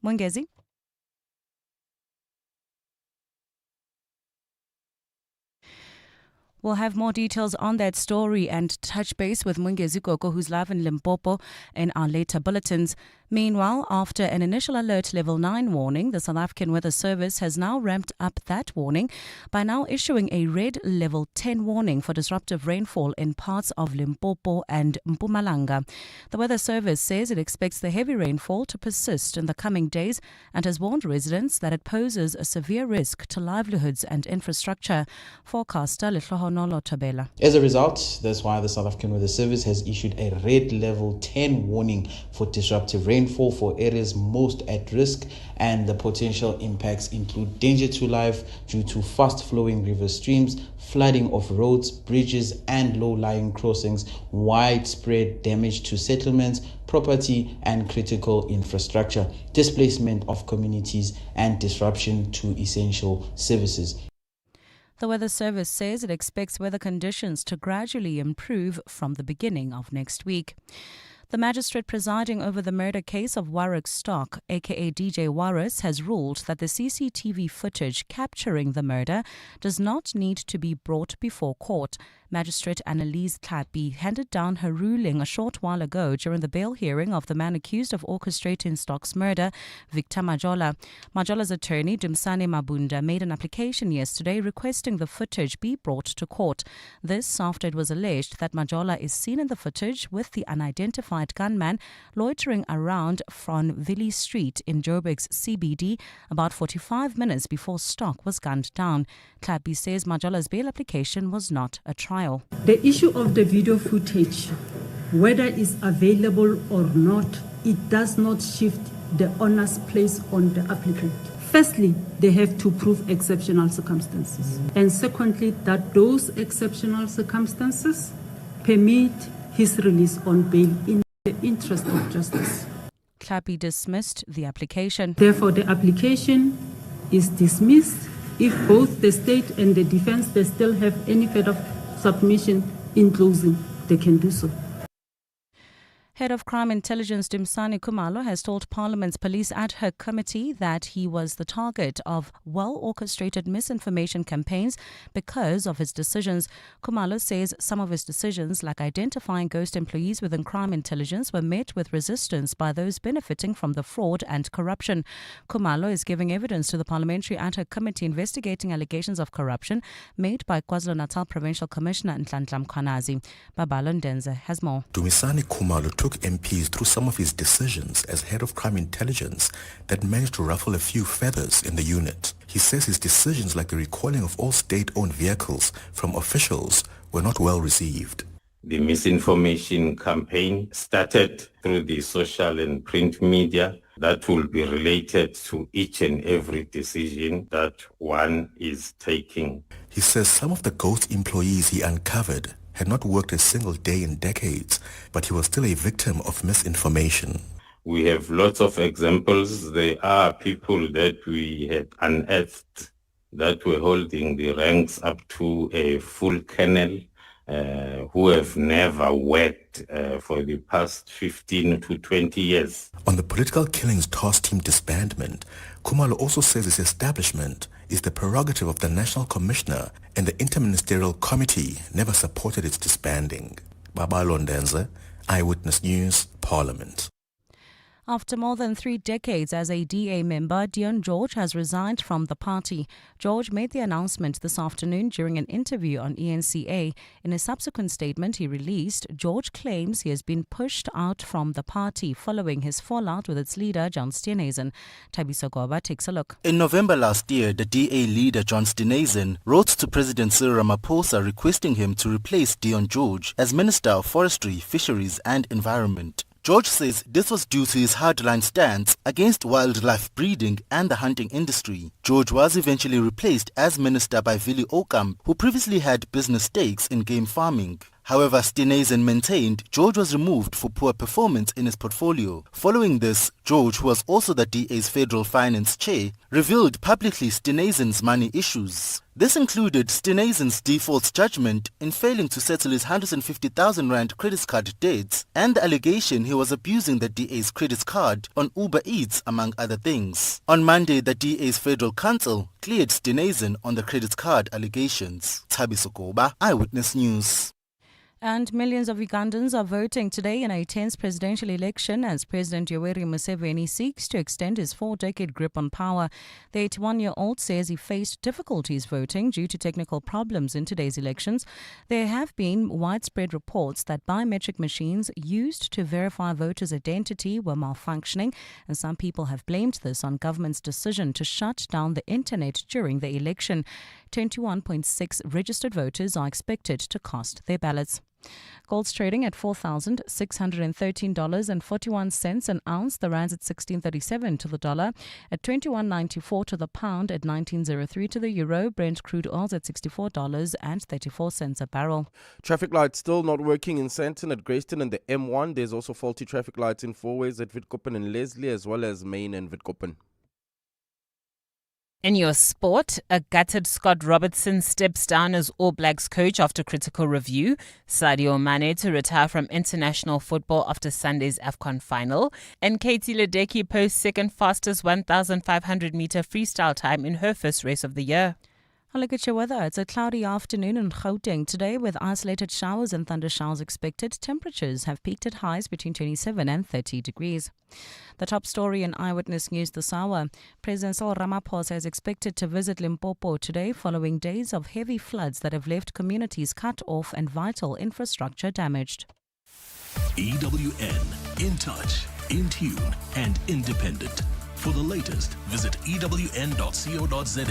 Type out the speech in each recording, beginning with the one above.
Mwengezi? We'll have more details on that story and touch base with Mwengezi Koko, who's live in Limpopo, in our later bulletins. Meanwhile, after an initial alert level 9 warning, the South African Weather Service has now ramped up that warning by now issuing a red level 10 warning for disruptive rainfall in parts of Limpopo and Mpumalanga. The Weather Service says it expects the heavy rainfall to persist in the coming days and has warned residents that it poses a severe risk to livelihoods and infrastructure. Forecaster Lehlohonolo Tabela. As a result, that's why the South African Weather Service has issued a red level 10 warning for disruptive rainfall for areas most at risk, and the potential impacts include danger to life due to fast-flowing river streams, flooding of roads, bridges and low-lying crossings, widespread damage to settlements, property and critical infrastructure, displacement of communities and disruption to essential services. The Weather Service says it expects weather conditions to gradually improve from the beginning of next week. The magistrate presiding over the murder case of Warwick Stock, aka DJ Warris, has ruled that the CCTV footage capturing the murder does not need to be brought before court. Magistrate Annalise Tlhapi handed down her ruling a short while ago during the bail hearing of the man accused of orchestrating Stock's murder, Victor Majola. Majola's attorney, Dumsane Mabunda, made an application yesterday requesting the footage be brought to court. This after it was alleged that Majola is seen in the footage with the unidentified gunman loitering around Franville Street in Joburg's CBD about 45 minutes before Stock was gunned down. Tlhapi says Majola's bail application was not a trial. The issue of the video footage, whether it's available or not, it does not shift the onus placed on the applicant. Firstly, they have to prove exceptional circumstances. And secondly, that those exceptional circumstances permit his release on bail in the interest of justice. Tlhapi dismissed the application. Therefore, the application is dismissed. If both the state and the defense, they still have any further submission in closing, they can do so. Head of Crime Intelligence Dumsane Khumalo has told Parliament's Police Ad Hoc Committee that he was the target of well-orchestrated misinformation campaigns because of his decisions. Khumalo says some of his decisions, like identifying ghost employees within crime intelligence, were met with resistance by those benefiting from the fraud and corruption. Khumalo is giving evidence to the Parliamentary Ad Hoc Committee investigating allegations of corruption made by KwaZulu-Natal Provincial Commissioner Nhlanhla Mkhwanazi. Babalo Ndenze has more. Dumsane Khumalo took MPs through some of his decisions as head of crime intelligence that managed to ruffle a few feathers in the unit. He says his decisions, like the recalling of all state-owned vehicles from officials, were not well received. The misinformation campaign started through the social and print media that will be related to each and every decision that one is taking. He says some of the ghost employees he uncovered had not worked a single day in decades, but he was still a victim of misinformation. We have lots of examples. There are people that we had unearthed that were holding the ranks up to a full colonel who have never worked for the past 15 to 20 years. On the political killings task team disbandment, Khumalo also says his establishment is the prerogative of the National Commissioner, and the Interministerial Committee never supported its disbanding. Babalo Ndenze, Eyewitness News, Parliament. After more than 3 decades as a DA member, Deon George has resigned from the party. George made the announcement this afternoon during an interview on ENCA. In a subsequent statement he released, George claims he has been pushed out from the party following his fallout with its leader, John Steenhuisen. Thabiso Goba takes a look. In November last year, the DA leader, John Steenhuisen, wrote to President Cyril Ramaphosa requesting him to replace Deon George as Minister of Forestry, Fisheries and Environment. George says this was due to his hardline stance against wildlife breeding and the hunting industry. George was eventually replaced as minister by Vili Okam, who previously had business stakes in game farming. However, Stinezen maintained George was removed for poor performance in his portfolio. Following this, George, who was also the DA's Federal Finance Chair, revealed publicly Stinezen's money issues. This included Stinezen's default judgment in failing to settle his 150,000 rand credit card debts and the allegation he was abusing the DA's credit card on Uber Eats, among other things. On Monday, the DA's Federal Council cleared Stinezen on the credit card allegations. Thabiso Koba, Eyewitness News. And millions of Ugandans are voting today in a tense presidential election as President Yoweri Museveni seeks to extend his 4-decade grip on power. The 81-year-old says he faced difficulties voting due to technical problems in today's elections. There have been widespread reports that biometric machines used to verify voters' identity were malfunctioning, and some people have blamed this on government's decision to shut down the internet during the election. 21.6 registered voters are expected to cast their ballots. Gold's trading at $4,613.41 an ounce. The rand's at 16.37 to the dollar, at 21.94 to the pound, at 19.03 to the euro. Brent crude oil's at $64.34 a barrel. Traffic lights still not working in Sandton, at Greyston and the M1. There's also faulty traffic lights in Fourways at Witkoppen and Leslie, as well as Main and Witkoppen. In your sport, a gutted Scott Robertson steps down as All Blacks coach after critical review. Sadio Mane to retire from international football after Sunday's AFCON final. And Katie Ledecky posts second fastest 1,500-meter freestyle time in her first race of the year. A look at your weather. It's a cloudy afternoon in Gauteng today with isolated showers and thunder showers expected. Temperatures have peaked at highs between 27 and 30 degrees. The top story in Eyewitness News this hour. President Cyril Ramaphosa is expected to visit Limpopo today following days of heavy floods that have left communities cut off and vital infrastructure damaged. EWN, in touch, in tune and independent. For the latest, visit ewn.co.za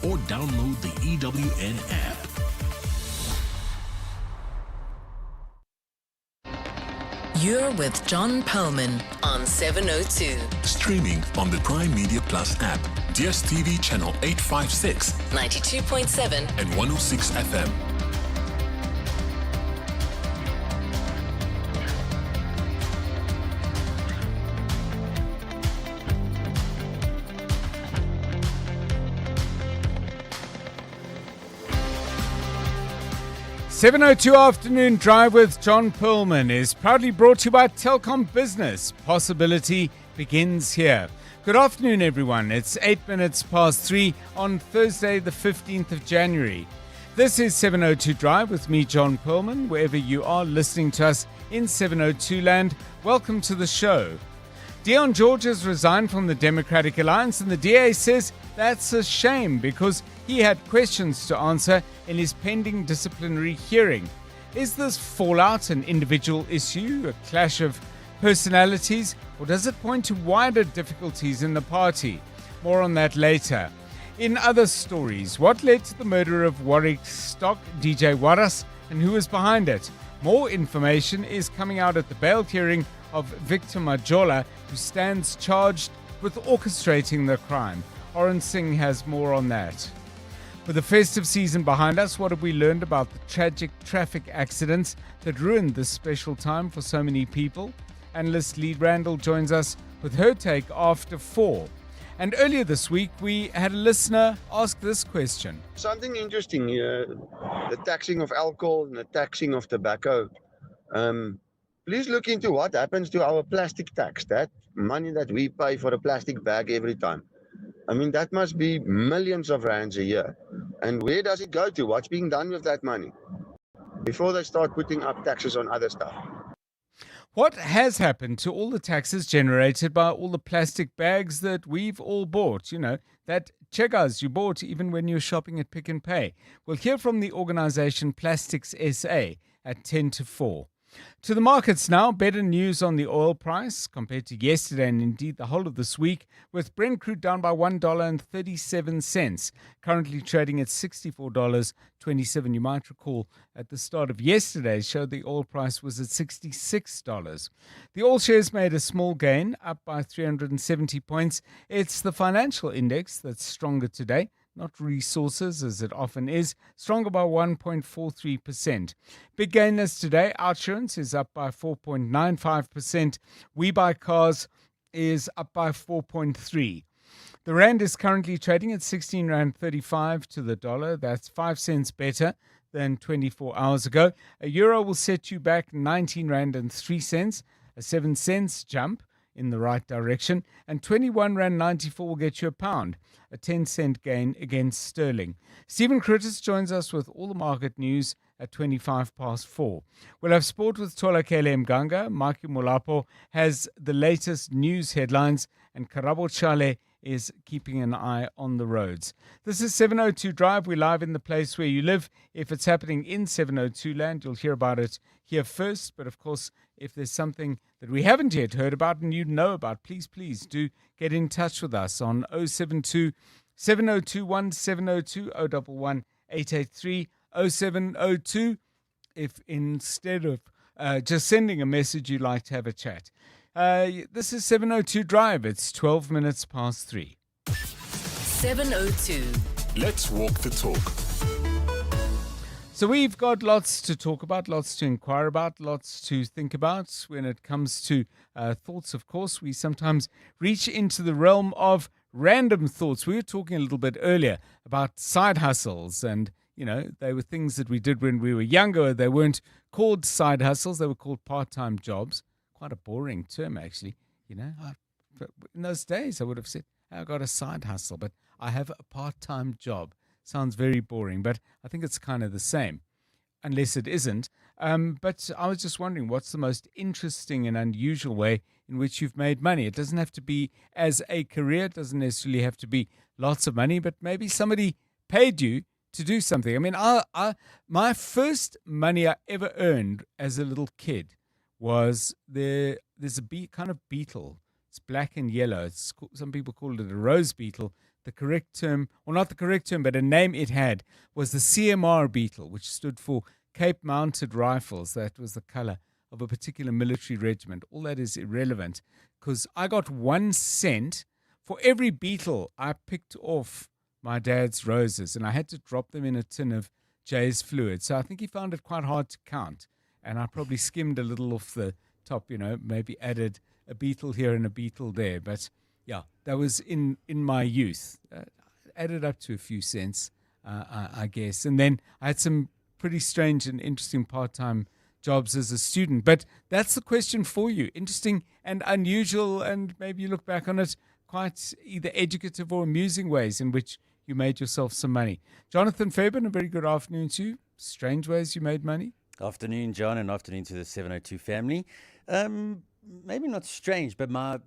or download the EWN app. You're with John Perlman on 702. Streaming on the Prime Media Plus app, DSTV channel 856, 92.7 and 106 FM. .702 Afternoon Drive with John Perlman is proudly brought to you by Telkom Business. Possibility begins here. Good afternoon, everyone. It's 8 minutes past 3 on Thursday, the 15th of January. This is 702 Drive with me, John Perlman. Wherever you are listening to us in 702 land, welcome to the show. Deon George has resigned from the Democratic Alliance, and the DA says that's a shame because he had questions to answer in his pending disciplinary hearing. Is this fallout an individual issue, a clash of personalities, or does it point to wider difficulties in the party? More on that later. In other stories, what led to the murder of Warwick Stock DJ Waras and who is behind it? More information is coming out at the bail hearing of Victor Majola, who stands charged with orchestrating the crime. Oren Singh has more on that. With the festive season behind us, what have we learned about the tragic traffic accidents that ruined this special time for so many people? Analyst Lee Randall joins us with her take after 4. And earlier this week, we had a listener ask this question. Something interesting here, the taxing of alcohol and the taxing of tobacco. Please look into what happens to our plastic tax, that money that we pay for a plastic bag every time. I mean, that must be millions of rands a year. And where does it go to? What's being done with that money? Before they start putting up taxes on other stuff. What has happened to all the taxes generated by all the plastic bags that we've all bought? You know, that checkers you bought even when you're shopping at Pick and Pay. We'll hear from the organization Plastics SA at 10 to 4. To the markets now, better news on the oil price compared to yesterday and indeed the whole of this week, with Brent crude down by $1.37, currently trading at $64.27. You might recall at the start of yesterday showed the oil price was at $66. The oil shares made a small gain, up by 370 points. It's the financial index that's stronger today, not resources as it often is, stronger by 1.43%. Big gainers today, Outsurance is up by 4.95%. We Buy Cars is up by 4.3%. The rand is currently trading at 16 rand 35 to the dollar. That's 5 cents better than 24 hours ago. A euro will set you back 19 rand and 3 cents, a 7 cents jump in the right direction, and 21 rand 94 will get you a pound, a 10-cent gain against sterling. Stephen Critters joins us with all the market news at 4:25. We'll have sport with Tola Kele Mganga. Maki Molapo has the latest news headlines, and Karabo Chale is keeping an eye on the roads. This is 702 Drive. We're live in the place where you live. If it's happening in 702 land, you'll hear about it here first. But of course, if there's something that we haven't yet heard about and you know about, please do get in touch with us on 072 702 1702 011 883 0702 if instead of just sending a message you'd like to have a chat. This is 702 Drive. It's 12 minutes past 3. 702. Let's walk the talk. So we've got lots to talk about, lots to inquire about, lots to think about. When it comes to thoughts, of course, we sometimes reach into the realm of random thoughts. We were talking a little bit earlier about side hustles, and, you know, they were things that we did when we were younger. They weren't called side hustles. They were called part-time jobs. Quite a boring term, actually. You know, in those days, I would have said, I got a side hustle, but I have a part-time job. Sounds very boring, but I think it's kind of the same, unless it isn't. But I was just wondering, what's the most interesting and unusual way in which you've made money? It doesn't have to be as a career. It doesn't necessarily have to be lots of money, but maybe somebody paid you to do something. I mean, my first money I ever earned as a little kid was there's a kind of beetle. It's black and yellow. Some people call it a rose beetle. The correct term, or not the correct term, but a name it had was the CMR beetle, which stood for Cape Mounted Rifles. That was the color of a particular military regiment. All that is irrelevant, because I got 1 cent for every beetle I picked off my dad's roses, and I had to drop them in a tin of Jay's fluid. So I think he found it quite hard to count, and I probably skimmed a little off the top, you know, maybe added a beetle here and a beetle there. But yeah, that was in my youth. Added up to a few cents, I guess. And then I had some pretty strange and interesting part-time jobs as a student. But that's the question for you. Interesting and unusual, and maybe you look back on it quite either educative or amusing ways in which you made yourself some money. Jonathan Fairbairn, a very good afternoon to you. Strange ways you made money. Afternoon, John, and afternoon to the 702 family. Maybe not strange, but my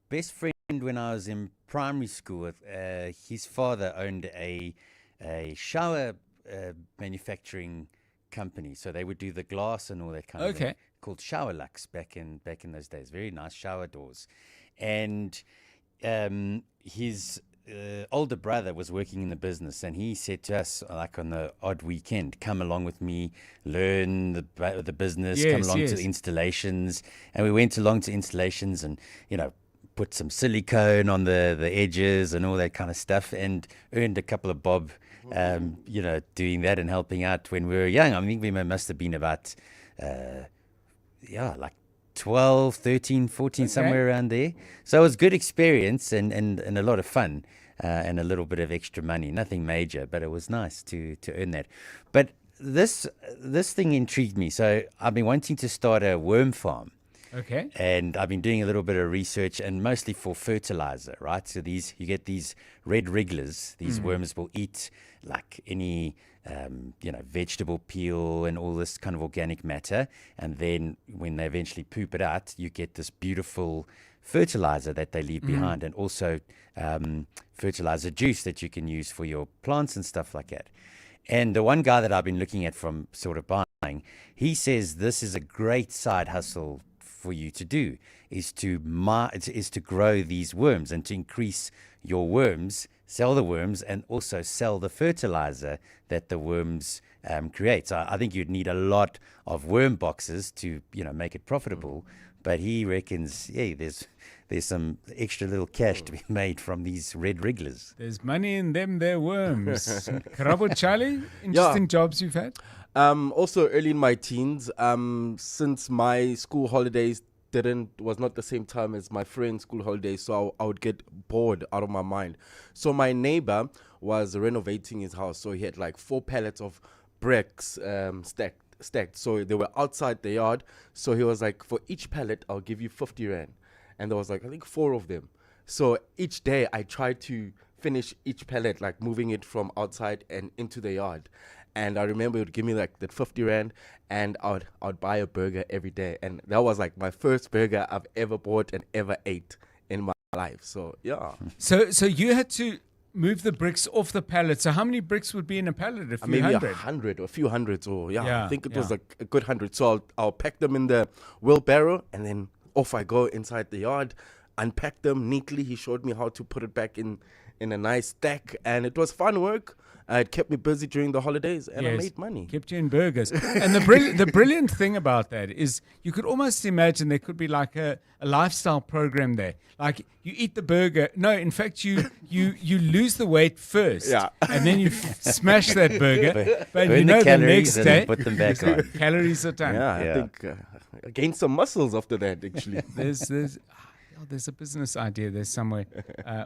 best friend when I was in primary school, his father owned a shower manufacturing company, so they would do the glass and all that kind of thing, called Shower Lux back in those days. Very nice shower doors, and his older brother was working in the business, and he said to us, like on the odd weekend, come along with me, learn the business, come along to the installations. And we went along to installations and, you know, put some silicone on the edges and all that kind of stuff, and earned a couple of bob, you know, doing that and helping out when we were young. I think we must have been about, like 12, 13, 14, somewhere around there. So it was good experience and a lot of fun, and a little bit of extra money. Nothing major, but it was nice to earn that. But this thing intrigued me. So I've been wanting to start a worm farm. Okay. And I've been doing a little bit of research, and mostly for fertilizer, right? So you get these red wrigglers. These worms will eat like any vegetable peel and all this kind of organic matter. And then when they eventually poop it out, you get this beautiful fertilizer that they leave behind, and also fertilizer juice that you can use for your plants and stuff like that. And the one guy that I've been looking at from sort of buying, he says this is a great side hustle for you to do, is to grow these worms and to increase your worms, sell the worms, and also sell the fertilizer that the worms create. So I think you'd need a lot of worm boxes to, make it profitable. but he reckons, there's some extra little cash to be made from these red wrigglers. There's money in them, they're worms. Karabo Charlie, interesting jobs you've had? Also early in my teens, since my school holidays was not the same time as my friend's school holidays, so I would get bored out of my mind. So my neighbor was renovating his house, so he had like 4 pallets of bricks stacked. So they were outside the yard. So he was like, for each pallet, I'll give you 50 rand. And there was like, I think 4 of them. So each day I tried to finish each pallet, like moving it from outside and into the yard. And I remember it would give me like that 50 rand, and I'd buy a burger every day. And that was like my first burger I've ever bought and ever ate in my life. So yeah. So you had to move the bricks off the pallet. So how many bricks would be in a pallet? Maybe 100 or a few hundreds, or I think it was like a good 100. So I'll pack them in the wheelbarrow, and then off I go inside the yard, unpack them neatly. He showed me how to put it back in a nice stack, and it was fun work. It kept me busy during the holidays, and I made money. Kept you in burgers. And the brilliant thing about that is you could almost imagine there could be like a lifestyle program there. Like you eat the burger. No, in fact, you lose the weight first. Yeah. And then you smash that burger. But burn you know the next day, put them back on. calories are done. Yeah, I think I gained some muscles after that, actually. There's a business idea there somewhere,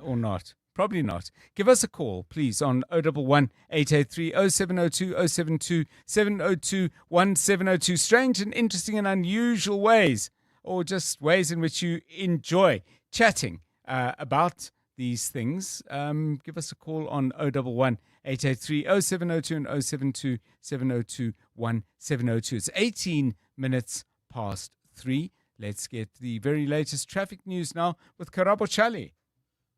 or not. Probably not. Give us a call, please, on 011 883 0702 072 702 1702. Strange and interesting and unusual ways, or just ways in which you enjoy chatting about these things. Give us a call on 011 883 0702 and 072 702 1702. It's 18 minutes past 3. Let's get the very latest traffic news now with Karabo Chali.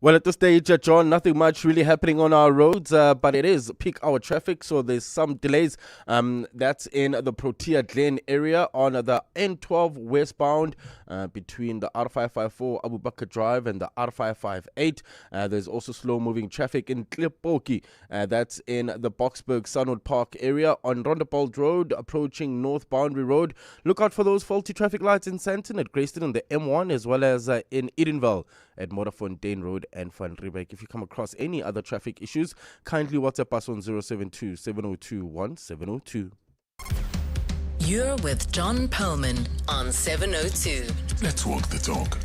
Well, at this stage, John, nothing much really happening on our roads, but it is peak hour traffic, so there's some delays. That's in the Protea Glen area on the N12 westbound between the R554 Abu Bakr Drive and the R558. There's also slow-moving traffic in Klipoki. That's in the Boksburg Sunwood Park area on Rondebold Road, approaching North Boundary Road. Look out for those faulty traffic lights in Sandton, at Grayston and the M1, as well as in Edenville at Modderfontein Road and Van Riebeek. If you come across any other traffic issues, kindly WhatsApp us on 072 702 1702. You're with John Perlman on 702. Let's walk the talk.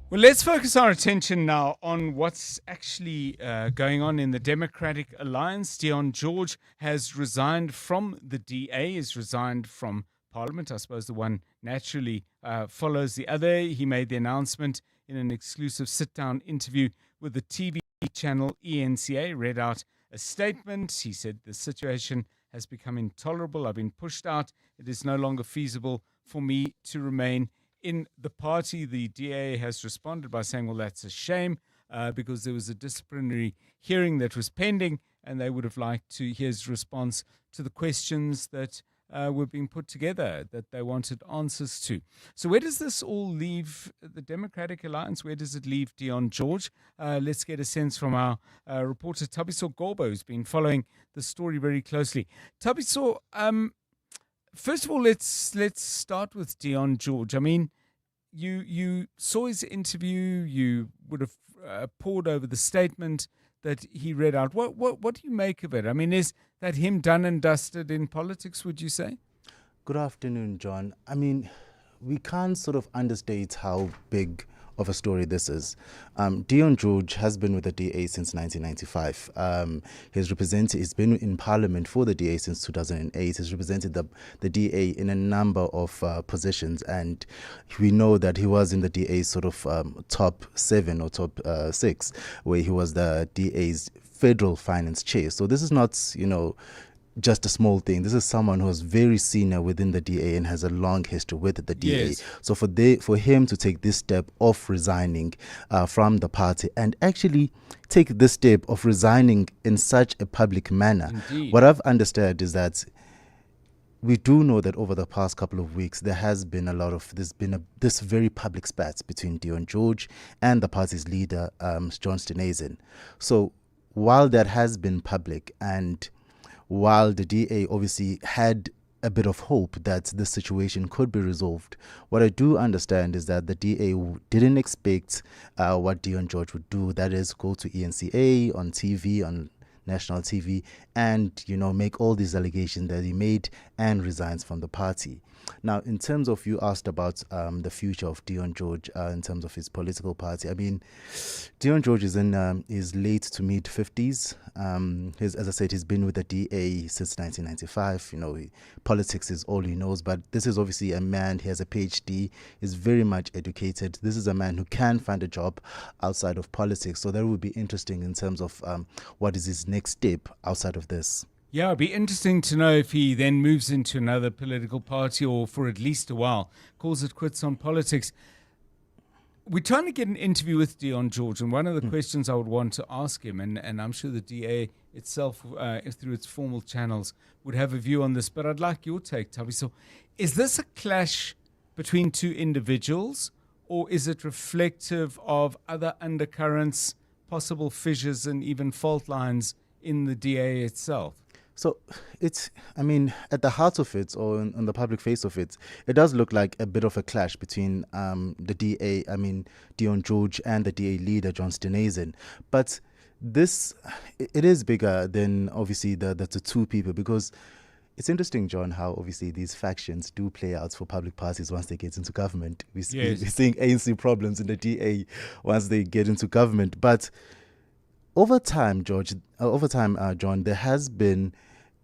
Well, let's focus our attention now on what's actually going on in the Democratic Alliance. Deon George has resigned from the DA, has resigned from Parliament. I suppose the one naturally follows the other. He made the announcement in an exclusive sit-down interview with the TV channel ENCA, read out a statement. He said, the situation has become intolerable. I've been pushed out. It is no longer feasible for me to remain in the party. The DA has responded by saying, well, that's a shame because there was a disciplinary hearing that was pending, and they would have liked to hear his response to the questions that were being put together that they wanted answers to. So where does this all leave the Democratic Alliance? Where does it leave Deon George? Let's get a sense from our reporter Thabiso Gobo, who's been following the story very closely. Thabiso, first of all, let's start with Deon George. I mean, you saw his interview. You would have pored over the statement that he read out. What do you make of it? I mean, is that him done and dusted in politics, would you say? Good afternoon, John. I mean, we can't sort of understate how big of a story this is. Deon George has been with the DA since 1995. He's been in Parliament for the DA since 2008. He's represented the DA in a number of positions, and we know that he was in the DA's sort of top 7 or top 6, where he was the DA's federal finance chair. So this is not, just a small thing. This is someone who is very senior within the DA and has a long history with the DA. Yes. So for him to take this step of resigning from the party and actually take this step of resigning in such a public manner, Indeed. what I've understood is that we do know that over the past couple of weeks there has been this very public spat between Deon George and the party's leader, John Perlman. So while that has been public, and while the DA obviously had a bit of hope that this situation could be resolved. What I do understand is that the DA didn't expect what Dion George would do, that is go to ENCA on TV, on national TV, and make all these allegations that he made and resigns from the party. Now, in terms of, you asked about the future of Dion George in terms of his political party. I mean, Dion George is in his late to mid 50s. As I said, he's been with the DA since 1995. Politics is all he knows, but this is obviously a man. He has a PhD. He's very much educated. This is a man who can find a job outside of politics. So that would be interesting in terms of what is his next step outside of this. Yeah, it'd be interesting to know if he then moves into another political party or for at least a while calls it quits on politics. We're trying to get an interview with Dion George, and one of the questions I would want to ask him, and I'm sure the DA itself, through its formal channels, would have a view on this, but I'd like your take, Tabi. So is this a clash between two individuals, or is it reflective of other undercurrents, possible fissures, and even fault lines in the DA itself? So at the heart of it, or on the public face of it, it does look like a bit of a clash between the DA, Dion George, and the DA leader, John Perlman. But it is bigger than obviously the two people, because it's interesting, John, how obviously these factions do play out for public parties once they get into government. We're seeing ANC problems in the DA once they get into government. But over time, John, there has been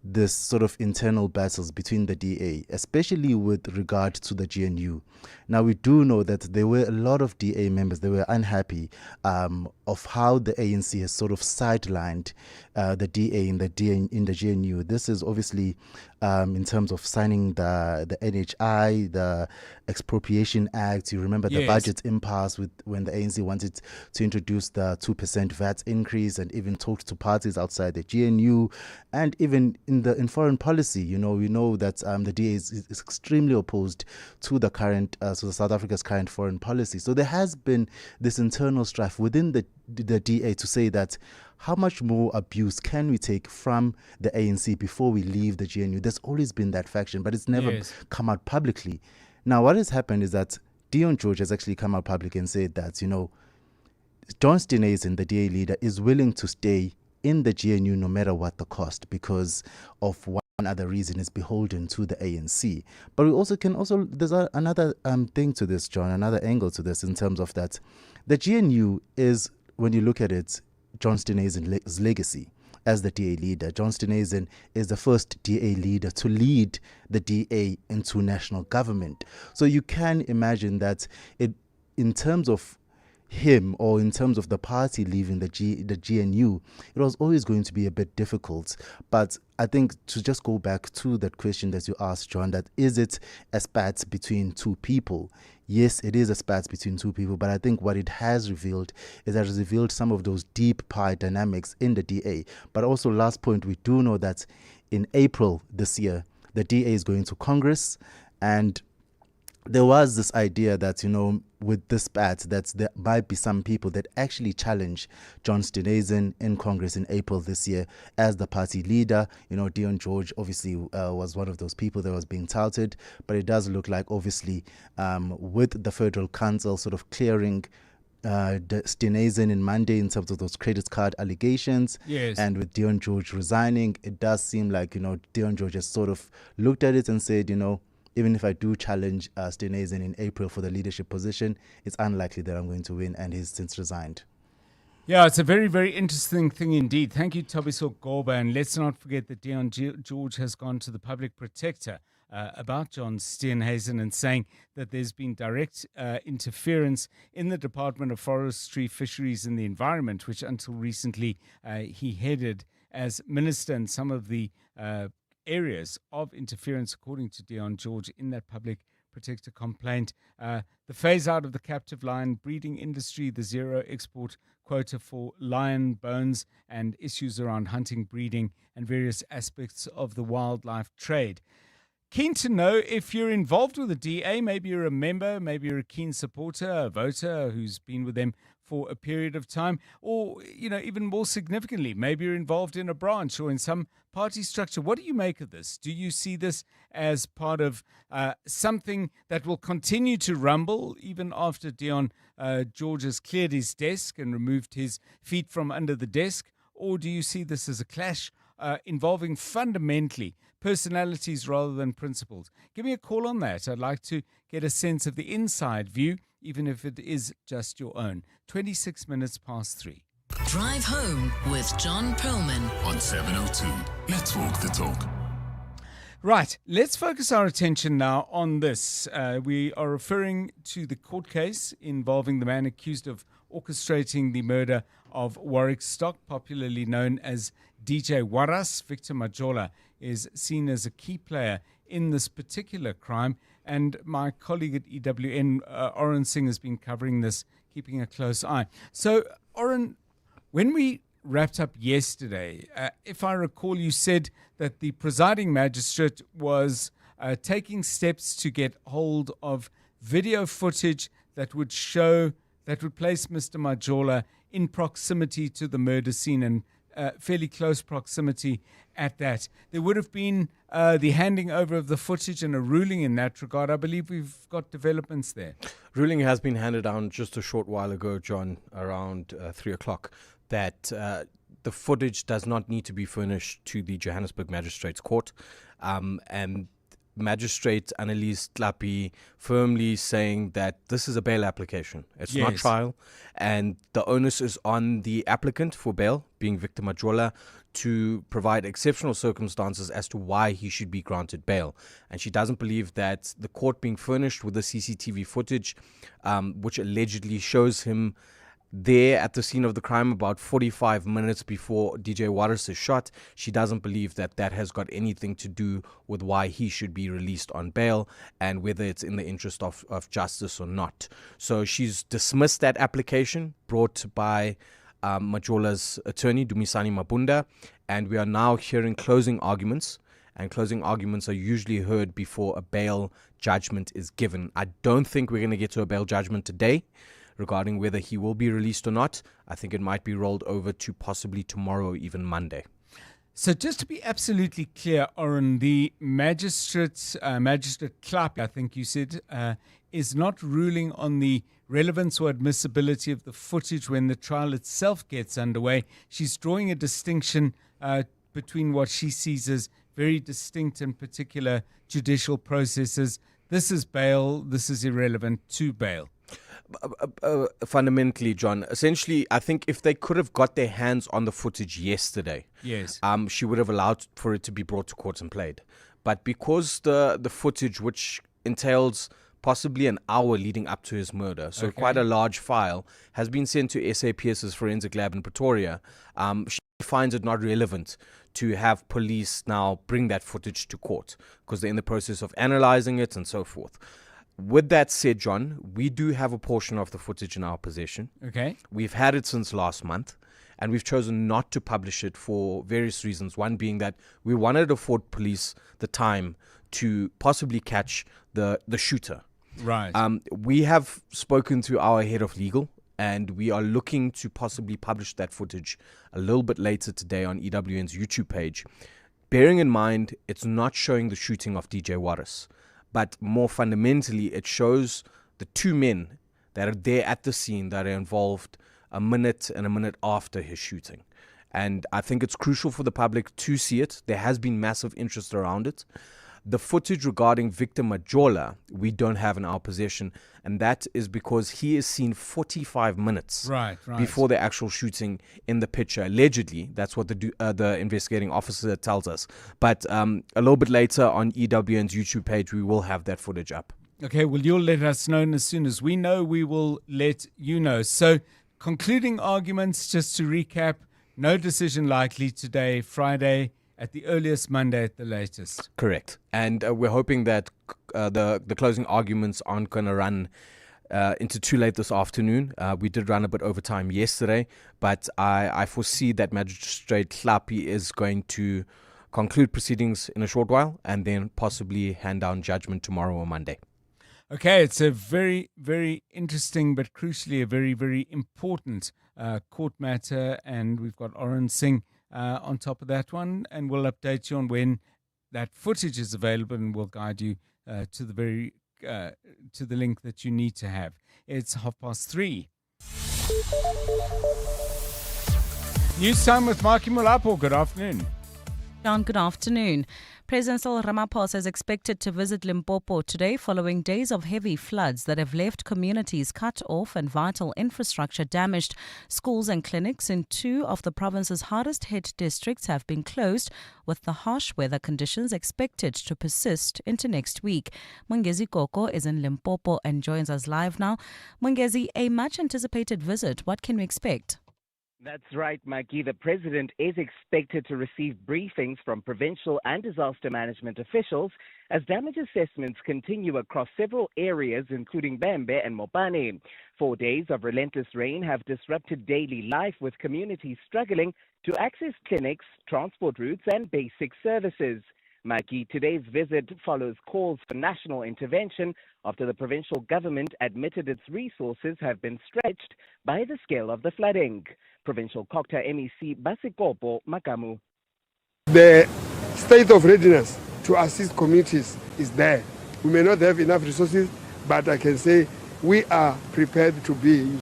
this sort of internal battles between the DA, especially with regard to the GNU. Now, we do know that there were a lot of DA members that were unhappy of how the ANC has sort of sidelined the DA in the GNU. This is obviously in terms of signing the NHI, the Expropriation Act. You remember the budget impasse when the ANC wanted to introduce the 2% VAT increase, and even talked to parties outside the GNU, and even in foreign policy. We know that the DA is extremely opposed to the current, so South Africa's current foreign policy. So there has been this internal strife within the DA to say that how much more abuse can we take from the ANC before we leave the GNU? There's always been that faction, but it's never come out publicly. Now, what has happened is that Dion George has actually come out publicly and said that, John Perlman, the DA leader, is willing to stay in the GNU no matter what the cost, because of one other reason, is beholden to the ANC. But we also there's another thing to this, John, another angle to this, in terms of that the GNU is, when you look at it, John Perlman's legacy as the DA leader. John Perlman is the first DA leader to lead the DA into national government. So you can imagine that in terms of him, or in terms of the party leaving the GNU, it was always going to be a bit difficult. But I think, to just go back to that question that you asked, John, that is it a spat between two people? Yes, it is a spat between two people, but I think what it has revealed is that it has revealed some of those deep power dynamics in the DA. But also, last point, we do know that in April this year, the DA is going to Congress, and there was this idea that, with this spat, that there might be some people that actually challenge John Perlman in Congress in April this year as the party leader. Dion George obviously was one of those people that was being touted, but it does look like, obviously, with the Federal Council sort of clearing Perlman in Monday in terms of those credit card allegations, and with Dion George resigning, it does seem like, Dion George has sort of looked at it and said, even if I do challenge Perlman in April for the leadership position, it's unlikely that I'm going to win, and he's since resigned. Yeah, it's a very, very interesting thing indeed. Thank you, Tabiso Goba. And let's not forget that Dion George has gone to the public protector about John Perlman and saying that there's been direct interference in the Department of Forestry, Fisheries and the Environment, which until recently he headed as minister, and some of the areas of interference, according to Dion George, in that public protector complaint. The phase out of the captive lion breeding industry, the zero export quota for lion bones, and issues around hunting, breeding, and various aspects of the wildlife trade. Keen to know if you're involved with the DA. Maybe you're a member, maybe you're a keen supporter, a voter who's been with them for a period of time, or, even more significantly, maybe you're involved in a branch or in some party structure. What do you make of this? Do you see this as part of something that will continue to rumble even after Deon George has cleared his desk and removed his feet from under the desk? Or do you see this as a clash involving fundamentally personalities rather than principles? Give me a call on that. I'd like to get a sense of the inside view, even if it is just your own. 26 minutes past 3. Drive home with John Perlman on 702. Let's walk the talk. Right, let's focus our attention now on this. We are referring to the court case involving the man accused of orchestrating the murder of Warwick Stock, popularly known as DJ Waras. Victor Majola is seen as a key player in this particular crime, and my colleague at EWN, Oren Singh, has been covering this, keeping a close eye. So, Oren, when we wrapped up yesterday, if I recall, you said that the presiding magistrate was taking steps to get hold of video footage that would place Mr. Majola in proximity to the murder scene, and fairly close proximity at that. There would have been the handing over of the footage and a ruling in that regard. I believe we've got developments there. Ruling has been handed down just a short while ago, John, around 3 o'clock, that the footage does not need to be furnished to the Johannesburg Magistrates Court. And Magistrate Annelies Tlapi firmly saying that this is a bail application. It's not trial. And the onus is on the applicant for bail, being Victor Majola, to provide exceptional circumstances as to why he should be granted bail. And she doesn't believe that the court being furnished with the CCTV footage, which allegedly shows him there at the scene of the crime about 45 minutes before DJ Waras is shot, she doesn't believe that that has got anything to do with why he should be released on bail and whether it's in the interest of justice or not. So she's dismissed that application brought by Majola's attorney, Dumisani Mabunda, and we are now hearing closing arguments, and closing arguments are usually heard before a bail judgment is given. I don't think we're going to get to a bail judgment today regarding whether he will be released or not. I think it might be rolled over to possibly tomorrow or even Monday. So just to be absolutely clear, Oren, the Magistrate Klapp, I think you said, is not ruling on the relevance or admissibility of the footage when the trial itself gets underway. She's drawing a distinction between what she sees as very distinct and particular judicial processes. This is bail, this is irrelevant to bail. Fundamentally, John, essentially, I think if they could have got their hands on the footage yesterday, she would have allowed for it to be brought to court and played. But because the footage, which entails possibly an hour leading up to his murder, so quite a large file, has been sent to SAPS's forensic lab in Pretoria, she finds it not relevant to have police now bring that footage to court because they're in the process of analyzing it and so forth. With that said, John, we do have a portion of the footage in our possession. Okay. We've had it since last month, and we've chosen not to publish it for various reasons. One being that we wanted to afford police the time to possibly catch the shooter. Right. We have spoken to our head of legal, and we are looking to possibly publish that footage a little bit later today on EWN's YouTube page. Bearing in mind, it's not showing the shooting of DJ Waras. But more fundamentally, it shows the two men that are there at the scene that are involved a minute and a minute after his shooting. And I think it's crucial for the public to see it. There has been massive interest around it. The footage regarding Victor Majola, we don't have in our possession. And that is because he is seen 45 minutes before the actual shooting in the picture. Allegedly, that's what the investigating officer tells us. But a little bit later on EWN's YouTube page, we will have that footage up. Okay, well, you'll let us know, and as soon as we know, we will let you know. So, concluding arguments, just to recap, no decision likely today, Friday, at the earliest, Monday at the latest. Correct. And we're hoping that the closing arguments aren't going to run into too late this afternoon. We did run a bit over time yesterday, but I foresee that Magistrate Tlapi is going to conclude proceedings in a short while and then possibly hand down judgment tomorrow or Monday. Okay, it's a very, very interesting but crucially a very, very important court matter, and we've got Oren Singh on top of that one, and we'll update you on when that footage is available, and we'll guide you to the link that you need to have. It's 3:30. News time with Marky Mulapo. Good afternoon. John, good afternoon. President Cyril Ramaphosa is expected to visit Limpopo today following days of heavy floods that have left communities cut off and vital infrastructure damaged. Schools and clinics in two of the province's hardest hit districts have been closed, with the harsh weather conditions expected to persist into next week. Mungezi Koko is in Limpopo and joins us live now. Mungezi, a much anticipated visit. What can we expect? That's right, Maggie. The president is expected to receive briefings from provincial and disaster management officials as damage assessments continue across several areas, including Bembe and Mopane. 4 days of relentless rain have disrupted daily life, with communities struggling to access clinics, transport routes, and basic services. Maggie, today's visit follows calls for national intervention after the provincial government admitted its resources have been stretched by the scale of the flooding. Provincial Cocta MEC Basikopo Makamu. The state of readiness to assist communities is there. We may not have enough resources, but I can say we are prepared to be.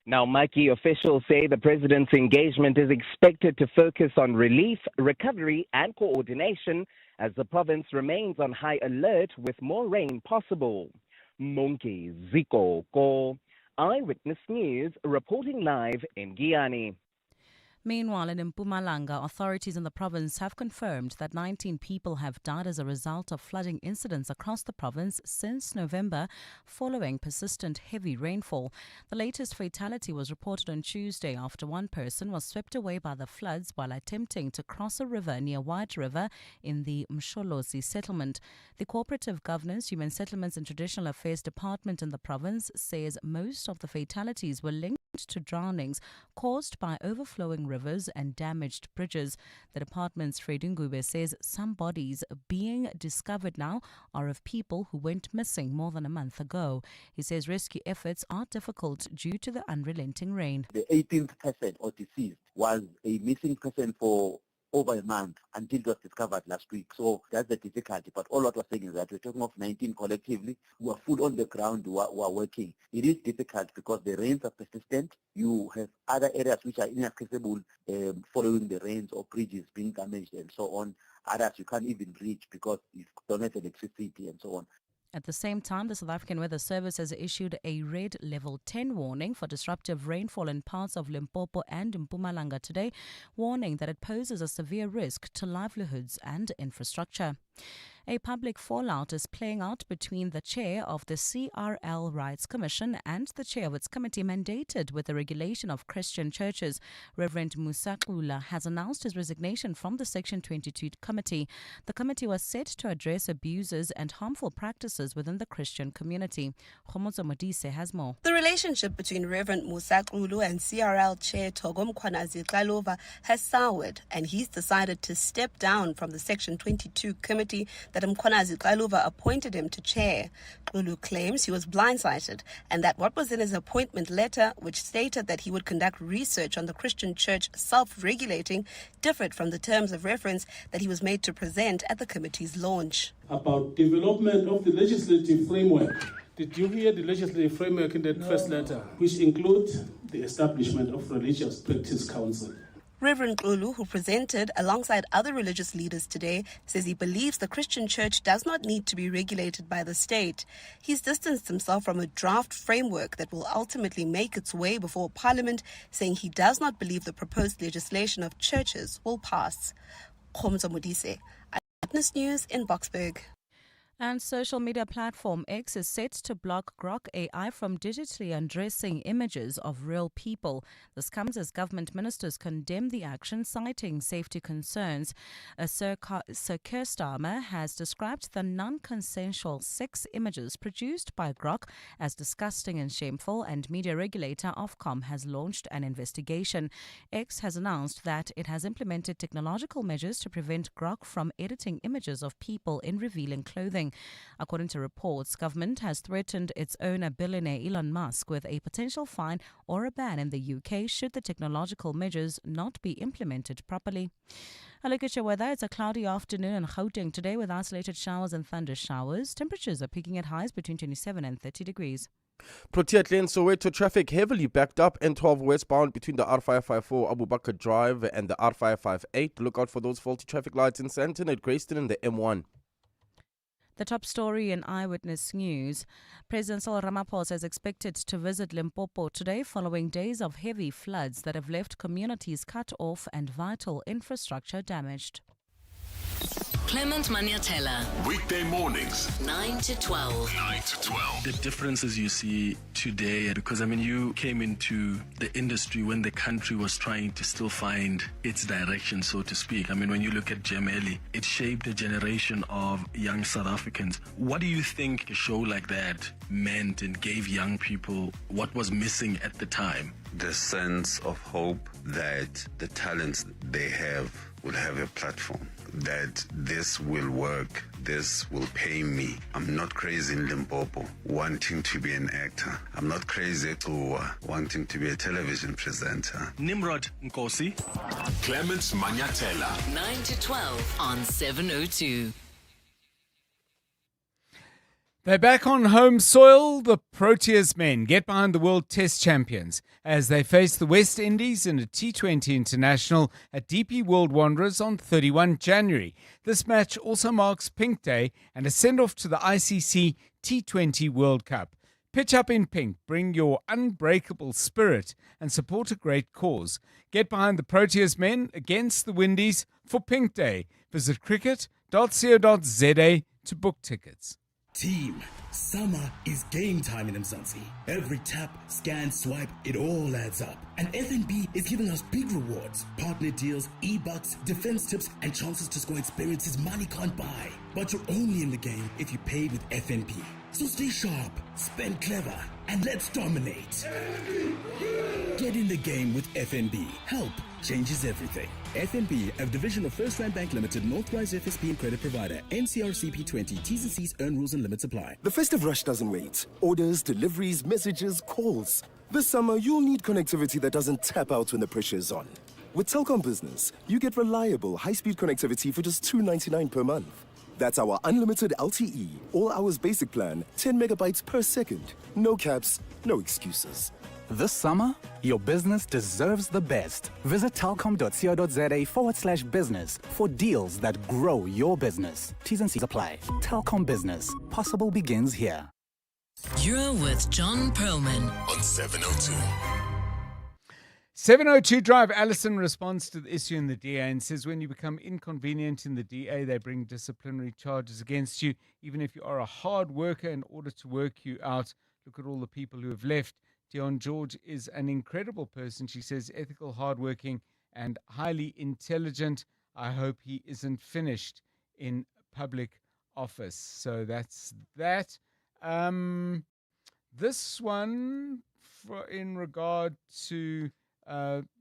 Now, Mikey, officials say the president's engagement is expected to focus on relief, recovery, and coordination as the province remains on high alert with more rain possible. Monkey Ziko Ko, Eyewitness News, reporting live in Guyana. Meanwhile, in Mpumalanga, authorities in the province have confirmed that 19 people have died as a result of flooding incidents across the province since November following persistent heavy rainfall. The latest fatality was reported on Tuesday after one person was swept away by the floods while attempting to cross a river near White River in the Msholozi settlement. The Cooperative Governance, Human Settlements and Traditional Affairs Department in the province says most of the fatalities were linked to drownings caused by overflowing rivers and damaged bridges. The department's Fred Ngube says some bodies being discovered now are of people who went missing more than a month ago. He says rescue efforts are difficult due to the unrelenting rain. The 18th person or deceased was a missing person for over a month until it was discovered last week. So that's the difficulty. But all what we're saying is that we're talking of 19 collectively who are full on the ground, who are working. It is difficult because the rains are persistent. You have other areas which are inaccessible following the rains, or bridges being damaged and so on. Others you can't even reach because you don't have electricity and so on. At the same time, the South African Weather Service has issued a red level 10 warning for disruptive rainfall in parts of Limpopo and Mpumalanga today, warning that it poses a severe risk to livelihoods and infrastructure. A public fallout is playing out between the chair of the CRL Rights Commission and the chair of its committee mandated with the regulation of Christian churches. Reverend Musa Xula has announced his resignation from the Section 22 committee. The committee was set to address abuses and harmful practices within the Christian community. Khomotso Modise has more. The relationship between Reverend Musa Xulu and CRL chair Togom Khwanazi has soured, and he's decided to step down from the Section 22 committee that Mkhwanazi Xaluva appointed him to chair. Xulu claims he was blindsided and that what was in his appointment letter, which stated that he would conduct research on the Christian church self-regulating, differed from the terms of reference that he was made to present at the committee's launch. About development of the legislative framework. Did you hear the legislative framework in that first letter, which includes the establishment of Religious Practice Council? Reverend Xulu, who presented alongside other religious leaders today, says he believes the Christian church does not need to be regulated by the state. He's distanced himself from a draft framework that will ultimately make its way before Parliament, saying he does not believe the proposed legislation of churches will pass. Khomotso Modise, Eyewitness News in Boksburg. And social media platform X is set to block Grok AI from digitally undressing images of real people. This comes as government ministers condemn the action, citing safety concerns. Sir Keir Starmer has described the non-consensual sex images produced by Grok as disgusting and shameful, and media regulator Ofcom has launched an investigation. X has announced that it has implemented technological measures to prevent Grok from editing images of people in revealing clothing. According to reports, government has threatened its owner, billionaire Elon Musk, with a potential fine or a ban in the UK should the technological measures not be implemented properly. A look at your weather. It's a cloudy afternoon in Gauteng today with isolated showers and thunder showers. Temperatures are peaking at highs between 27 and 30 degrees. Protea Lane, Soweto traffic heavily backed up N12 westbound between the R554 Abu Bakr Drive and the R558. Look out for those faulty traffic lights in Sandton at Grayston and the M1. The top story in Eyewitness News. President Cyril Ramaphosa is expected to visit Limpopo today following days of heavy floods that have left communities cut off and vital infrastructure damaged. Clement Maniatella. Weekday mornings, 9 to 12. 9 to 12. The differences you see today, because I mean, you came into the industry when the country was trying to still find its direction, so to speak. I mean, when you look at Gemelli, it shaped a generation of young South Africans. What do you think a show like that meant and gave young people what was missing at the time? The sense of hope that the talents they have will have a platform, that this will work, this will pay me. I'm not crazy in Limpopo wanting to be an actor. I'm not crazy to wanting to be a television presenter. Nimrod Nkosi. Clement Maniatella. 9 to 12 on 702. They're back on home soil. The Proteas men get behind the World Test champions as they face the West Indies in a T20 international at DP World Wanderers on 31 January. This match also marks Pink Day and a send-off to the ICC T20 World Cup. Pitch up in pink, bring your unbreakable spirit and support a great cause. Get behind the Proteas men against the Windies for Pink Day. Visit cricket.co.za to book tickets. Team, summer is game time in Mzansi. Every tap, scan, swipe, it all adds up. And FNB is giving us big rewards, partner deals, e-bucks, defense tips, and chances to score experiences money can't buy. But you're only in the game if you pay with FNB. So stay sharp, spend clever, and let's dominate. Get in the game with FNB. Help changes everything. FNB, a division of First Rand Bank Limited, an authorized FSP and credit provider. NCRCP 20. T's and C's, earn rules and limits apply. The festive rush doesn't wait. Orders, deliveries, messages, calls. This summer, you'll need connectivity that doesn't tap out when the pressure is on. With Telkom Business, you get reliable, high-speed connectivity for just $2.99 per month. That's our unlimited LTE, all hours basic plan, 10 megabytes per second. No caps, no excuses. This summer, your business deserves the best. Visit telcom.co.za/business for deals that grow your business. T's and C's apply. Telkom Business. Possible begins here. You're with John Perlman on 702. 702 Drive. Alison responds to the issue in the DA and says when you become inconvenient in the DA, they bring disciplinary charges against you, even if you are a hard worker in order to work you out. Look at all the people who have left. Dion George is an incredible person. She says ethical, hardworking, and highly intelligent. I hope he isn't finished in public office. So that's that. This one in regard to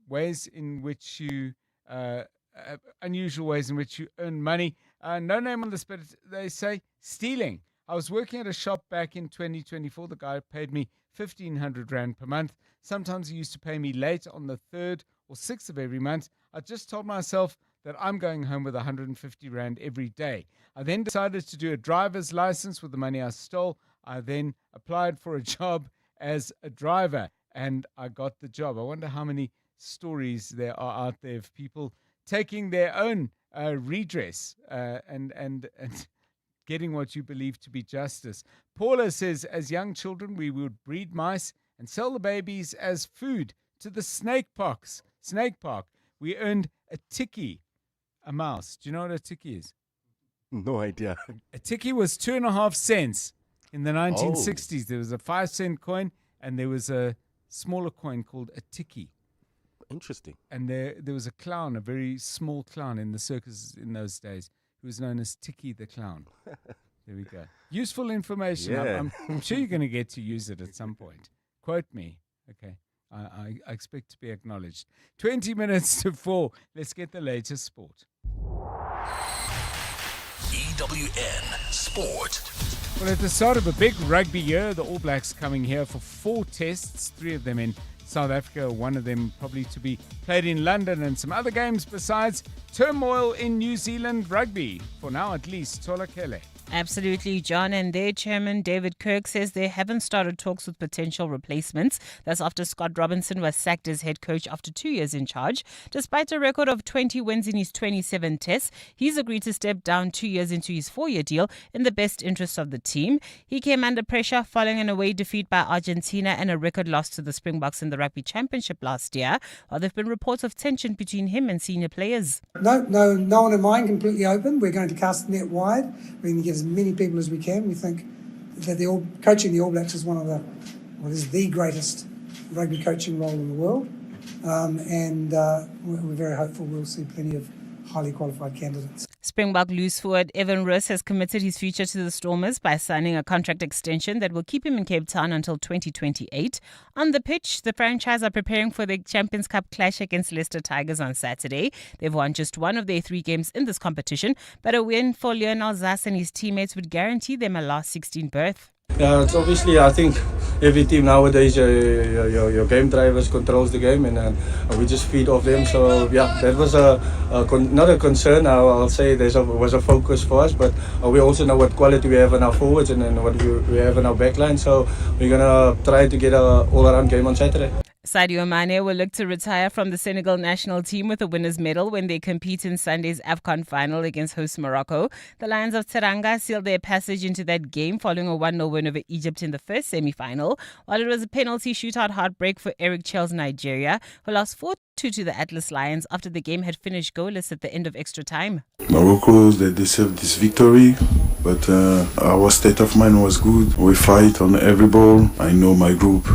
ways in which you unusual ways in which you earn money. No name on this, but they say stealing. I was working at a shop back in 2024. The guy paid me 1,500 Rand per month. Sometimes he used to pay me late on the 3rd or 6th of every month. I just told myself that I'm going home with 150 Rand every day. I then decided to do a driver's license with the money I stole. I then applied for a job as a driver and I got the job. I wonder how many stories there are out there of people taking their own redress and getting what you believe to be justice. Paula says, as young children, we would breed mice and sell the babies as food to the snake park. We earned a tikkie, a mouse. Do you know what a tikkie is? No idea. A tikkie was 2.5 cents. In the 1960s, there was a 5-cent coin and there was a smaller coin called a tikkie. Interesting. And there was a clown, a very small clown in the circus in those days, who was known as Tikkie the Clown. There we go. Useful information. Yeah. I'm sure you're going to get to use it at some point. Quote me. Okay. I expect to be acknowledged. 20 minutes to 4. Let's get the latest sport. EWN Sport. Well, at the start of a big rugby year, the All Blacks coming here for 4 tests, 3 of them in South Africa, one of them probably to be played in London, and some other games besides. Turmoil in New Zealand rugby, for now at least. Tola Kele. Absolutely, John. And their chairman, David Kirk, says they haven't started talks with potential replacements. That's after Scott Robinson was sacked as head coach after 2 years in charge. Despite a record of 20 wins in his 27 tests, he's agreed to step down 2 years into his 4-year deal in the best interest of the team. He came under pressure following an away defeat by Argentina and a record loss to the Springboks in the Rugby Championship last year, while there have been reports of tension between him and senior players. No one in mind, completely open. We're going to cast the net wide. We're going to get as many people as we can. We think that coaching the All Blacks is is the greatest rugby coaching role in the world. We're very hopeful we'll see plenty of highly qualified candidates. Springbok loose forward Evan Roos has committed his future to the Stormers by signing a contract extension that will keep him in Cape Town until 2028. On the pitch, the franchise are preparing for the Champions Cup clash against Leicester Tigers on Saturday. They've won just one of their 3 games in this competition, but a win for Lionel Zas and his teammates would guarantee them a last 16 berth. Yeah, it's obviously, I think every team nowadays, your game drivers controls the game, and we just feed off them. So yeah, that was not a concern. I'll say was a focus for us, but we also know what quality we have in our forwards and what we have in our backline. So we're gonna try to get an all-around game on Saturday. Sadio Mane will look to retire from the Senegal national team with a winner's medal when they compete in Sunday's AFCON final against host Morocco. The Lions of Teranga sealed their passage into that game following a 1-0 win over Egypt in the first semi-final, while it was a penalty shootout heartbreak for Eric Chell's Nigeria, who lost 4-2 to the Atlas Lions after the game had finished goalless at the end of extra time. Morocco, they deserved this victory, but our state of mind was good. We fight on every ball. I know my group.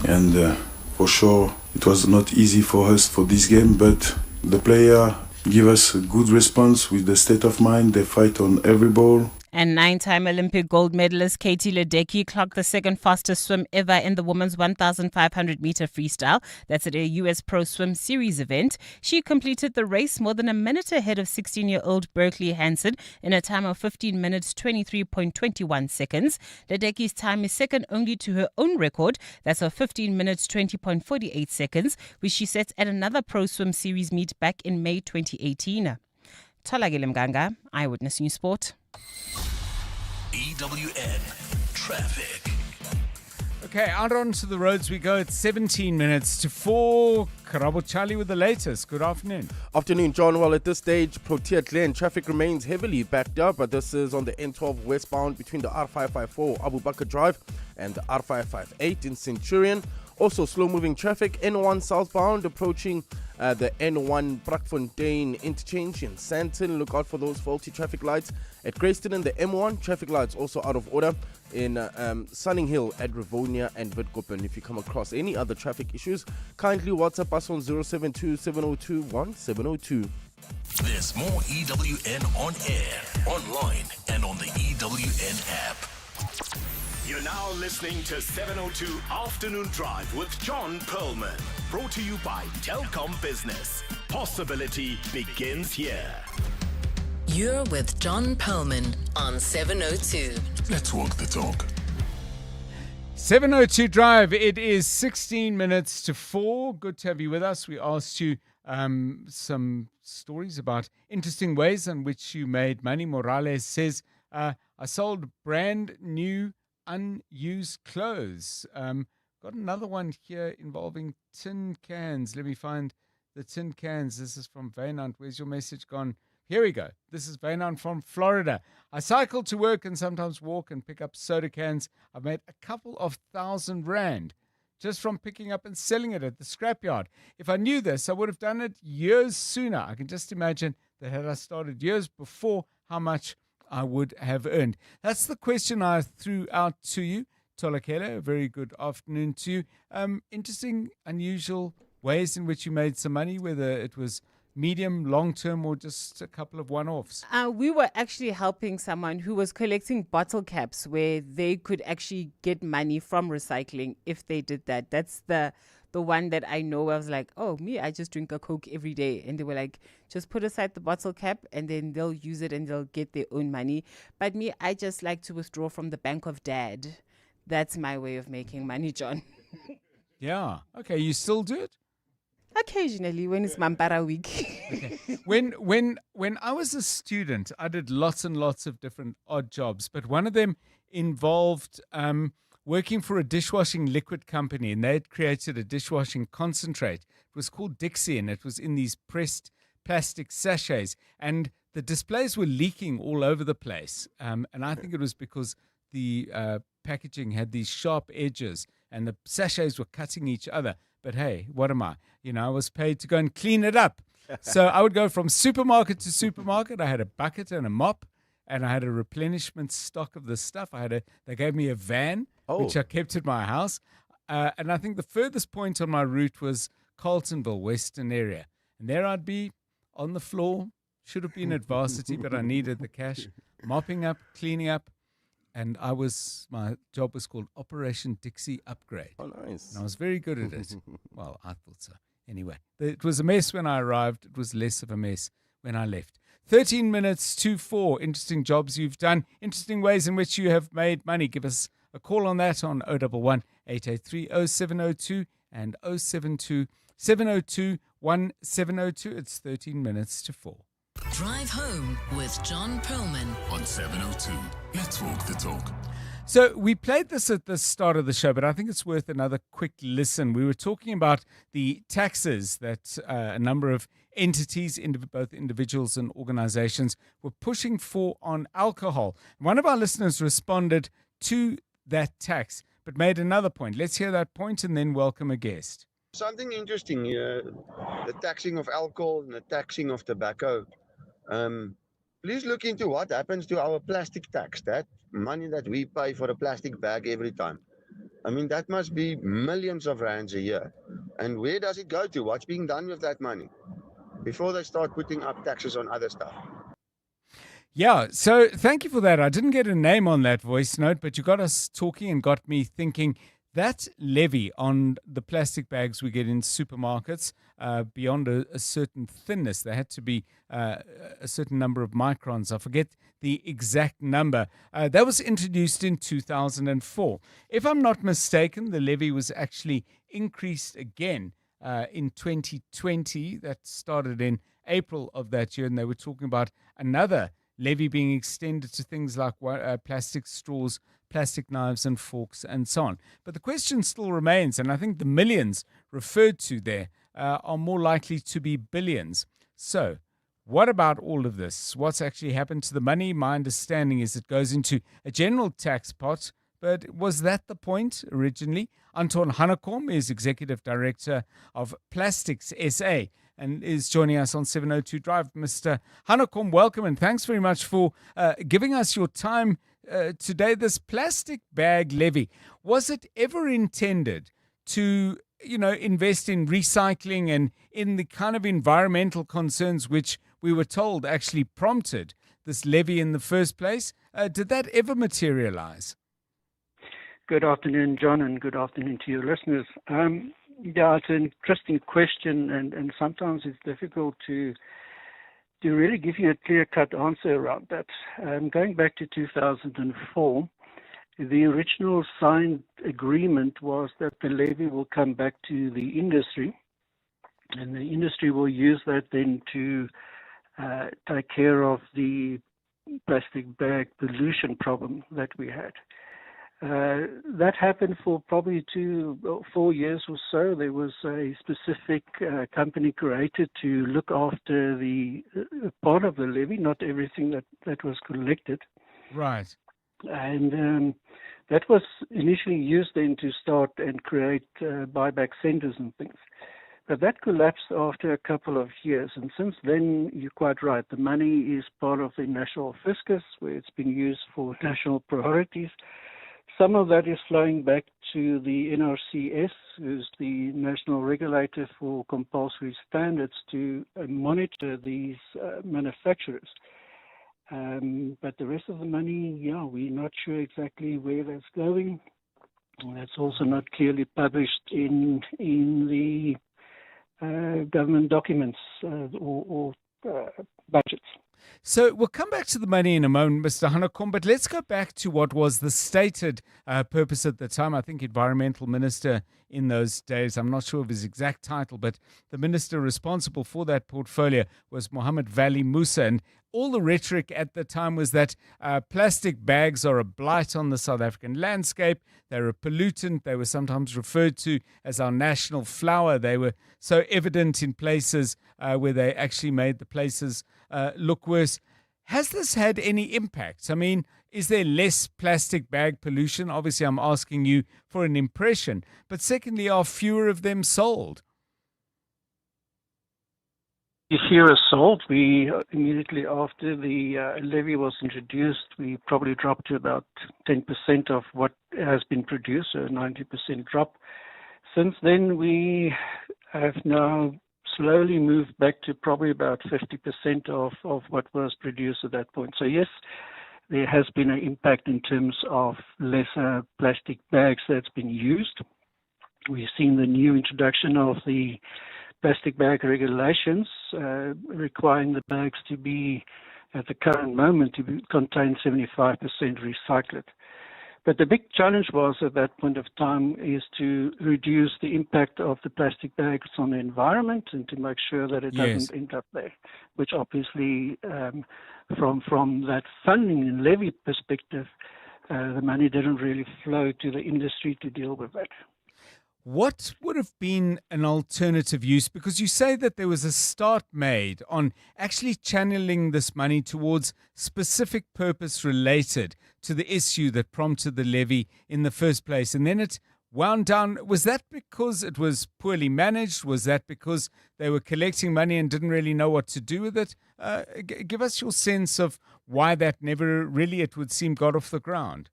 And for sure, it was not easy for us for this game, but the player give us a good response with the state of mind. They fight on every ball. And 9-time Olympic gold medalist Katie Ledecky clocked the second fastest swim ever in the women's 1,500-meter freestyle. That's at a U.S. Pro Swim Series event. She completed the race more than a minute ahead of 16-year-old Berkeley Hansen in a time of 15 minutes, 23.21 seconds. Ledecky's time is second only to her own record. That's of 15 minutes, 20.48 seconds, which she sets at another Pro Swim Series meet back in May 2018. Tolagile Mganga, Eyewitness News Sport. EWN Traffic. Okay, out onto the roads we go. It's 17 minutes to 4. Karabo Charlie with the latest. Good afternoon. Afternoon, John. Well, at this stage, Protea Glen traffic remains heavily backed up, but this is on the N12 westbound between the R554 Abu Bakr Drive and the R558 in Centurion. Also, slow-moving traffic, N1 southbound approaching the N1 Brakfontein interchange in Sandton. Look out for those faulty traffic lights. At Grayston and the M1, traffic lights also out of order in Sunning Hill at Rivonia and Witkoppen. If you come across any other traffic issues, kindly WhatsApp us on 072-702-1702. There's more EWN on air, online, and on the EWN app. You're now listening to 702 Afternoon Drive with John Perlman. Brought to you by Telkom Business. Possibility begins here. You're with John Perlman on 702. Let's walk the talk. 702 Drive. It is 16 minutes to 4. Good to have you with us. We asked you some stories about interesting ways in which you made money. Morales says, I sold brand new unused clothes. Got another one here involving tin cans. Let me find the tin cans. This is from Vaynant. Where's your message gone? Here we go. This is Vaynant from Florida. I cycle to work and sometimes walk and pick up soda cans. I've made a couple of R1,000 just from picking up and selling it at the scrapyard. If I knew this, I would have done it years sooner. I can just imagine that had I started years before, how much I would have earned. That's the question I threw out to you. Tolakela, a very good afternoon to you. Interesting, unusual ways in which you made some money, whether it was medium, long-term, or just a couple of one-offs. We were actually helping someone who was collecting bottle caps where they could actually get money from recycling if they did that. That's the one that I know. I was like, oh, I just drink a Coke every day. And they were like, just put aside the bottle cap and then they'll use it and they'll get their own money. But I just like to withdraw from the bank of dad. That's my way of making money, John. Yeah. Okay, you still do it? Occasionally, when it's Mampara week. Okay. When I was a student, I did lots and lots of different odd jobs, but one of them involved working for a dishwashing liquid company, and they had created a dishwashing concentrate. It was called Dixie, and it was in these pressed plastic sachets, and the displays were leaking all over the place. And I think it was because the packaging had these sharp edges, and the sachets were cutting each other. But hey, what am I? I was paid to go and clean it up. So I would go from supermarket to supermarket. I had a bucket and a mop, and I had a replenishment stock of the stuff. They gave me a van, which I kept at my house. And I think the furthest point on my route was Carltonville, Western area. And there I'd be on the floor. Should have been at varsity, but I needed the cash. Mopping up, cleaning up. And my job was called Operation Dixie Upgrade. Oh, nice. And I was very good at it. Well, I thought so. Anyway, it was a mess when I arrived. It was less of a mess when I left. 13 minutes to 4. Interesting jobs you've done. Interesting ways in which you have made money. Give us a call on that on 011 883 0702 and 072 702 1702. It's 13 minutes to 4. Drive home with John Perlman on 702. Let's walk the talk. So we played this at the start of the show, but I think it's worth another quick listen. We were talking about the taxes that a number of entities, both individuals and organizations, were pushing for on alcohol. One of our listeners responded to that tax, but made another point. Let's hear that point and then welcome a guest. Something interesting, the taxing of alcohol and the taxing of tobacco. Please look into what happens to our plastic tax, that money that we pay for a plastic bag every time. I mean, that must be millions of rands a year. And where does it go to? What's being done with that money? Before they start putting up taxes on other stuff. Yeah, so thank you for that. I didn't get a name on that voice note, but you got us talking and got me thinking. That levy on the plastic bags we get in supermarkets, beyond a certain thinness, there had to be a certain number of microns. I forget the exact number. That was introduced in 2004. If I'm not mistaken, the levy was actually increased again in 2020. That started in April of that year, and they were talking about another levy being extended to things like plastic straws, plastic knives and forks, and so on. But the question still remains, and I think the millions referred to there are more likely to be billions. So what about all of this? What's actually happened to the money? My understanding is it goes into a general tax pot, but was that the point originally? Anton Hanekom is Executive Director of Plastics SA and is joining us on 702 Drive. Mr. Hanekom, welcome, and thanks very much for giving us your time today. This plastic bag levy, was it ever intended to, invest in recycling and in the kind of environmental concerns which we were told actually prompted this levy in the first place? Did that ever materialize? Good afternoon, John, and good afternoon to your listeners. Yeah, it's an interesting question, and sometimes it's difficult to really give you a clear-cut answer around that. Going back to 2004, the original signed agreement was that the levy will come back to the industry, and the industry will use that then to take care of the plastic bag pollution problem that we had. That happened for probably 2 or 4 years or so. There was a specific company created to look after the part of the levy, not everything that was collected. Right. And that was initially used then to start and create buyback centers and things. But that collapsed after a couple of years, and since then, you're quite right. The money is part of the national fiscus, where it's being used for national priorities. Some of that is flowing back to the NRCS, who's the national regulator for compulsory standards, to monitor these manufacturers. But the rest of the money, we're not sure exactly where that's going. That's also not clearly published in the government documents or budgets. So we'll come back to the money in a moment, Mr. Hanekom, but let's go back to what was the stated purpose at the time. I think environmental minister in those days, I'm not sure of his exact title, but the minister responsible for that portfolio was Mohammed Vali Musa. And all the rhetoric at the time was that plastic bags are a blight on the South African landscape. They're a pollutant. They were sometimes referred to as our national flower. They were so evident in places where they actually made the places look worse. Has this had any impact? I mean, is there less plastic bag pollution? Obviously, I'm asking you for an impression. But secondly, are fewer of them sold? If fewer are sold, we immediately after the levy was introduced, we probably dropped to about 10% of what has been produced, so a 90% drop. Since then, we have now slowly moved back to probably about 50% of what was produced at that point. So yes, there has been an impact in terms of lesser plastic bags that's been used. We've seen the new introduction of the plastic bag regulations requiring the bags to be, at the current moment, to contain 75% recyclate. But the big challenge was at that point of time is to reduce the impact of the plastic bags on the environment and to make sure that it doesn't end up there, which obviously from that funding and levy perspective, the money didn't really flow to the industry to deal with that. What would have been an alternative use? Because you say that there was a start made on actually channeling this money towards specific purpose related to the issue that prompted the levy in the first place. And then it wound down. Was that because it was poorly managed? Was that because they were collecting money and didn't really know what to do with it? Give us your sense of why that never really, it would seem, got off the ground.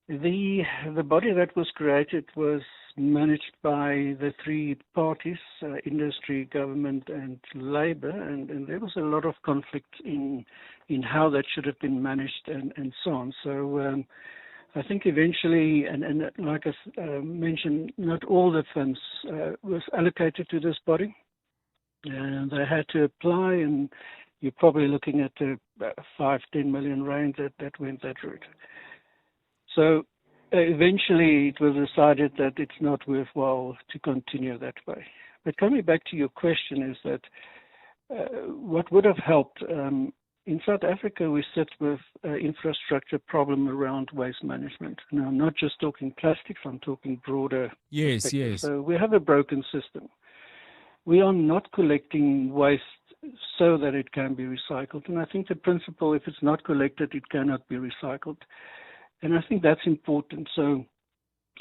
The body that was created was managed by the three parties, industry, government, and labor, and there was a lot of conflict in how that should have been managed and so on. So I think eventually, and like I mentioned, not all the funds was allocated to this body, and they had to apply, and you're probably looking at a 5-10 million range that went that route. So eventually it was decided that it's not worthwhile to continue that way. But coming back to your question is that what would have helped, in South Africa we sit with an infrastructure problem around waste management. Now, I'm not just talking plastics, I'm talking broader. Yes. So we have a broken system. We are not collecting waste so that it can be recycled. And I think the principle, if it's not collected, it cannot be recycled. And I think that's important. So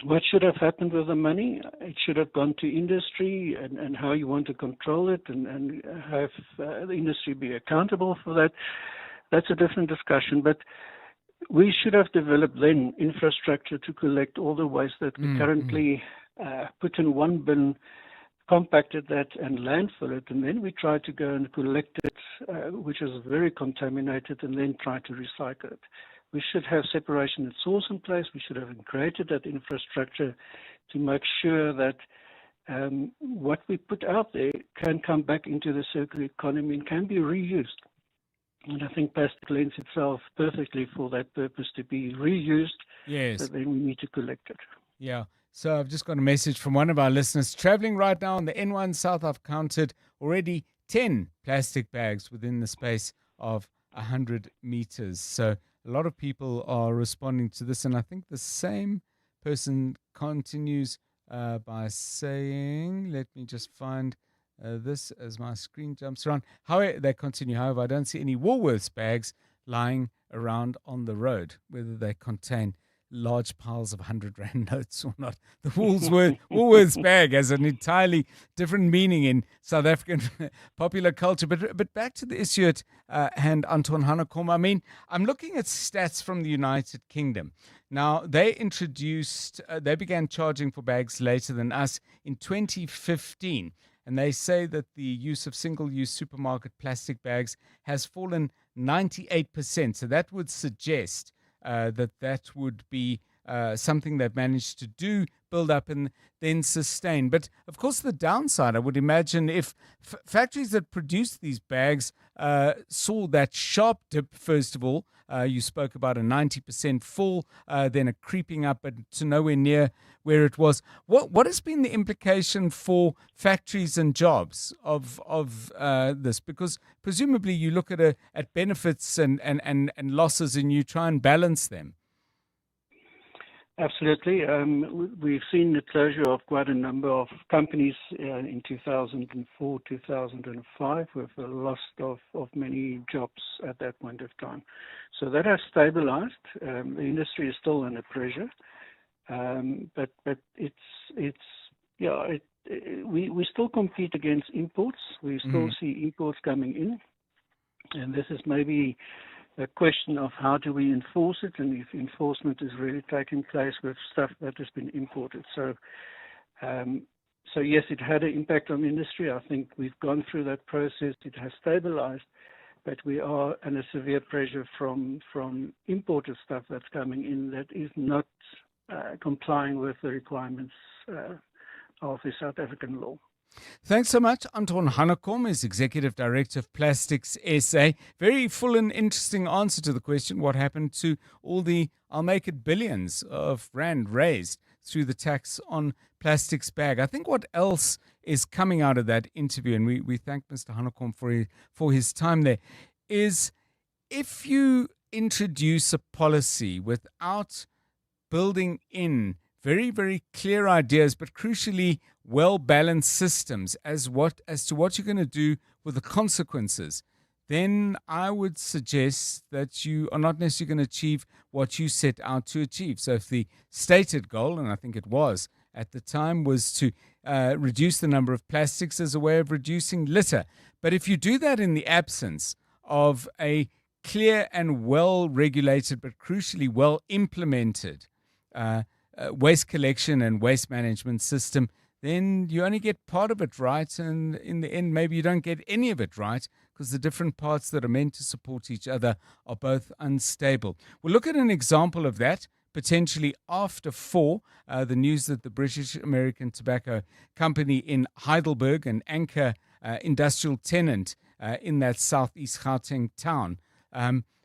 what should have happened with the money? It should have gone to industry and how you want to control it and have the industry be accountable for that. That's a different discussion. But we should have developed then infrastructure to collect all the waste that we currently put in one bin, compacted that and landfill it, and then we try to go and collect it, which is very contaminated, and then try to recycle it. We should have separation at source in place. We should have created that infrastructure to make sure that what we put out there can come back into the circular economy and can be reused. And I think plastic lends itself perfectly for that purpose, to be reused. Yes. But then we need to collect it. Yeah. So I've just got a message from one of our listeners. Traveling right now on the N1 South, I've counted already 10 plastic bags within the space of 100 meters. So a lot of people are responding to this. And I think the same person continues by saying, let me just find this as my screen jumps around. However, they continue. However, I don't see any Woolworths bags lying around on the road, whether they contain large piles of 100 Rand notes or not. The Woolworths bag has an entirely different meaning in South African popular culture. But back to the issue at hand, Anton Hanekom. I mean, I'm looking at stats from the United Kingdom. Now, they began charging for bags later than us in 2015. And they say that the use of single-use supermarket plastic bags has fallen 98%. So that would suggest that would be something they've managed to build up and then sustain. But, of course, the downside, I would imagine, if factories that produce these bags saw that sharp dip, first of all, you spoke about a 90% fall, then a creeping up to nowhere near where it was. What has been the implication for factories and jobs of this? Because presumably you look at benefits and losses and you try and balance them. Absolutely. We've seen the closure of quite a number of companies in 2004, 2005, with a loss of many jobs at that point of time. So that has stabilized. The industry is still under pressure, but we still compete against imports. We still see imports coming in, and this is maybe a question of how do we enforce it, and if enforcement is really taking place with stuff that has been imported. So yes, it had an impact on industry. I think we've gone through that process. It has stabilized, but we are under severe pressure from imported stuff that's coming in that is not complying with the requirements of the South African law. Thanks so much. Anton Hanekom is Executive Director of Plastics SA. Very full and interesting answer to the question, what happened to all the, I'll make it billions of Rand raised through the tax on plastics bag. I think what else is coming out of that interview, and we thank Mr. Hanekom for his time there, is if you introduce a policy without building in very, very clear ideas, but crucially well-balanced systems as to what you're going to do with the consequences, then I would suggest that you are not necessarily going to achieve what you set out to achieve. So if the stated goal, and I think it was at the time, was to reduce the number of plastics as a way of reducing litter, but if you do that in the absence of a clear and well-regulated, but crucially well-implemented waste collection and waste management system, then you only get part of it right, and in the end maybe you don't get any of it right because the different parts that are meant to support each other are both unstable. We'll look at an example of that potentially after 4, the news that the British American Tobacco Company in Heidelberg, an anchor industrial tenant in that southeast Gauteng town,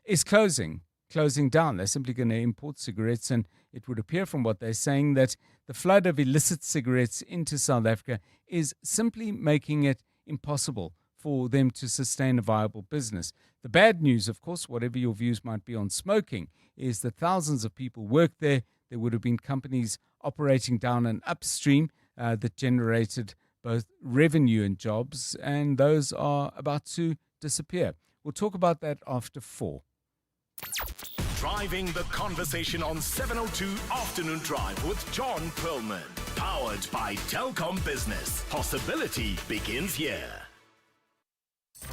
is closing down. They're simply going to import cigarettes, and it would appear from what they're saying that the flood of illicit cigarettes into South Africa is simply making it impossible for them to sustain a viable business. The bad news, of course, whatever your views might be on smoking, is that thousands of people work there. There would have been companies operating down and upstream that generated both revenue and jobs, and those are about to disappear. We'll talk about that after 4. Driving the conversation on 702 Afternoon Drive with John Perlman. Powered by Telkom Business. Possibility begins here.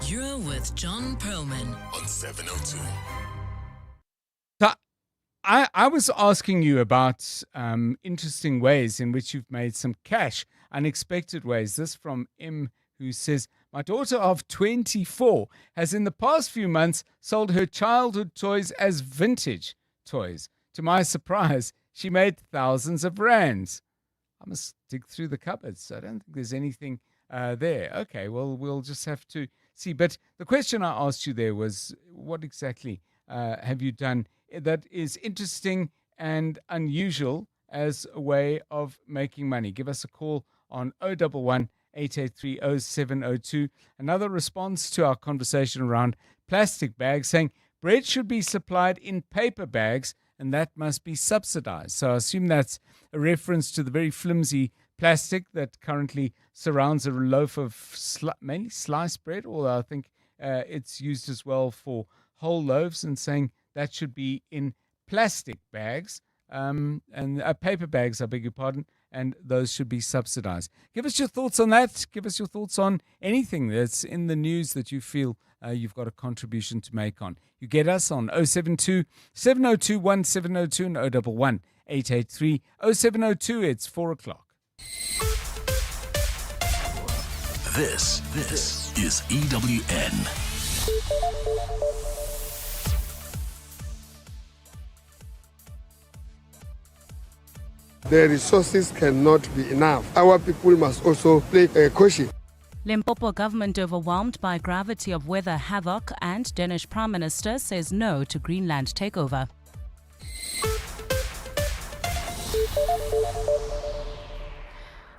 You're with John Perlman on 702. So I was asking you about interesting ways in which you've made some cash, unexpected ways. This from M, who says, my daughter of 24 has in the past few months sold her childhood toys as vintage toys. To my surprise, she made thousands of rands. I must dig through the cupboards. I don't think there's anything there. Okay, well, we'll just have to see. But the question I asked you there was, what exactly have you done that is interesting and unusual as a way of making money? Give us a call on 011 883-0702. Another response to our conversation around plastic bags, saying bread should be supplied in paper bags and that must be subsidized. So I assume that's a reference to the very flimsy plastic that currently surrounds a loaf of mainly sliced bread, although I think it's used as well for whole loaves, and saying that should be in plastic bags. and paper bags, I beg your pardon, and those should be subsidized. Give us your thoughts on that. Give us your thoughts on anything that's in the news that you feel you've got a contribution to make on. You get us on 072 702 1702 and 011 883 0702. It's 4 o'clock. This is EWN. The resources cannot be enough. Our people must also play a caution. Limpopo government overwhelmed by gravity of weather havoc, and Danish Prime Minister says no to Greenland takeover.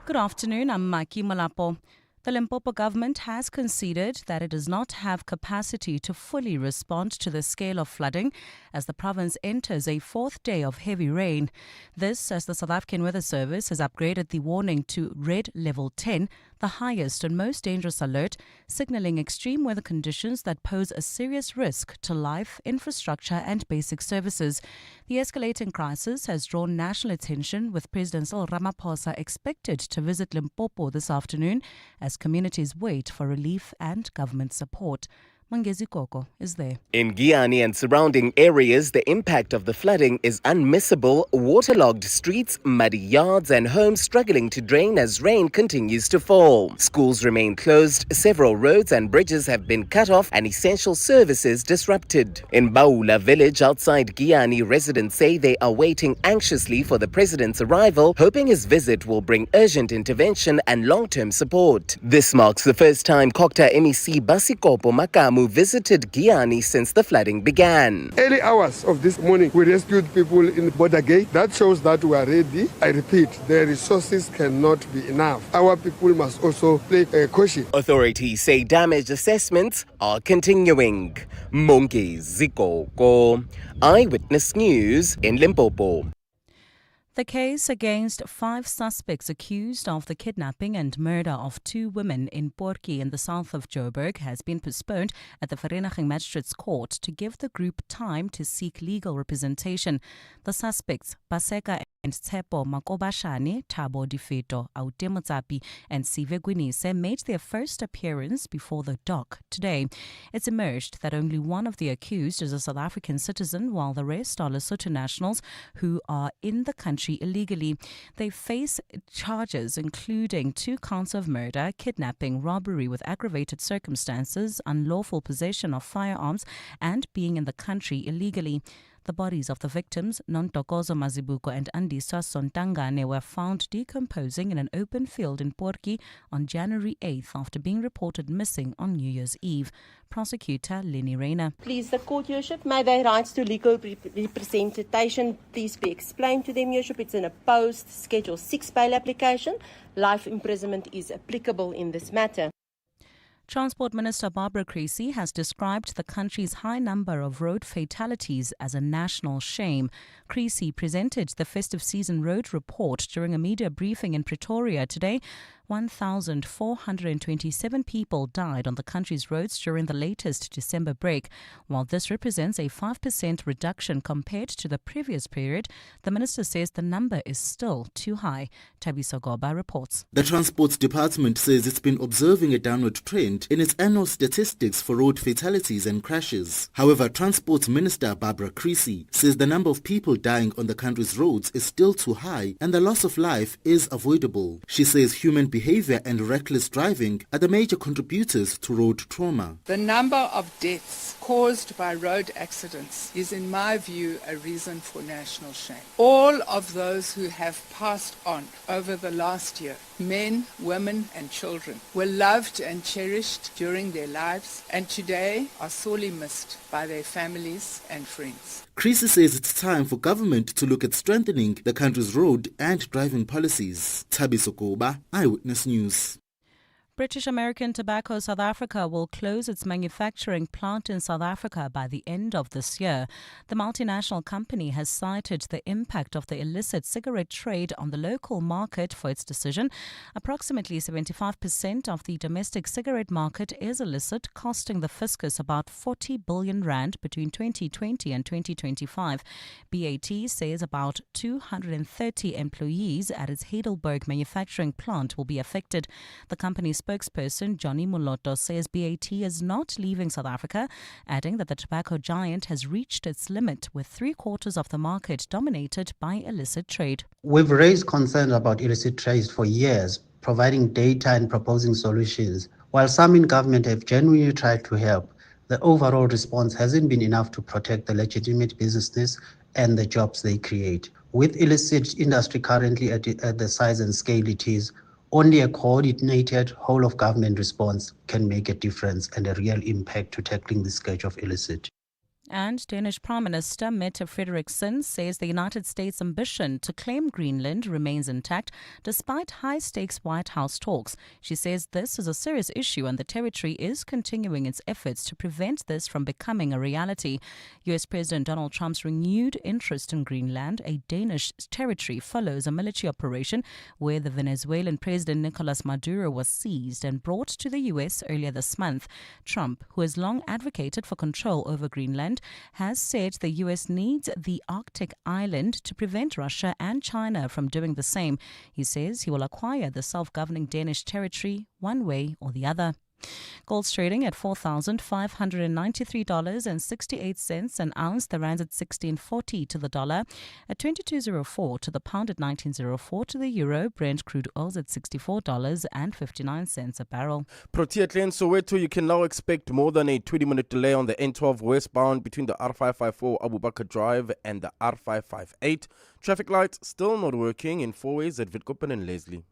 Good afternoon, I'm Maki Malapo. The Limpopo government has conceded that it does not have capacity to fully respond to the scale of flooding as the province enters a fourth day of heavy rain. This as the South African Weather Service has upgraded the warning to red level 10, the highest and most dangerous alert, signaling extreme weather conditions that pose a serious risk to life, infrastructure and basic services. The escalating crisis has drawn national attention, with President Cyril Ramaphosa expected to visit Limpopo this afternoon as communities wait for relief and government support. Mangezi Koko is there. In Giyani and surrounding areas, the impact of the flooding is unmissable. Waterlogged streets, muddy yards and homes struggling to drain as rain continues to fall. Schools remain closed, several roads and bridges have been cut off and essential services disrupted. In Baula village outside Giyani, residents say they are waiting anxiously for the president's arrival, hoping his visit will bring urgent intervention and long-term support. This marks the first time Kokta MEC Basikopo Makamu visited Giyani since the flooding began. Early hours of this morning, we rescued people in the border gate. That shows that we are ready. I repeat, the resources cannot be enough. Our people must also play a caution. Authorities say damage assessments are continuing. Mongezi Koko, Eyewitness News in Limpopo. The case against 5 suspects accused of the kidnapping and murder of 2 women in Porki in the south of Joburg has been postponed at the Vereeniging Magistrates Court to give the group time to seek legal representation. The suspects, Paseka and Tsepo Makobashani, Thabo Difeto, Aute Motsapi and Sive Gwinise, made their first appearance before the dock today. It's emerged that only one of the accused is a South African citizen, while the rest are Lesotho nationals who are in the country illegally. They face charges including 2 counts of murder, kidnapping, robbery with aggravated circumstances, unlawful possession of firearms, and being in the country illegally. The bodies of the victims, Nontokozo Mazibuko and Andiswa Sontangane, were found decomposing in an open field in Porki on January 8th after being reported missing on New Year's Eve. Prosecutor Lenny Rayner. Please, the court, Your Worship, may their rights to legal representation please be explained to them, Your Worship. It's an opposed Schedule 6 bail application. Life imprisonment is applicable in this matter. Transport Minister Barbara Creecy has described the country's high number of road fatalities as a national shame. Creecy presented the festive season road report during a media briefing in Pretoria today. 1,427 people died on the country's roads during the latest December break. While this represents a 5% reduction compared to the previous period, the minister says the number is still too high. Tabiso Goba reports. The Transport Department says it's been observing a downward trend in its annual statistics for road fatalities and crashes. However, Transport Minister Barbara Creecy says the number of people dying on the country's roads is still too high and the loss of life is avoidable. She says human behavior and reckless driving are the major contributors to road trauma. The number of deaths caused by road accidents is, in my view, a reason for national shame. All of those who have passed on over the last year, men, women and children, were loved and cherished during their lives and today are sorely missed by their families and friends. Creecy says it's time for government to look at strengthening the country's road and driving policies. Tabi Sokoba, Eyewitness News. British American Tobacco South Africa will close its manufacturing plant in South Africa by the end of this year. The multinational company has cited the impact of the illicit cigarette trade on the local market for its decision. Approximately 75% of the domestic cigarette market is illicit, costing the fiscus about 40 billion rand between 2020 and 2025. BAT says about 230 employees at its Heidelberg manufacturing plant will be affected. The company's spokesperson Johnny Moloto says BAT is not leaving South Africa, adding that the tobacco giant has reached its limit with 3/4 of the market dominated by illicit trade. We've raised concerns about illicit trade for years, providing data and proposing solutions. While some in government have genuinely tried to help, the overall response hasn't been enough to protect the legitimate businesses and the jobs they create. With illicit industry currently at the size and scale it is, only a coordinated whole-of-government response can make a difference and a real impact to tackling the scourge of illicit. And Danish Prime Minister Mette Frederiksen says the United States' ambition to claim Greenland remains intact despite high-stakes White House talks. She says this is a serious issue and the territory is continuing its efforts to prevent this from becoming a reality. U.S. President Donald Trump's renewed interest in Greenland, a Danish territory, follows a military operation where the Venezuelan President Nicolas Maduro was seized and brought to the U.S. earlier this month. Trump, who has long advocated for control over Greenland, has said the U.S. needs the Arctic island to prevent Russia and China from doing the same. He says he will acquire the self-governing Danish territory one way or the other. Gold's trading at $4,593.68 an ounce. The rand's at 16.40 to the dollar, at 22.04 to the pound, at 19.04 to the euro. Brent crude oil's at $64.59 a barrel. Protea Clan Soweto, you can now expect more than a 20-minute delay on the N12 westbound between the R554 Abu Bakr Drive and the R558. Traffic lights still not working in four ways at Witkoppen and Leslie.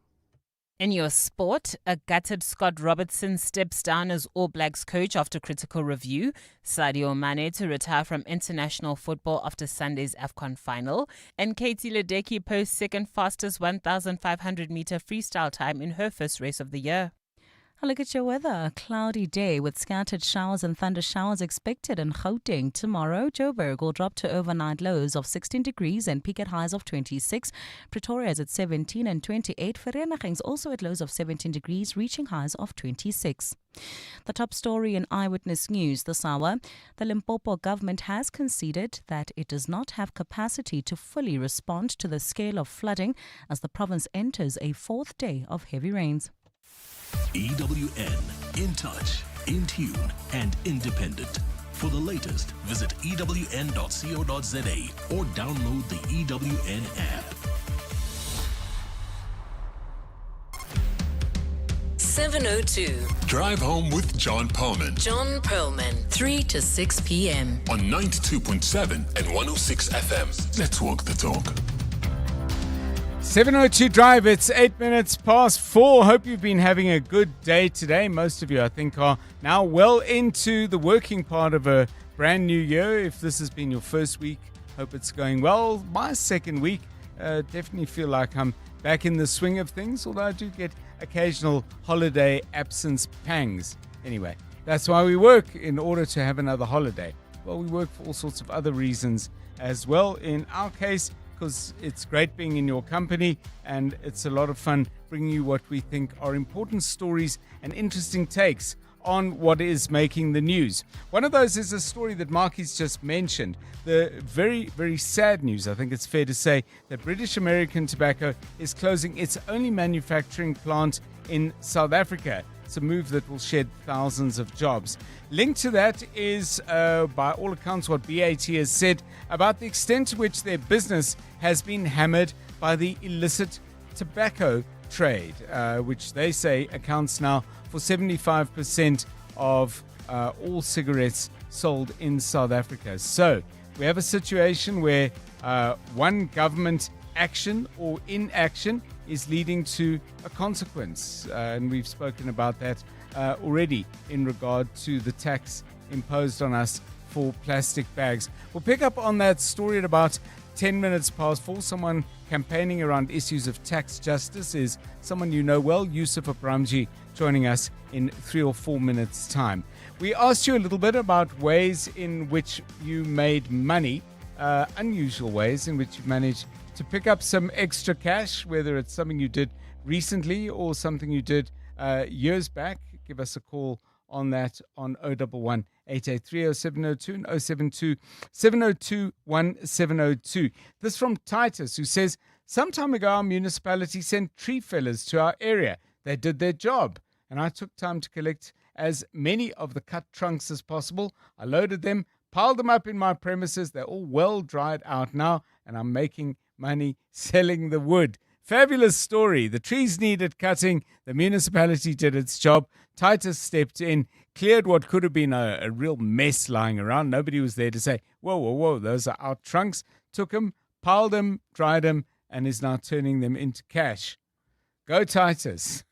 In your sport, a gutted Scott Robertson steps down as All Blacks coach after critical review. Sadio Mane to retire from international football after Sunday's AFCON final. And Katie Ledecky posts second fastest 1,500-meter freestyle time in her first race of the year. A look at your weather. A cloudy day with scattered showers and thunder showers expected in Gauteng. Tomorrow, Joburg will drop to overnight lows of 16 degrees and peak at highs of 26. Pretoria is at 17 and 28. Vereeniging's also at lows of 17 degrees, reaching highs of 26. The top story in Eyewitness News this hour. The Limpopo government has conceded that it does not have capacity to fully respond to the scale of flooding as the province enters a fourth day of heavy rains. EWN, in touch, in tune, and independent. For the latest, visit ewn.co.za or download the EWN app. 702. Drive home with John Perlman. John Perlman, 3 to 6 p.m. On 92.7 and 106 FM. Let's walk the talk. 702 Drive, it's 8 minutes past 4. Hope you've been having a good day today. Most of you, I think, are now well into the working part of a brand new year. If this has been your first week, hope it's going well. My second week, definitely feel like I'm back in the swing of things, although I do get occasional holiday absence pangs. Anyway, that's why we work, in order to have another holiday. Well, we work for all sorts of other reasons as well. In our case, because it's great being in your company and it's a lot of fun bringing you what we think are important stories and interesting takes on what is making the news. One of those is a story that Marky's just mentioned. The very, very sad news, I think it's fair to say, that British American Tobacco is closing its only manufacturing plant in South Africa. It's a move that will shed thousands of jobs. Linked to that is, by all accounts, what BAT has said about the extent to which their business has been hammered by the illicit tobacco trade, which they say accounts now for 75% of all cigarettes sold in South Africa. So we have a situation where one government action or inaction is leading to a consequence. And we've spoken about that already in regard to the tax imposed on us for plastic bags. We'll pick up on that story at about 10 minutes past 4. Someone campaigning around issues of tax justice is someone you know well, Yusuf Abramji, joining us in 3 or 4 minutes' time. We asked you a little bit about ways in which you made money, unusual ways in which you managed to pick up some extra cash, whether it's something you did recently or something you did years back. Give us a call on that on 011 883 0702 and 072 702 1702. This from Titus, who says, some time ago our municipality sent tree fellers to our area. They did their job, and I took time to collect as many of the cut trunks as possible. I loaded them, piled them up in my premises. They're all well dried out now, and I'm making money selling the wood. Fabulous story. The trees needed cutting. The municipality did its job. Titus stepped in, cleared what could have been a real mess lying around. Nobody was there to say, whoa, whoa, whoa, those are our trunks. Took them, piled them, dried them, and is now turning them into cash. Go Titus.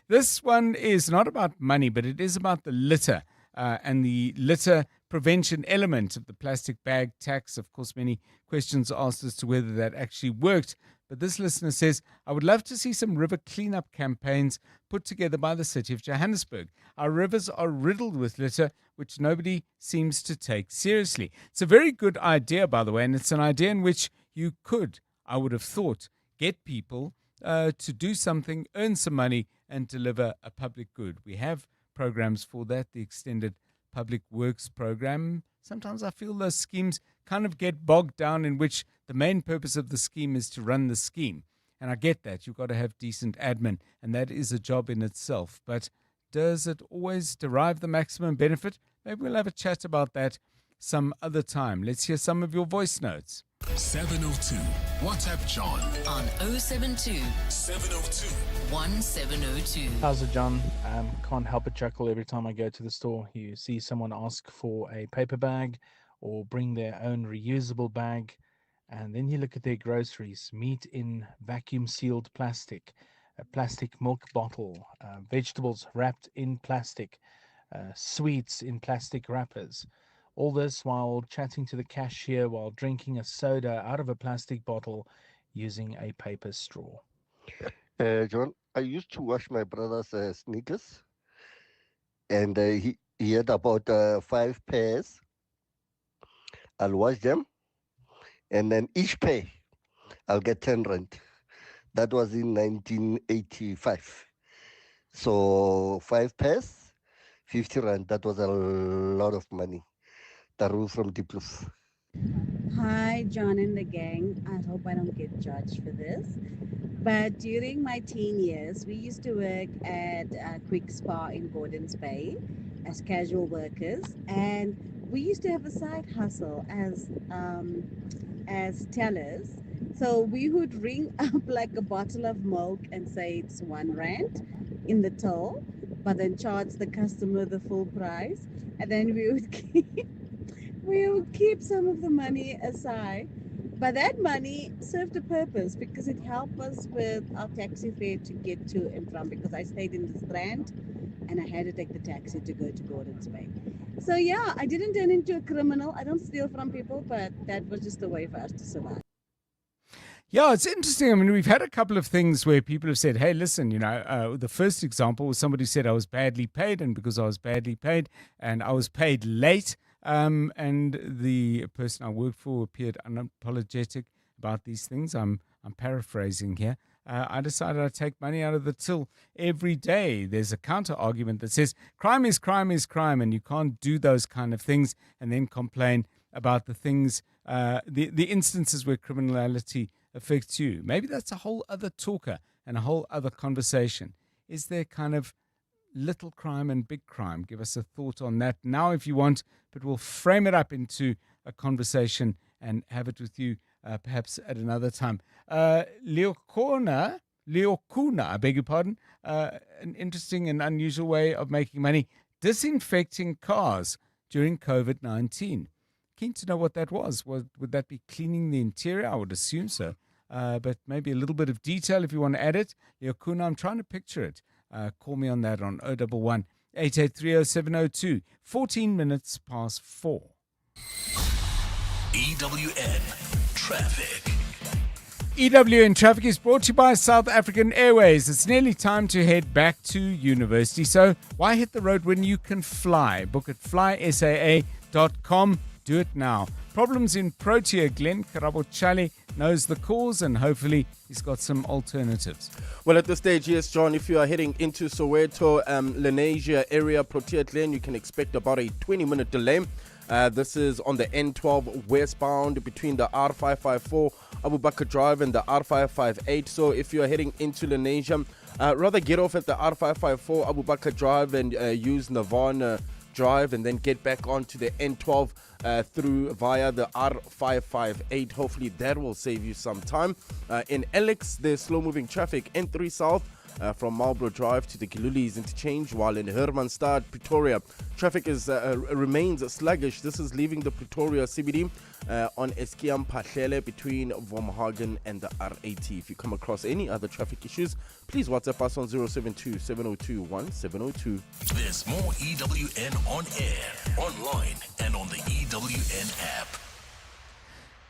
This one is not about money, but it is about the litter and the litter prevention element of the plastic bag tax. Of course, many questions asked as to whether that actually worked. But this listener says, I would love to see some river cleanup campaigns put together by the city of Johannesburg. Our rivers are riddled with litter, which nobody seems to take seriously. It's a very good idea, by the way, and it's an idea in which you could, I would have thought, get people to do something, earn some money, and deliver a public good. We have programs for that, the extended public works program. Sometimes I feel those schemes kind of get bogged down in which the main purpose of the scheme is to run the scheme. And I get that. You've got to have decent admin, and that is a job in itself. But does it always derive the maximum benefit? Maybe we'll have a chat about that some other time. Let's hear some of your voice notes. 702. WhatsApp John on 072 702 1702. How's it, John? Can't help but chuckle every time I go to the store. You see someone ask for a paper bag or bring their own reusable bag, and then you look at their groceries: meat in vacuum sealed plastic, a plastic milk bottle, vegetables wrapped in plastic, sweets in plastic wrappers. All this while chatting to the cashier while drinking a soda out of a plastic bottle using a paper straw. John, I used to wash my brother's sneakers, and he had about 5 pairs. I'll wash them, and then each pair I'll get 10 rand. That was in 1985. So 5 pairs, 50 rand. That was a lot of money. Taru from Diplus. Hi, John and the gang. I hope I don't get judged for this. But during my teen years, we used to work at a quick spa in Gordons Bay as casual workers. And we used to have a side hustle as tellers. So we would ring up like a bottle of milk and say it's 1 rand in the till, but then charge the customer the full price. And then we would keep some of the money aside. But that money served a purpose because it helped us with our taxi fare to get to and from, because I stayed in the Strand and I had to take the taxi to go to Gordons Bay. So yeah, I didn't turn into a criminal. I don't steal from people, but that was just a way for us to survive. Yeah, it's interesting. I mean, we've had a couple of things where people have said, hey, listen, the first example was somebody said I was badly paid, and because I was badly paid and I was paid late, and the person I worked for appeared unapologetic about these things. I'm paraphrasing here. I decided I'd take money out of the till every day. There's a counter argument that says crime is crime is crime, and you can't do those kind of things and then complain about the things, the instances where criminality affects you. Maybe that's a whole other talker and a whole other conversation. Is there kind of little crime and big crime? Give us a thought on that now if you want, but we'll frame it up into a conversation and have it with you perhaps at another time. Leokuna, I beg your pardon, an interesting and unusual way of making money, disinfecting cars during COVID-19. Keen to know what that was. Would that be cleaning the interior? I would assume so. But maybe a little bit of detail if you want to add it. Leokuna, I'm trying to picture it. Call me on that on 011 883 0702. 14 minutes past 4. EWN Traffic. EWN Traffic is brought to you by South African Airways. It's nearly time to head back to university, so why hit the road when you can fly? Book at flysaa.com. Do it now. Problems in Protea, Glenn Karabochale knows the cause, and hopefully he's got some alternatives. Well, at this stage, yes, John, if you are heading into Soweto, Lenasia area, Protea Glen, you can expect about a 20-minute delay. This is on the N12 westbound between the R554 Abu Bakr Drive and the R558. So if you're heading into Lenasia, rather get off at the R554 Abu Bakr Drive and use Nirvana Drive, and then get back onto the N12 through via the R558. Hopefully that will save you some time. In Alex, there's slow-moving traffic N3 South from Marlborough Drive to the Gilulis interchange, while in Hermanstad, Pretoria, traffic remains sluggish. This is leaving the Pretoria CBD on Eskiam Pahlele between Vormhagen and the R80. If you come across any other traffic issues, please WhatsApp us on 072-702-1702. There's more EWN on air, online, and on the EWN app.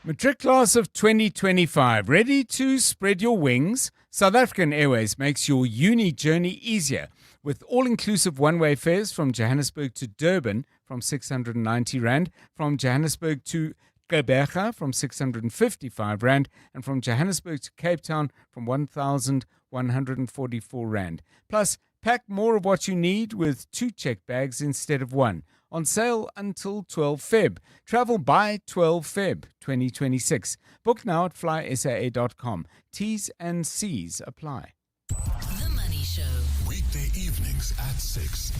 Matric class of 2025, ready to spread your wings? South African Airways makes your uni journey easier with all-inclusive one-way fares from Johannesburg to Durban from 690 Rand, from Johannesburg to Gqeberha from 655 Rand, and from Johannesburg to Cape Town from 1,144 Rand. Plus, pack more of what you need with 2 check bags instead of 1. On sale until 12 Feb. Travel by 12 Feb 2026. Book now at flysaa.com. T's and C's apply. The Money Show. Weekday evenings at 6.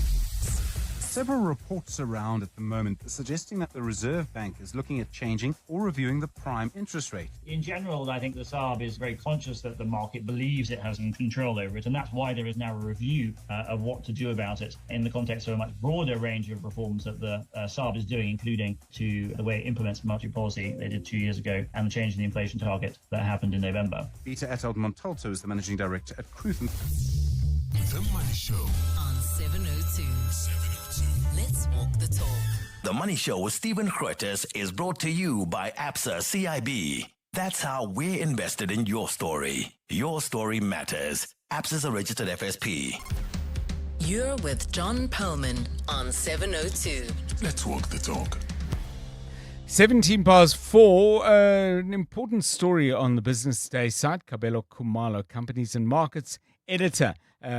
Several reports around at the moment suggesting that the Reserve Bank is looking at changing or reviewing the prime interest rate. In general, I think the SARB is very conscious that the market believes it has some control over it, and that's why there is now a review of what to do about it in the context of a much broader range of reforms that the SARB is doing, including to the way it implements monetary policy they did 2 years ago and the change in the inflation target that happened in November. Peter Atteld Montalto is the managing director at Crutham. The Money Show on 702. Let's walk the talk. The Money Show with Stephen Grootes is brought to you by ABSA CIB. That's how we're invested in your story. Your story matters. ABSA is a registered FSP. You're with John Perlman on 702. Let's walk the talk. 17 past 4, an important story on the Business Day site. Kabelo Khumalo, Companies and Markets editor,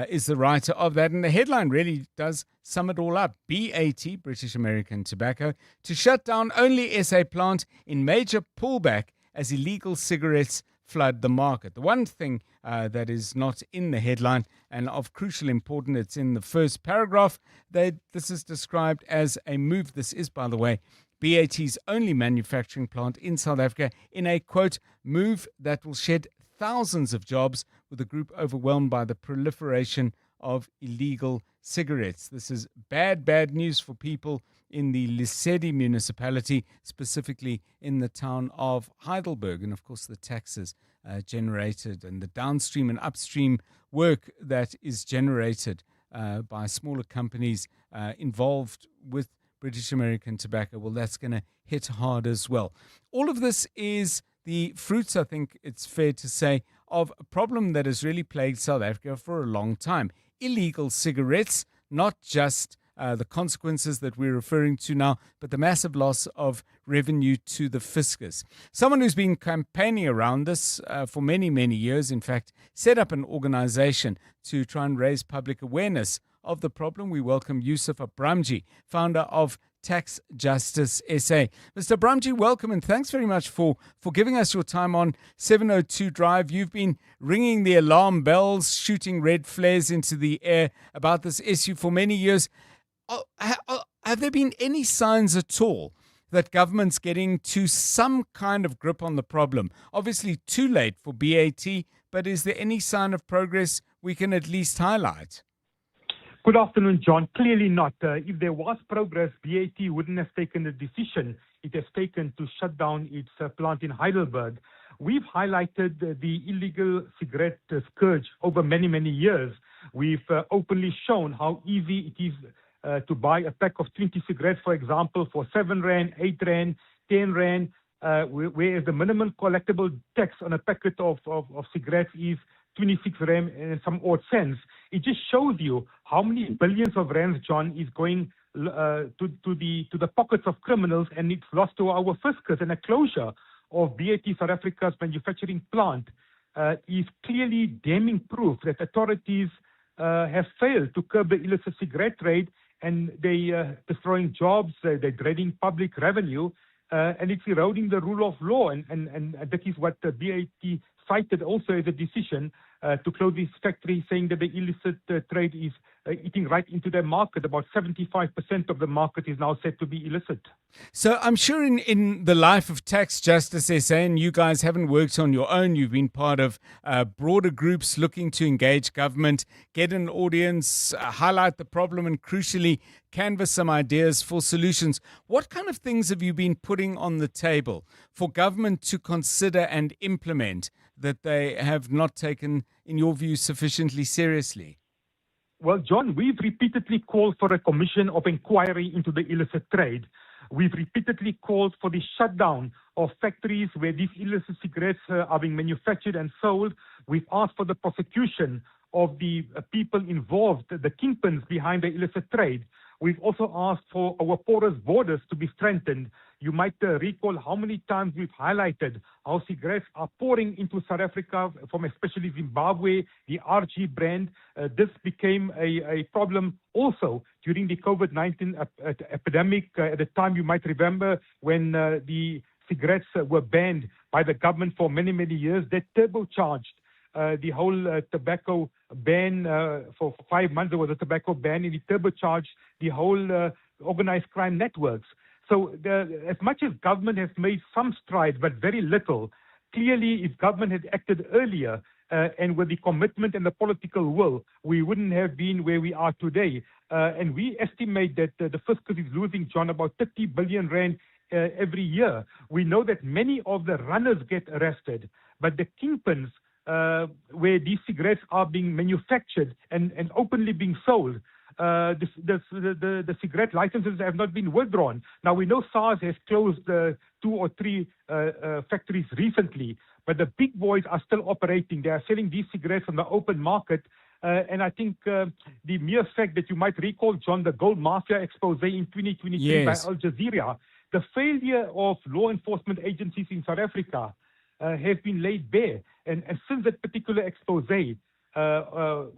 is the writer of that. And the headline really does sum it all up. BAT, British American Tobacco, to shut down only SA plant in major pullback as illegal cigarettes flood the market. The one thing that is not in the headline and of crucial importance, it's in the first paragraph, this is described as a move. This is, by the way, BAT's only manufacturing plant in South Africa in a, quote, move that will shed thousands of jobs, with the group overwhelmed by the proliferation of illegal cigarettes. This is bad news for people in the Lesedi municipality, specifically in the town of Heidelberg. And of course, the taxes generated and the downstream and upstream work that is generated by smaller companies involved with British American Tobacco, well, that's going to hit hard as well. All of this is the fruits, I think it's fair to say, of a problem that has really plagued South Africa for a long time. Illegal cigarettes, not just the consequences that we're referring to now, but the massive loss of revenue to the fiscus. Someone who's been campaigning around this for many, many years, in fact, set up an organization to try and raise public awareness of the problem. We welcome Yusuf Abramji, founder of Tax Justice SA. Mr. Abramji, welcome, and thanks very much for giving us your time on 702 Drive. You've been ringing the alarm bells, shooting red flares into the air about this issue for many years. Have there been any signs at all that government's getting to some kind of grip on the problem? Obviously too late for BAT, but is there any sign of progress we can at least highlight? Good afternoon, John. Clearly not. If there was progress, BAT wouldn't have taken the decision it has taken to shut down its plant in Heidelberg. We've highlighted the illegal cigarette scourge over many, many years. We've openly shown how easy it is to buy a pack of 20 cigarettes, for example, for 7 Rand, 8 Rand, 10 Rand. whereas the minimum collectible tax on a packet of cigarettes is 26 rand and some odd cents. It just shows you how many billions of rands, John, is going to the pockets of criminals, and it's lost to our fiscus. And a closure of BAT South Africa's manufacturing plant is clearly damning proof that authorities have failed to curb the illicit cigarette trade, and they destroying jobs, they're draining public revenue, and it's eroding the rule of law. And that is what the BAT cited also as a decision to close this factory, saying that the illicit trade is eating right into their market. About 75% of the market is now said to be illicit. So I'm sure in the life of Tax Justice SA, and you guys haven't worked on your own, you've been part of broader groups looking to engage government, get an audience, highlight the problem, and crucially, canvass some ideas for solutions. What kind of things have you been putting on the table for government to consider and implement that they have not taken, in your view, sufficiently seriously? Well, John, we've repeatedly called for a commission of inquiry into the illicit trade. We've repeatedly called for the shutdown of factories where these illicit cigarettes are being manufactured and sold. We've asked for the prosecution of the people involved, the kingpins behind the illicit trade. We've also asked for our porous borders to be strengthened. You might recall how many times we've highlighted how cigarettes are pouring into South Africa from especially Zimbabwe, the RG brand. This became a problem also during the COVID-19 epidemic. At the time, you might remember when the cigarettes were banned by the government for many, many years. That turbocharged the whole tobacco ban. For 5 months, there was a tobacco ban, and it turbocharged the whole organized crime networks. So as much as government has made some strides, but very little, clearly if government had acted earlier and with the commitment and the political will, we wouldn't have been where we are today. And we estimate that the fiscus is losing, John, about 30 billion rand every year. We know that many of the runners get arrested, but the kingpins, where these cigarettes are being manufactured and openly being sold, the cigarette licenses have not been withdrawn. Now, we know SARS has closed 2 or 3 factories recently, but the big boys are still operating. They are selling these cigarettes on the open market. And I think the mere fact that you might recall, John, the gold mafia expose in 2023 by Al Jazeera, the failure of law enforcement agencies in South Africa has been laid bare. And since that particular expose,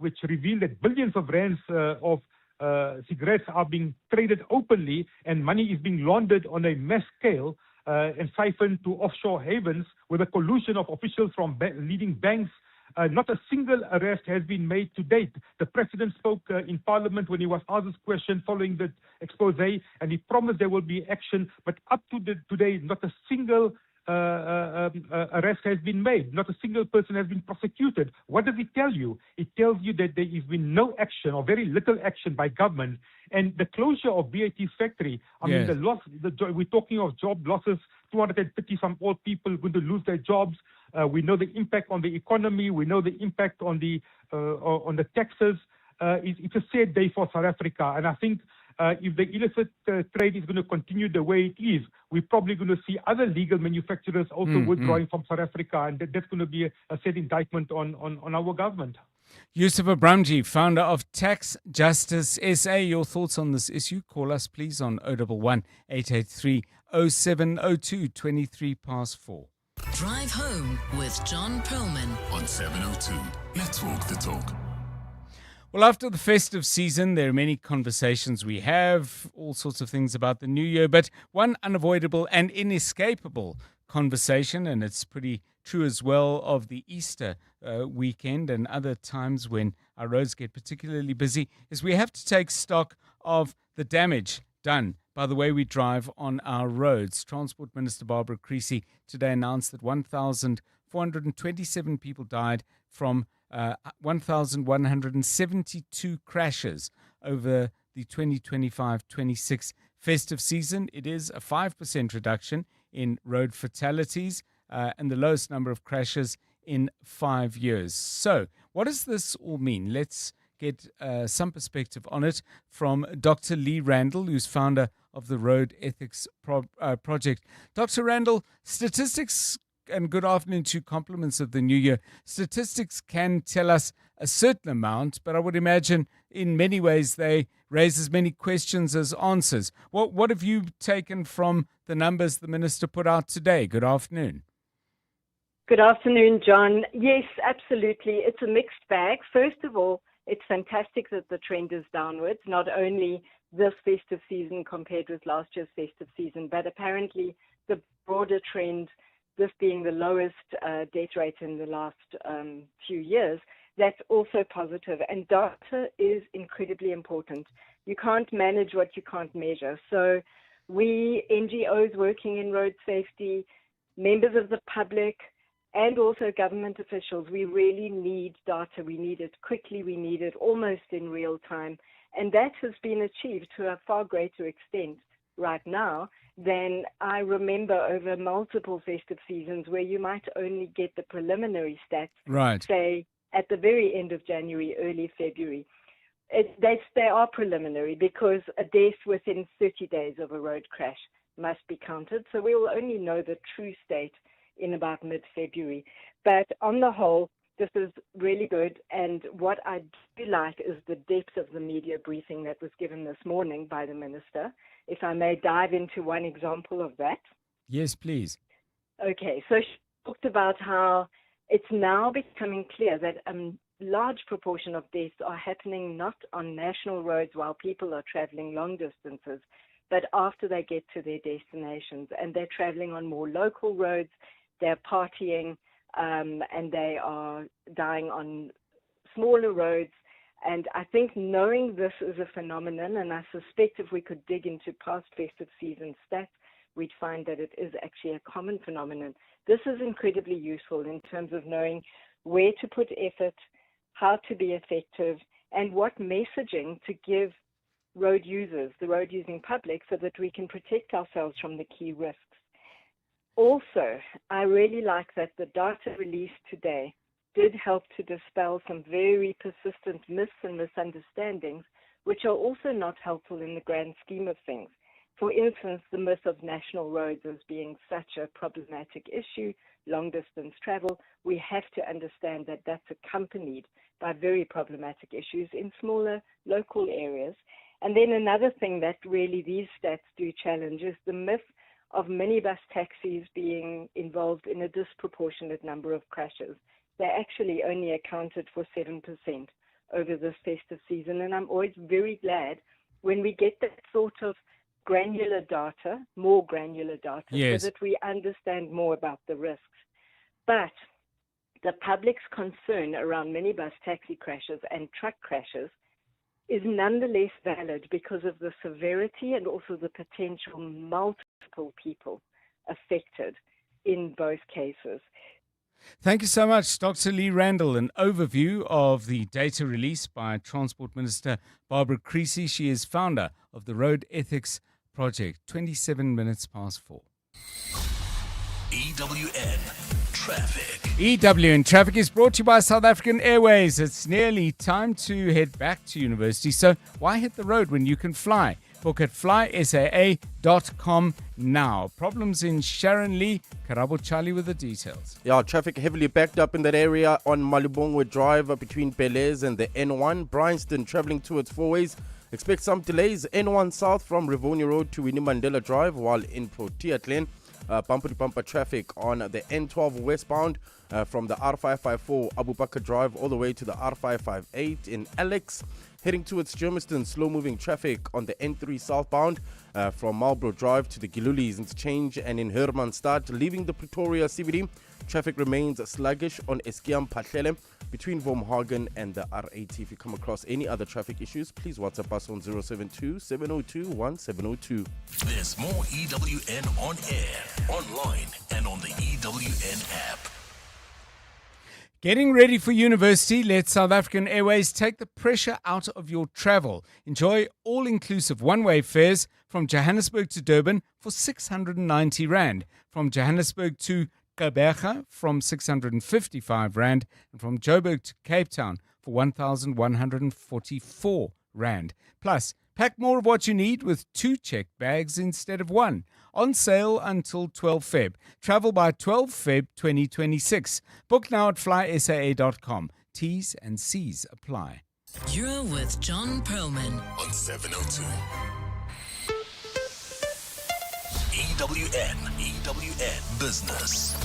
which revealed that billions of rands of cigarettes are being traded openly and money is being laundered on a mass scale and siphoned to offshore havens with a collusion of officials from leading banks, not a single arrest has been made to date. The president spoke in parliament when he was asked this question following the expose, and he promised there will be action, but up to today, not a single arrest has been made. Not a single person has been prosecuted. What does it tell you? It tells you that there has been no action or very little action by government. And the closure of BAT's factory, I mean, the loss, we're talking of job losses, 230 some old people going to lose their jobs. We know the impact on the economy. We know the impact on the taxes. It's a sad day for South Africa. And I think if the illicit trade is going to continue the way it is, we're probably going to see other legal manufacturers also withdrawing from South Africa, and that's going to be a sad indictment on our government. Yusuf Abramji, founder of Tax Justice SA. Your thoughts on this issue? Call us, please, on 011 883 0702, 23 past 4. Drive home with John Perlman on 702. Let's walk the talk. Well, after the festive season, there are many conversations we have, all sorts of things about the new year, but one unavoidable and inescapable conversation, and it's pretty true as well of the Easter weekend and other times when our roads get particularly busy, is we have to take stock of the damage done by the way we drive on our roads. Transport Minister Barbara Creecy today announced that 1,427 people died from 1,172 crashes over the 2025-26 festive season. It is a 5% reduction in road fatalities and the lowest number of crashes in 5 years. So what does this all mean? Let's get some perspective on it from Dr. Lee Randall, who's founder of the Road Ethics Project. Dr. Randall, statistics, and good afternoon to compliments of the new year. Statistics can tell us a certain amount, but I would imagine in many ways they raise as many questions as answers. What have you taken from the numbers the Minister put out today? Good afternoon. Good afternoon, John. Yes, absolutely. It's a mixed bag. First of all, it's fantastic that the trend is downwards, not only this festive season compared with last year's festive season, but apparently the broader trend, this being the lowest death rate in the last few years, that's also positive. And data is incredibly important. You can't manage what you can't measure. So we, NGOs working in road safety, members of the public, and also government officials, we really need data. We need it quickly. We need it almost in real time. And that has been achieved to a far greater extent right now than I remember over multiple festive seasons where you might only get the preliminary stats, right, say, at the very end of January, early February. They are preliminary because a death within 30 days of a road crash must be counted. So we will only know the true state in about mid-February. But on the whole, this is really good. And what I do like is the depth of the media briefing that was given this morning by the Minister. If I may dive into one example of that. Yes, please. Okay, so she talked about how it's now becoming clear that a large proportion of deaths are happening not on national roads while people are traveling long distances, but after they get to their destinations, and they're traveling on more local roads, they're partying, and they are dying on smaller roads. And I think knowing this is a phenomenon, and I suspect if we could dig into past festive season stats, we'd find that it is actually a common phenomenon. This is incredibly useful in terms of knowing where to put effort, how to be effective, and what messaging to give road users, the road using public, so that we can protect ourselves from the key risks. Also, I really like that the data released today did help to dispel some very persistent myths and misunderstandings, which are also not helpful in the grand scheme of things. For instance, the myth of national roads as being such a problematic issue, long-distance travel. We have to understand that that's accompanied by very problematic issues in smaller local areas. And then another thing that really these stats do challenge is the myth of minibus taxis being involved in a disproportionate number of crashes. They actually only accounted for 7% over this festive season. And I'm always very glad when we get that sort of granular data, more granular data, yes, so that we understand more about the risks. But the public's concern around minibus taxi crashes and truck crashes is nonetheless valid because of the severity and also the potential multiple people affected in both cases. Thank you so much, Dr. Lee Randall. An overview of the data released by Transport Minister Barbara Creecy. She is founder of the Road Ethics Project. 27 minutes past 4. EWN Traffic. EWN Traffic is brought to you by South African Airways. It's nearly time to head back to university, so why hit the road when you can fly? Book at flysaa.com now. Problems in Sharon Lee. Karabo Charlie with the details. Yeah, traffic heavily backed up in that area on Malibongwe Drive between Belez and the N1. Bryanston traveling towards Fourways. Expect some delays. N1 south from Rivonia Road to Winnie Mandela Drive, while in Protea Glen, bumper-to-bumper traffic on the N12 westbound from the R554 Abu Bakr Drive all the way to the R558 in Alex. Heading towards Germiston, slow-moving traffic on the N3 southbound from Marlborough Drive to the Gilulis interchange, and in Hermanstad, leaving the Pretoria CBD. Traffic remains sluggish on Eskiam Patlele between Vormhagen and the R80. If you come across any other traffic issues, please WhatsApp us on 072-702-1702. There's more EWN on air, online, and on the EWN app. Getting ready for university, let South African Airways take the pressure out of your travel. Enjoy all-inclusive one-way fares from Johannesburg to Durban for 690 Rand, from Johannesburg to Gqeberha from 655 Rand, and from Joburg to Cape Town for 1,144 Rand. Plus, Pack more of what you need with 2 checked bags instead of 1. On sale until 12 Feb. Travel by 12 Feb 2026. Book now at flysaa.com. T's and C's apply. You're with John Perlman on 702. EWN Business.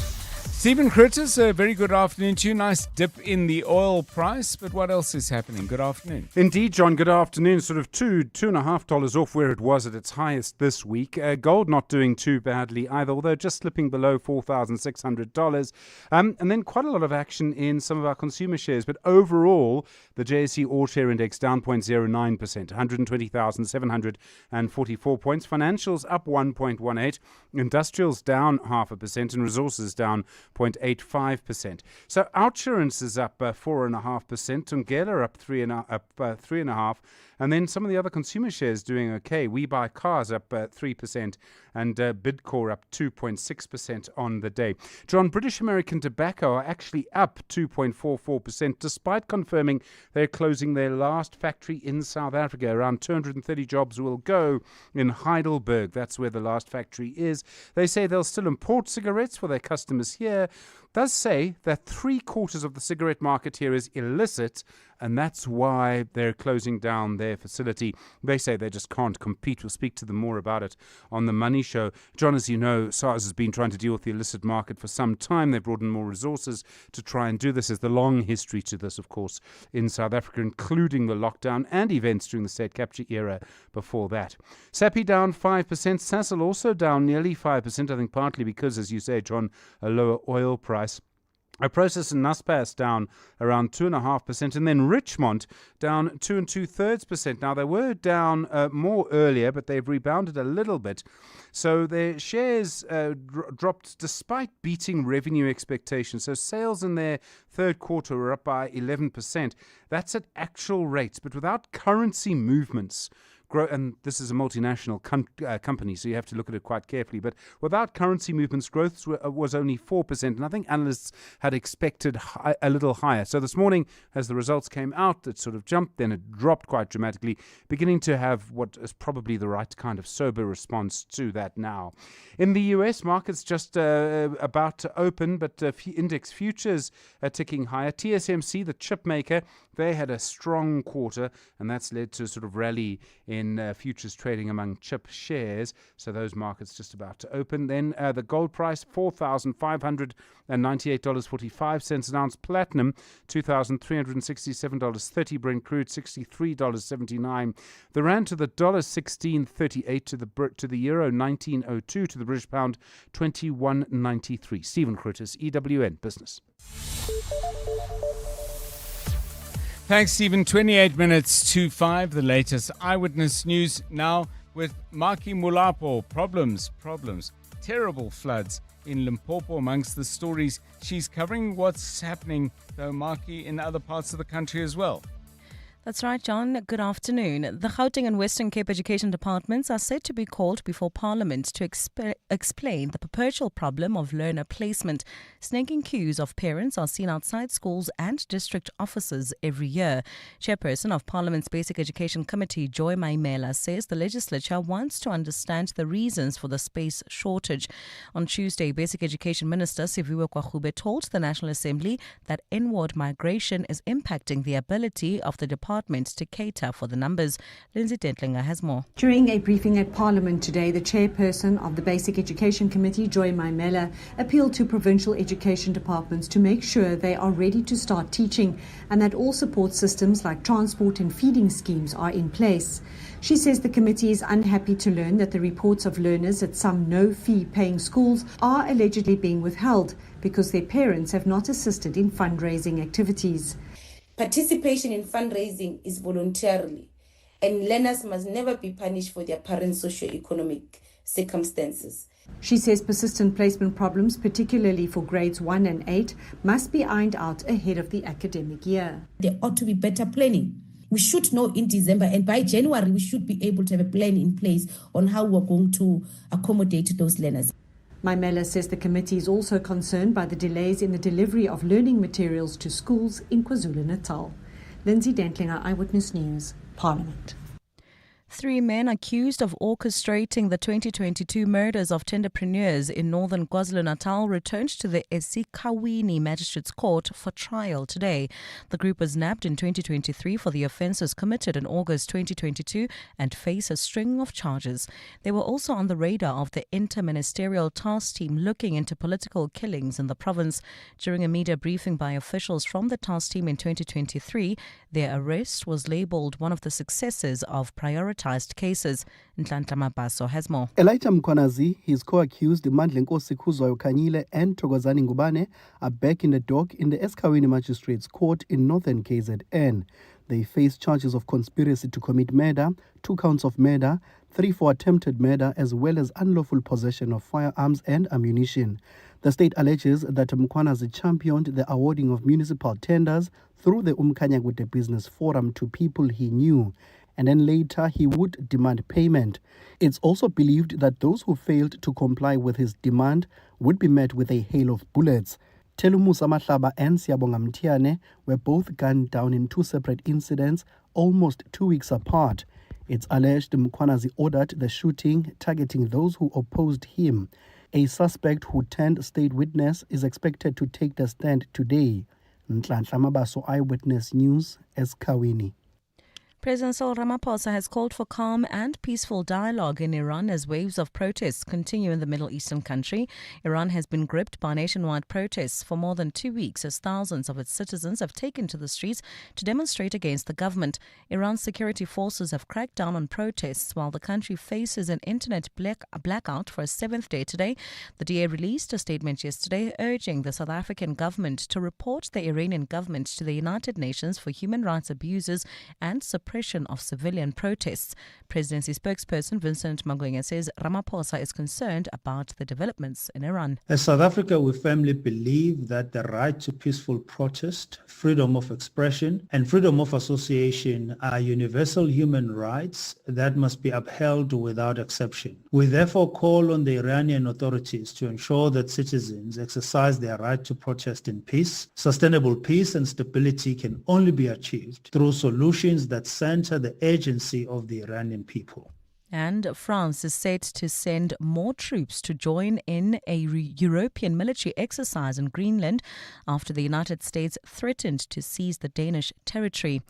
Stephen Critters, a very good afternoon to you. Nice dip in the oil price, but what else is happening? Good afternoon. Indeed, John, good afternoon. Sort of $2.50 off where it was at its highest this week. Gold not doing too badly either, although just slipping below $4,600. And then quite a lot of action in some of our consumer shares. But overall, the JSE All Share Index down 0.09%, 120,744 points. Financials up 1.18%. Industrials down 0.5%, and resources down 0.85%. So Outsurance is up 4.5%, Tungela up 3.5%, and then some of the other consumer shares doing okay. We Buy Cars up 3%, and Bidcore up 2.6% on the day. John, British American Tobacco are actually up 2.44%, despite confirming they're closing their last factory in South Africa. Around 230 jobs will go in Heidelberg. That's where the last factory is. They say they'll still import cigarettes for their customers here. Does say that 3/4 of the cigarette market here is illicit, and that's why they're closing down their facility. They say they just can't compete. We'll speak to them more about it on the Money Show. John, as you know, SARS has been trying to deal with the illicit market for some time. They've brought in more resources to try and do this. There's the long history to this, of course, in South Africa, including the lockdown and events during the state capture era before that. SAPI down 5%. Sasol also down nearly 5%, I think partly because, as you say, John, a lower oil price. Prosus and Naspers down around 2.5%, and then Richmond down 2 2/3%. Now, they were down more earlier, but they've rebounded a little bit. So their shares dropped despite beating revenue expectations. So sales in their third quarter were up by 11%. That's at actual rates, but without currency movements. And this is a multinational company, so you have to look at it quite carefully. But without currency movements, growth was only 4%, and I think analysts had expected a little higher. So this morning, as the results came out, it sort of jumped, then it dropped quite dramatically, beginning to have what is probably the right kind of sober response to that now. In the US, markets just about to open, but index futures are ticking higher. TSMC, the chip maker, they had a strong quarter, and that's led to a sort of rally in futures trading among chip shares. So those markets just about to open. Then the gold price, $4,598.45 an ounce. Platinum, $2,367.30. Brent crude, $63.79. The rand to the dollar, $16.38. To the euro, $19.02. To the British pound, $21.93. Stephen Critters, EWN Business. Thanks, Stephen. 28 minutes to 5, the latest eyewitness news now with Maki Mulapo. Problems, terrible floods in Limpopo amongst the stories she's covering. What's happening, though, Maki, in other parts of the country as well? That's right, John. Good afternoon. The Gauteng and Western Cape Education Departments are said to be called before Parliament to explain the perpetual problem of learner placement. Snaking queues of parents are seen outside schools and district offices every year. Chairperson of Parliament's Basic Education Committee, Joy Maimela, says the legislature wants to understand the reasons for the space shortage. On Tuesday, Basic Education Minister Siviwe Kwagube told the National Assembly that inward migration is impacting the ability of the department to cater for the numbers. Lindsay Dentlinger has more. During a briefing at Parliament today, the chairperson of the Basic Education Committee, Joy Maimela, appealed to provincial education departments to make sure they are ready to start teaching and that all support systems like transport and feeding schemes are in place. She says the committee is unhappy to learn that the reports of learners at some no-fee paying schools are allegedly being withheld because their parents have not assisted in fundraising activities. Participation in fundraising is voluntarily, and learners must never be punished for their parents' socio-economic circumstances. She says persistent placement problems, particularly for grades 1 and 8, must be ironed out ahead of the academic year. There ought to be better planning. We should know in December, and by January we should be able to have a plan in place on how we're going to accommodate those learners. Maimela says the committee is also concerned by the delays in the delivery of learning materials to schools in KwaZulu-Natal. Lindsay Dentlinger, Eyewitness News, Parliament. 3 men accused of orchestrating the 2022 murders of tenderpreneurs in northern KwaZulu-Natal returned to the eSekhawini Magistrates Court for trial today. The group was nabbed in 2023 for the offences committed in August 2022 and face a string of charges. They were also on the radar of the Inter-Ministerial Task Team looking into political killings in the province. During a media briefing by officials from the task team in 2023, their arrest was labelled one of the successes of prioritized cases. Nhlanhla Mabaso has more. Elijah Mkhwanazi, his co-accused Mandlenkosi Khuzwayo Khanyile and Thokozani Ngubane are back in the dock in the eSekhawini Magistrates Court in northern KZN. They face charges of conspiracy to commit murder, 2 counts of murder, 3 for attempted murder, as well as unlawful possession of firearms and ammunition. The state alleges that Mkhwanazi championed the awarding of municipal tenders through the Umkhanyakude Business Forum to people he knew, and then later he would demand payment. It's also believed that those who failed to comply with his demand would be met with a hail of bullets. Telumusa Mahlaba and Siyabonga Mtiane were both gunned down in 2 separate incidents almost 2 weeks apart. It's alleged Mkhwanazi ordered the shooting, targeting those who opposed him. A suspect who turned state witness is expected to take the stand today. Nhlanhla Mabaso, Eyewitness News, eSekhawini. President Cyril Ramaphosa has called for calm and peaceful dialogue in Iran as waves of protests continue in the Middle Eastern country. Iran has been gripped by nationwide protests for more than 2 weeks as thousands of its citizens have taken to the streets to demonstrate against the government. Iran's security forces have cracked down on protests while the country faces an internet blackout for a 7th day today. The DA released a statement yesterday urging the South African government to report the Iranian government to the United Nations for human rights abuses and suppression of civilian protests. Presidency spokesperson Vincent Magwenya says Ramaphosa is concerned about the developments in Iran. As South Africa, we firmly believe that the right to peaceful protest, freedom of expression, and freedom of association are universal human rights that must be upheld without exception. We therefore call on the Iranian authorities to ensure that citizens exercise their right to protest in peace. Sustainable peace and stability can only be achieved through solutions that center the agency of the Iranian people. And France is set to send more troops to join in a European military exercise in Greenland after the United States threatened to seize the Danish territory.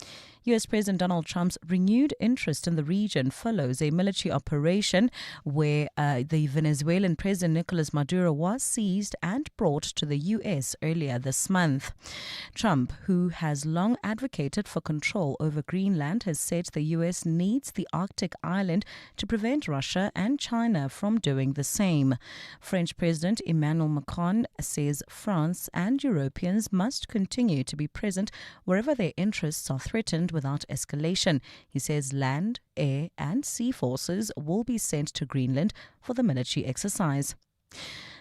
U.S. President Donald Trump's renewed interest in the region follows a military operation where the Venezuelan President Nicolas Maduro was seized and brought to the U.S. earlier this month. Trump, who has long advocated for control over Greenland, has said the U.S. needs the Arctic island to prevent Russia and China from doing the same. French President Emmanuel Macron says France and Europeans must continue to be present wherever their interests are threatened without escalation. He says land, air and sea forces will be sent to Greenland for the military exercise.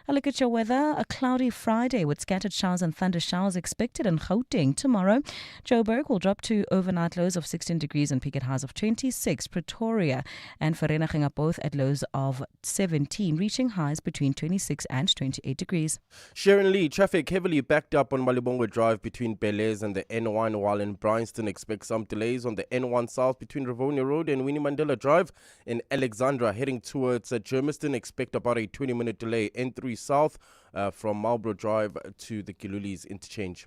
A look at your weather. A cloudy Friday with scattered showers and thunder showers expected in Gauteng tomorrow. Joburg will drop to overnight lows of 16 degrees and peak at highs of 26. Pretoria and Vereeniging are both at lows of 17, reaching highs between 26 and 28 degrees. Sharon Lee, traffic heavily backed up on Malibongwe Drive between Belaise and the N1, while in Bryanston expect some delays on the N1 South between Rivonia Road and Winnie Mandela Drive. In Alexandra, heading towards Germiston, expect about a 20-minute delay. N3 South from Marlborough Drive to the Kilulis interchange.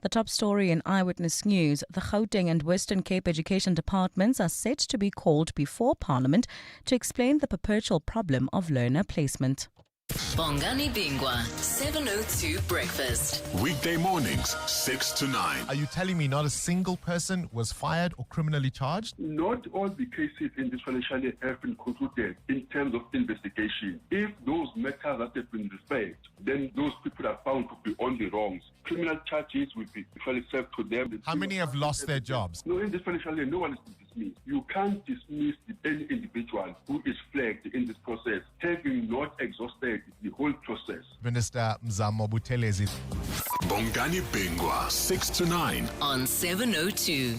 The top story in Eyewitness News: the Gauteng and Western Cape Education Departments are set to be called before Parliament to explain the perpetual problem of learner placement. Bongani Bingwa, 702 Breakfast. Weekday mornings, 6 to 9. Are you telling me not a single person was fired or criminally charged? Not all the cases in this financial year have been concluded in terms of investigation. If those matters that have been referred, then those people are found to be on the wrongs. Criminal charges will be served to them. How many have lost their jobs? No, in this financial year, no one is dismissed. You can't dismiss any individual who is flagged in this process, having not exhausted the whole process. Minister Mzamo Buthelezi. Bongani Bingwa, 6 to 9. On 702.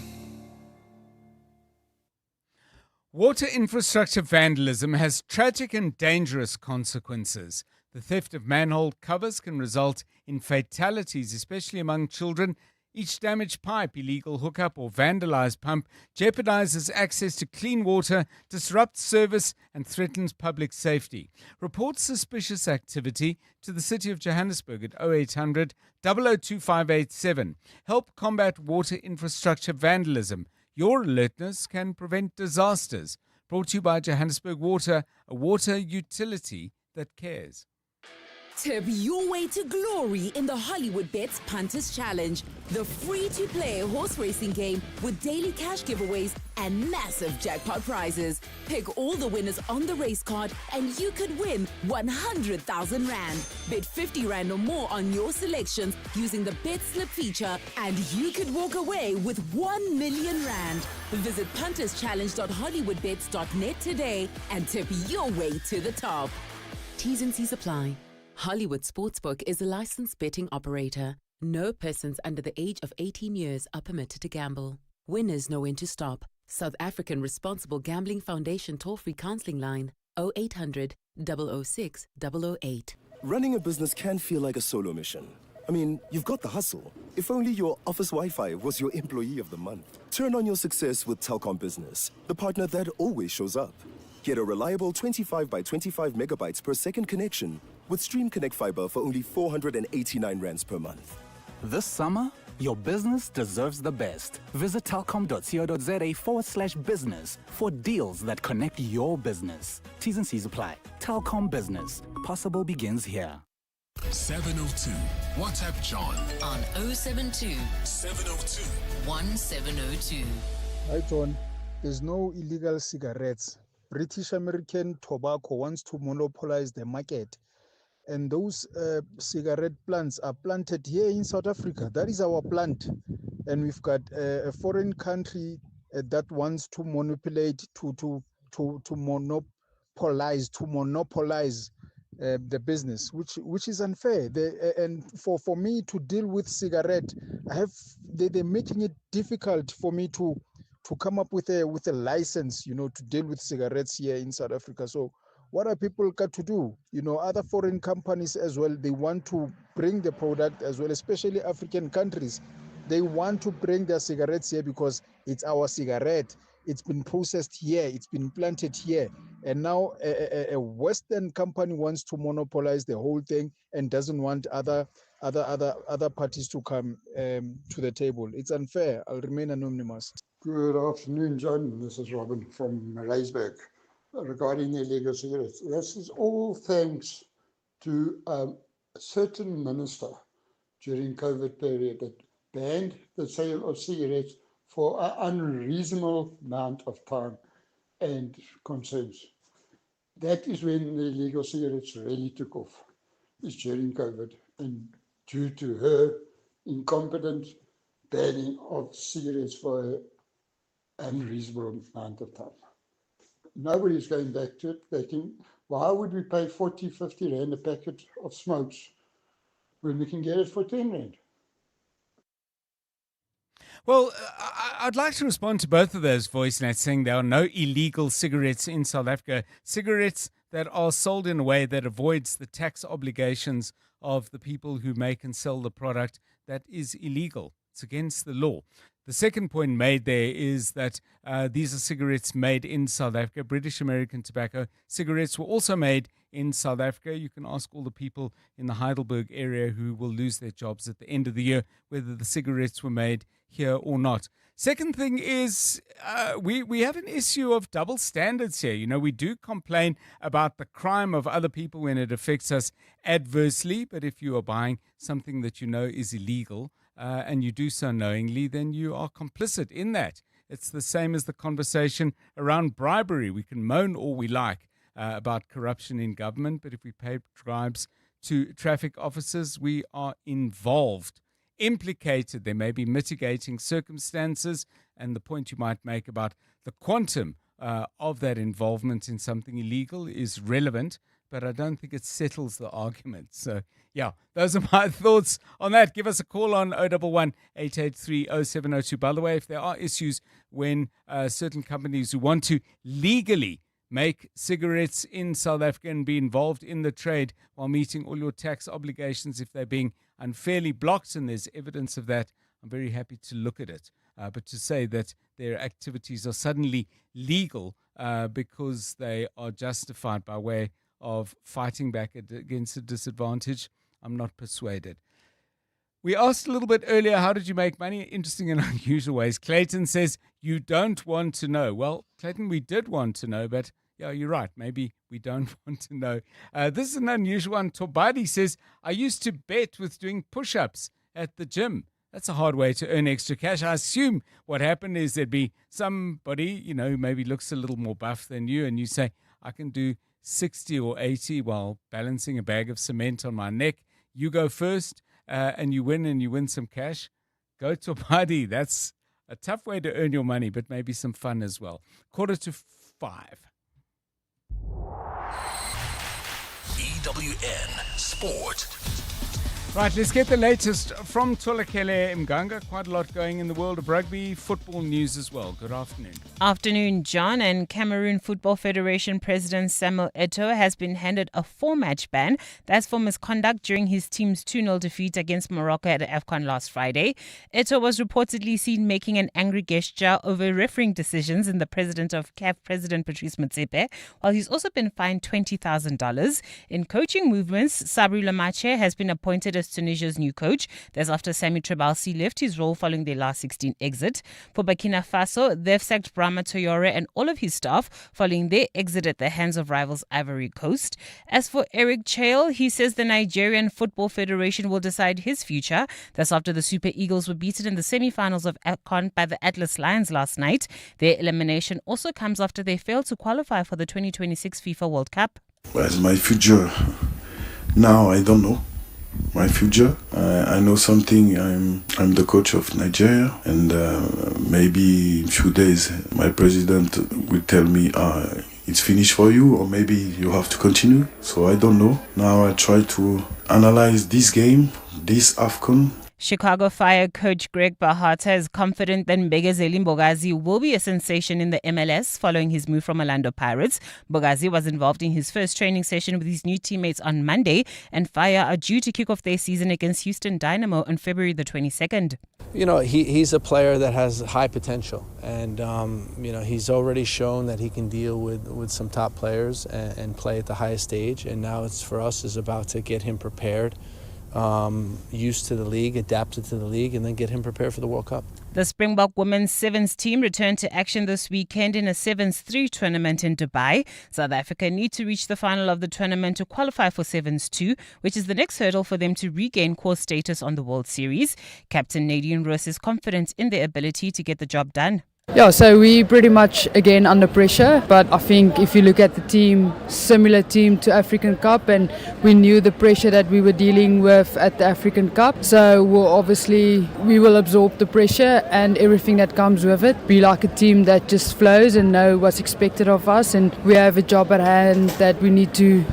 Water infrastructure vandalism has tragic and dangerous consequences. The theft of manhole covers can result in fatalities, especially among children, Each damaged pipe, illegal hookup, or vandalized pump jeopardizes access to clean water, disrupts service, and threatens public safety. Report suspicious activity to the City of Johannesburg at 0800 002587. Help combat water infrastructure vandalism. Your alertness can prevent disasters. Brought to you by Johannesburg Water, a water utility that cares. Tip your way to glory in the Hollywood Bets Punters Challenge, the free-to-play horse racing game with daily cash giveaways and massive jackpot prizes. Pick all the winners on the race card and you could win 100,000 Rand. Bet 50 Rand or more on your selections using the Bet Slip feature and you could walk away with 1 million Rand. Visit punterschallenge.hollywoodbets.net today and tip your way to the top. T's and C's apply. Hollywood Sportsbook is a licensed betting operator. No persons under the age of 18 years are permitted to gamble. Winners know when to stop. South African Responsible Gambling Foundation toll-free counseling line 0800 006 008. Running a business can feel like a solo mission. I mean, you've got the hustle. If only your office Wi-Fi was your employee of the month. Turn on your success with Telkom Business, the partner that always shows up. Get a reliable 25 by 25 megabytes per second connection with Stream Connect Fiber for only 489 rands per month. This summer, your business deserves the best. Visit telkom.co.za/business for deals that connect your business. T's and C's apply. Telkom Business. Possible begins here. 702. WhatsApp John on 072 702 1702. Hi, John. There's no illegal cigarettes. British American Tobacco wants to monopolize the market. And those cigarette plants are planted here in South Africa. That is our plant. And we've got a foreign country that wants to manipulate, to monopolize the business, which is unfair. And for me to deal with cigarette, they're making it difficult for me to come up with a license, to deal with cigarettes here in South Africa. So what are people got to do? Other foreign companies as well, they want to bring the product as well, especially African countries. They want to bring their cigarettes here because it's our cigarette. It's been processed here. It's been planted here. And now a Western company wants to monopolize the whole thing and doesn't want other parties to come to the table. It's unfair. I'll remain anonymous. Good afternoon, John. This is Robin from Rysburg. Regarding illegal cigarettes, this is all thanks to a certain minister during COVID period that banned the sale of cigarettes for an unreasonable amount of time and concerns. That is when the illegal cigarettes really took off, is during COVID, and due to her incompetent banning of cigarettes for an unreasonable amount of time. Nobody's going back to it. Why would we pay 40, 50 Rand a packet of smokes when we can get it for 10 Rand? Well, I'd like to respond to both of those voice notes saying there are no illegal cigarettes in South Africa. Cigarettes that are sold in a way that avoids the tax obligations of the people who make and sell the product that is illegal. It's against the law. The second point made there is that these are cigarettes made in South Africa. British American Tobacco cigarettes were also made in South Africa. You can ask all the people in the Heidelberg area who will lose their jobs at the end of the year whether the cigarettes were made here or not. Second thing is we have an issue of double standards here. We do complain about the crime of other people when it affects us adversely, but if you are buying something that you know is illegal, and you do so knowingly, then you are complicit in that. It's the same as the conversation around bribery. We can moan all we like about corruption in government, but if we pay bribes to traffic officers, we are involved, implicated. There may be mitigating circumstances, and the point you might make about the quantum of that involvement in something illegal is relevant, but I don't think it settles the argument. So, yeah, those are my thoughts on that. Give us a call on 011-883-0702. By the way, if there are issues when certain companies who want to legally make cigarettes in South Africa and be involved in the trade while meeting all your tax obligations, if they're being unfairly blocked and there's evidence of that, I'm very happy to look at it. But to say that their activities are suddenly legal because they are justified by way of fighting back against a disadvantage, I'm not persuaded. We asked a little bit earlier, how did you make money? Interesting and unusual ways. Clayton says, you don't want to know. Well, Clayton, we did want to know, but yeah, you're right. Maybe we don't want to know. This is an unusual one. Tobadi says, I used to bet with doing push-ups at the gym. That's a hard way to earn extra cash. I assume what happened is there'd be somebody, maybe looks a little more buff than you, and you say, I can do 60 or 80 while balancing a bag of cement on my neck. You go first. And you win some cash, go to a party. That's a tough way to earn your money, but maybe some fun as well. 4:45. EWN Sport. Right, let's get the latest from Tolakele Mganga. Quite a lot going in the world of rugby, football news as well. Good afternoon. Afternoon, John. And Cameroon Football Federation President Samuel Eto'o has been handed a 4-match ban. That's for misconduct during his team's 2-0 defeat against Morocco at AFCON last Friday. Eto'o was reportedly seen making an angry gesture over refereeing decisions in the president of CAF, President Patrice Motsepe, while he's also been fined $20,000. In coaching movements, Sabri Lamache has been appointed as Tunisia's new coach. That's after Sami Trabalsi left his role following their last 16 exit. For Burkina Faso, they've sacked Brahma Toyore and all of his staff following their exit at the hands of rivals Ivory Coast. As for Eric Chale, he says the Nigerian Football Federation will decide his future. That's after the Super Eagles were beaten in the semi-finals of AFCON by the Atlas Lions last night. Their elimination also comes after they failed to qualify for the 2026 FIFA World Cup. Where's my future? Now I don't know. My future. I know something. I'm the coach of Nigeria, and maybe in a few days my president will tell me it's finished for you, or maybe you have to continue. So I don't know. Now I try to analyze this game, this AFCON. Chicago Fire coach Greg Bahata is confident that Mbegezeli Mbogazi will be a sensation in the MLS following his move from Orlando Pirates. Mbogazi was involved in his first training session with his new teammates on Monday, and Fire are due to kick off their season against Houston Dynamo on February the 22nd. He's a player that has high potential, and he's already shown that he can deal with some top players and play at the highest stage, and now it's for us is about to get him prepared, used to the league, adapted to the league, and then get him prepared for the World Cup. The Springbok women's sevens team returned to action this weekend in a 7-3 tournament in Dubai. South Africa need to reach the final of the tournament to qualify for 7-2, which is the next hurdle for them to regain core status on the World Series. Captain Nadine Roos is confident in their ability to get the job done. Yeah, so we pretty much again under pressure, but I think if you look at the team, similar team to African Cup, and we knew the pressure that we were dealing with at the African Cup, so we will absorb the pressure and everything that comes with it, be like a team that just flows and know what's expected of us, and we have a job at hand that we need to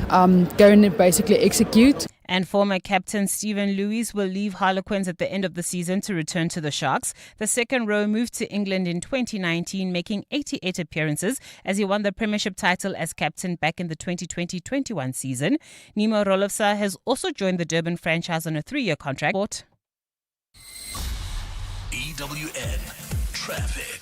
go and basically execute. And former captain Stephen Lewis will leave Harlequins at the end of the season to return to the Sharks. The second row moved to England in 2019, making 88 appearances as he won the Premiership title as captain back in the 2020-21 season. Nemo Rolofsa has also joined the Durban franchise on a 3-year contract. EWN Traffic.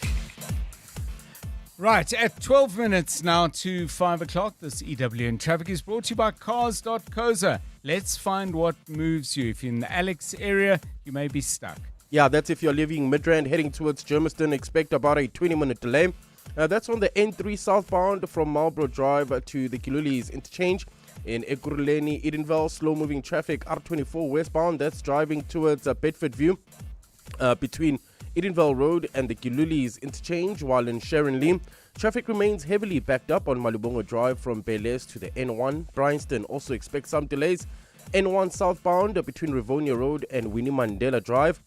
Right, at 12 minutes now to 5 o'clock, this EWN Traffic is brought to you by Cars.coza. Let's find what moves you. If you're in the Alex area, you may be stuck. Yeah, that's if you're leaving Midrand heading towards Germiston. Expect about a 20-minute delay. That's on the N3 southbound from Marlborough Drive to the Kilulis interchange. In Ekurhuleni, Edenville, slow-moving traffic. R24 westbound, that's driving towards Bedford View between Edenville Road and the Kilulis interchange, while in Sharon Lee, traffic remains heavily backed up on Malubongo Drive from Belair to the N1. Bryanston also expects some delays. N1 southbound between Rivonia Road and Winnie Mandela Drive,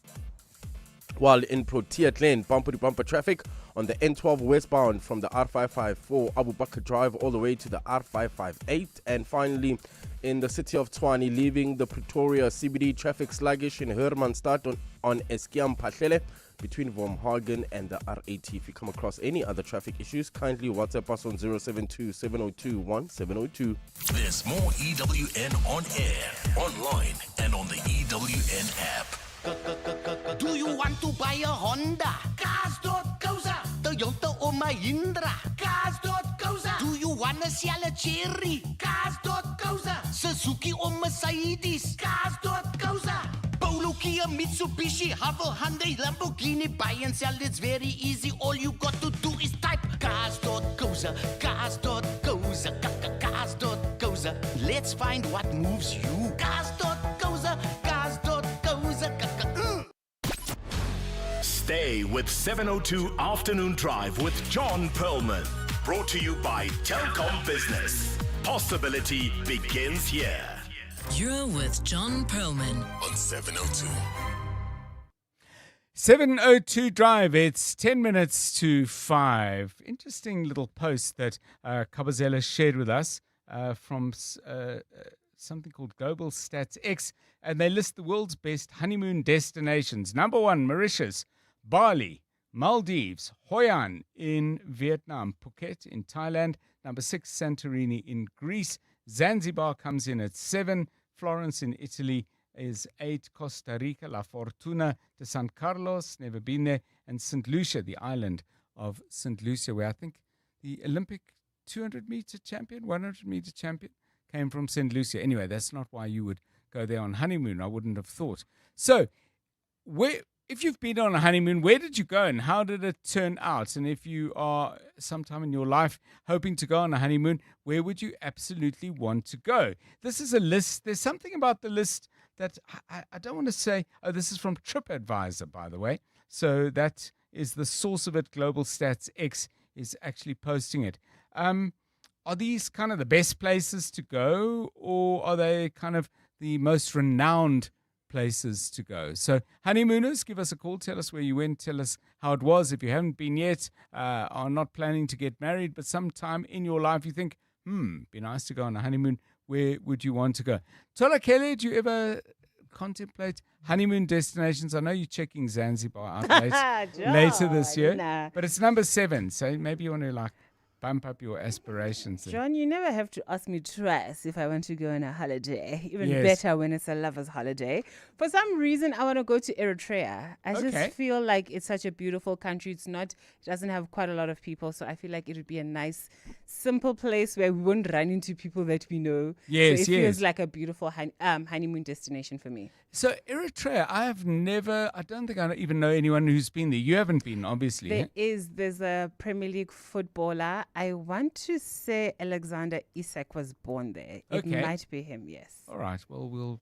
while in Protea Lane, bumper-to-bumper traffic on the N12 westbound from the R554 Abu Bakr Drive all the way to the R558. And finally, in the city of Tshwane, leaving the Pretoria CBD, traffic sluggish in Hermanstad on Eskiam Pahlele between Wormhagen and the R80. If you come across any other traffic issues, kindly WhatsApp us on 072-702-1702. There's more EWN on air, online, and on the EWN app. Do you want to buy a Honda? Cars.co.za. Toyota or Mahindra? Cars.co.za. Do you want to sell a Cherry? Cars.co.za. Suzuki or Mercedes? Cars.co.za. Polo, Kia, Mitsubishi, Havel, Hyundai, Lamborghini. Buy and sell, it's very easy. All you got to do is type Cars.co.za. Cars.co.za. Cars.co.za. Let's find what moves you. Cars.co.za. Cars.co.za. Stay with 702 Afternoon Drive with John Perlman. Brought to you by Telkom Business. Possibility begins here. You're with John Perlman On 702. 702 Drive, it's 10 minutes to 5. Interesting little post that Kabazela shared with us from something called Global Stats X, and they list the world's best honeymoon destinations. Number 1, Mauritius, Bali, Maldives, Hoi An in Vietnam, Phuket in Thailand. Number 6, Santorini in Greece. Zanzibar comes in at 7. Florence in Italy is 8. Costa Rica, La Fortuna de San Carlos, never been there. And St. Lucia, the island of St. Lucia, where I think the Olympic 200-meter champion, 100-meter champion came from St. Lucia. Anyway, that's not why you would go there on honeymoon. I wouldn't have thought. So, if you've been on a honeymoon, where did you go and how did it turn out? And if you are sometime in your life hoping to go on a honeymoon, where would you absolutely want to go? This is a list. There's something about the list that I don't want to say, oh, this is from TripAdvisor, by the way. So that is the source of it. Global Stats X is actually posting it. Are these kind of the best places to go, or are they kind of the most renowned places to go? So honeymooners, give us a call. Tell us where you went. Tell us how it was. If you haven't been yet, are not planning to get married, but sometime in your life you think, be nice to go on a honeymoon. Where would you want to go? Tola Kelly, do you ever contemplate honeymoon destinations? I know you're checking Zanzibar out later this year, but it's number 7. So maybe you want to bump up your aspirations. John, you never have to ask me twice if I want to go on a holiday. Even Yes. better when it's a lover's holiday. For some reason, I want to go to Eritrea. I just feel like it's such a beautiful country. It doesn't have quite a lot of people, so I feel like it would be a nice, simple place where we won't run into people that we know. Yes, so it feels like a beautiful honeymoon destination for me. So Eritrea, I don't think I even know anyone who's been there. You haven't been, obviously. There's a Premier League footballer. I want to say Alexander Isak was born there. It might be him, yes. All right. Well, we'll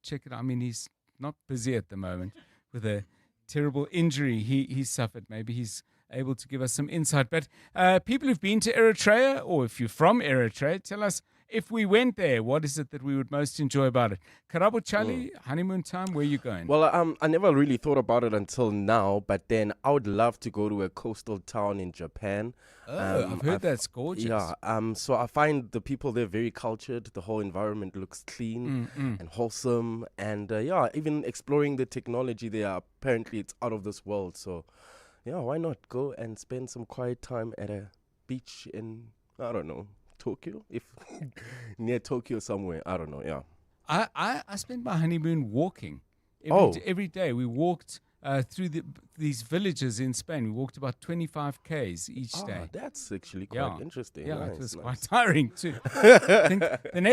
check it out. I mean, he's not busy at the moment with a terrible injury he suffered. Maybe he's able to give us some insight. But people who've been to Eritrea, or if you're from Eritrea, tell us, if we went there, what is it that we would most enjoy about it? Karabo Chali, honeymoon time, where are you going? Well, I never really thought about it until now, but then I would love to go to a coastal town in Japan. I've heard that's gorgeous. Yeah, so I find the people there very cultured. The whole environment looks clean and wholesome. And even exploring the technology there, apparently it's out of this world. So, why not go and spend some quiet time at a beach in, I don't know, Tokyo, if near Tokyo somewhere. I don't know. I spent my honeymoon walking. Every day we walked through these villages in Spain. We walked about 25 Ks each day. That's actually quite interesting. Yeah, Nice, it was nice. quite tiring too. I think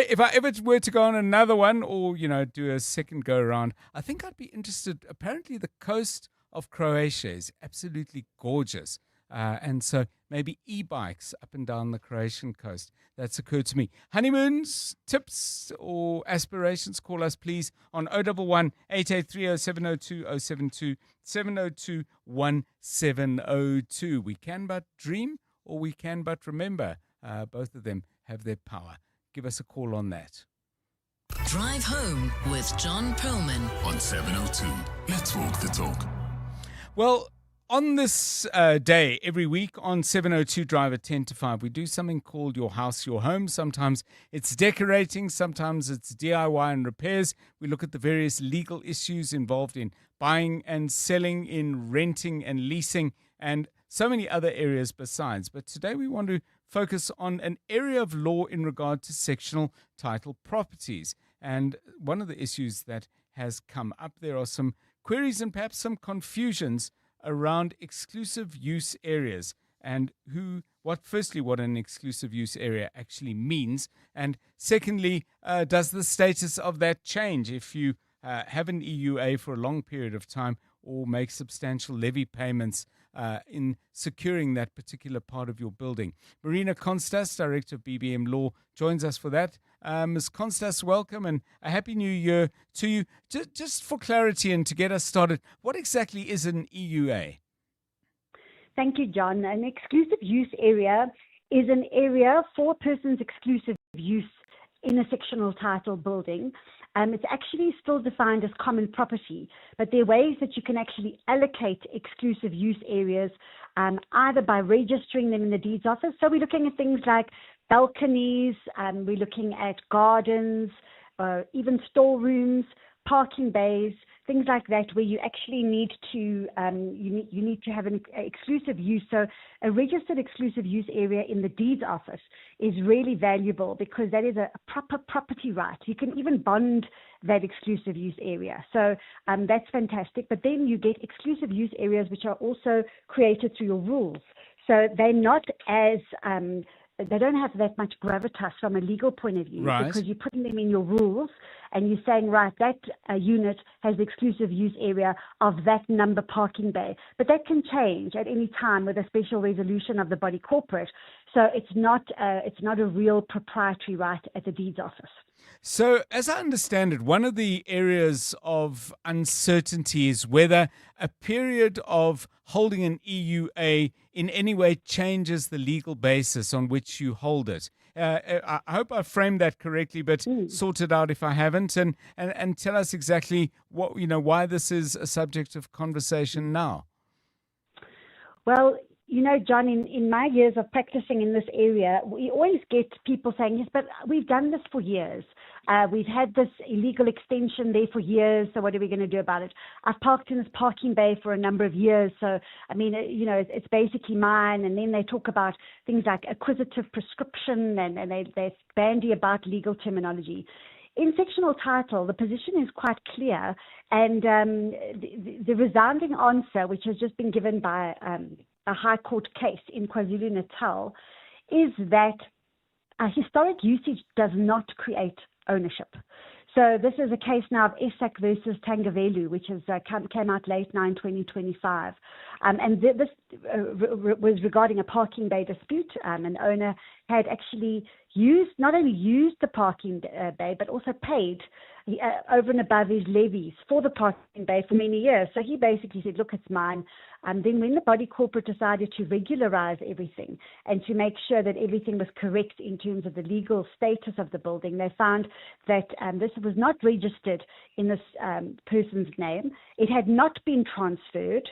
if I ever were to go on another one, or do a second go around, I think I'd be interested. Apparently the coast of Croatia is absolutely gorgeous. And so maybe e-bikes up and down the Croatian coast. That's occurred to me. Honeymoons, tips or aspirations, call us please on 011 8830 702 072 702 1702. We can but dream, or we can but remember. Both of them have their power. Give us a call on that. Drive home with John Perlman On 702. Let's walk the talk. Well, on this day, every week on 702 Drive at 10 to 5, we do something called Your House, Your Home. Sometimes it's decorating, sometimes it's DIY and repairs. We look at the various legal issues involved in buying and selling, in renting and leasing, and so many other areas besides. But today we want to focus on an area of law in regard to sectional title properties. And one of the issues that has come up, there are some queries and perhaps some confusions around exclusive use areas and firstly, what an exclusive use area actually means. And secondly, does the status of that change if you have an EUA for a long period of time or make substantial levy payments in securing that particular part of your building? Marina Constas, Director of BBM Law, joins us for that. Ms. Constas, welcome and a Happy New Year to you. Just for clarity and to get us started, what exactly is an EUA? Thank you, John. An exclusive use area is an area for a person's exclusive use in a sectional title building. It's actually still defined as common property, but there are ways that you can actually allocate exclusive use areas either by registering them in the deeds office. So we're looking at things like balconies, we're looking at gardens, even storerooms, parking bays, things like that, where you actually need to you need to have an exclusive use. So a registered exclusive use area in the deeds office is really valuable because that is a proper property right. You can even bond that exclusive use area. So that's fantastic. But then you get exclusive use areas which are also created through your rules. So they're not as they don't have that much gravitas from a legal point of view, right, because you're putting them in your rules and you're saying, right, that unit has the exclusive use area of that number parking bay. But that can change at any time with a special resolution of the body corporate. So it's not a real proprietary right at the deeds office. So, as I understand it, one of the areas of uncertainty is whether a period of holding an EUA in any way changes the legal basis on which you hold it. I hope I framed that correctly, but sort it out if I haven't, and tell us exactly what why this is a subject of conversation now. Well, John, in my years of practicing in this area, we always get people saying, yes, but we've done this for years. We've had this illegal extension there for years, so what are we going to do about it? I've parked in this parking bay for a number of years, so, I mean, it's basically mine. And then they talk about things like acquisitive prescription, and they bandy about legal terminology. In sectional title, the position is quite clear, and the resounding answer, which has just been given by a High Court case in KwaZulu-Natal, is that historic usage does not create ownership. So this is a case now of Esak versus Tangavelu, which has came out late 2025. And this was regarding a parking bay dispute. An owner had actually not only used the parking bay, but also paid over and above his levies for the parking bay for many years. So he basically said, look, it's mine. Then when the body corporate decided to regularize everything and to make sure that everything was correct in terms of the legal status of the building, they found that this was not registered in this person's name. It had not been transferred.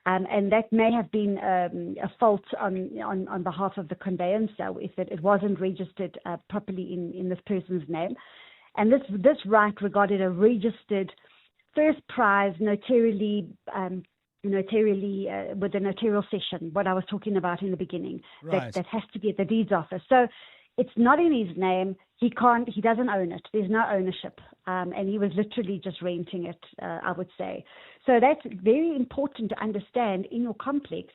And that may have been a fault on behalf of the conveyancer if it wasn't registered properly in this person's name. And this right regarded a registered first prize notarially with a notarial session, what I was talking about in the beginning, right, that has to be at the deeds office. So it's not in his name. He doesn't own it. There's no ownership. And he was literally just renting it, I would say. So that's very important to understand in your complex.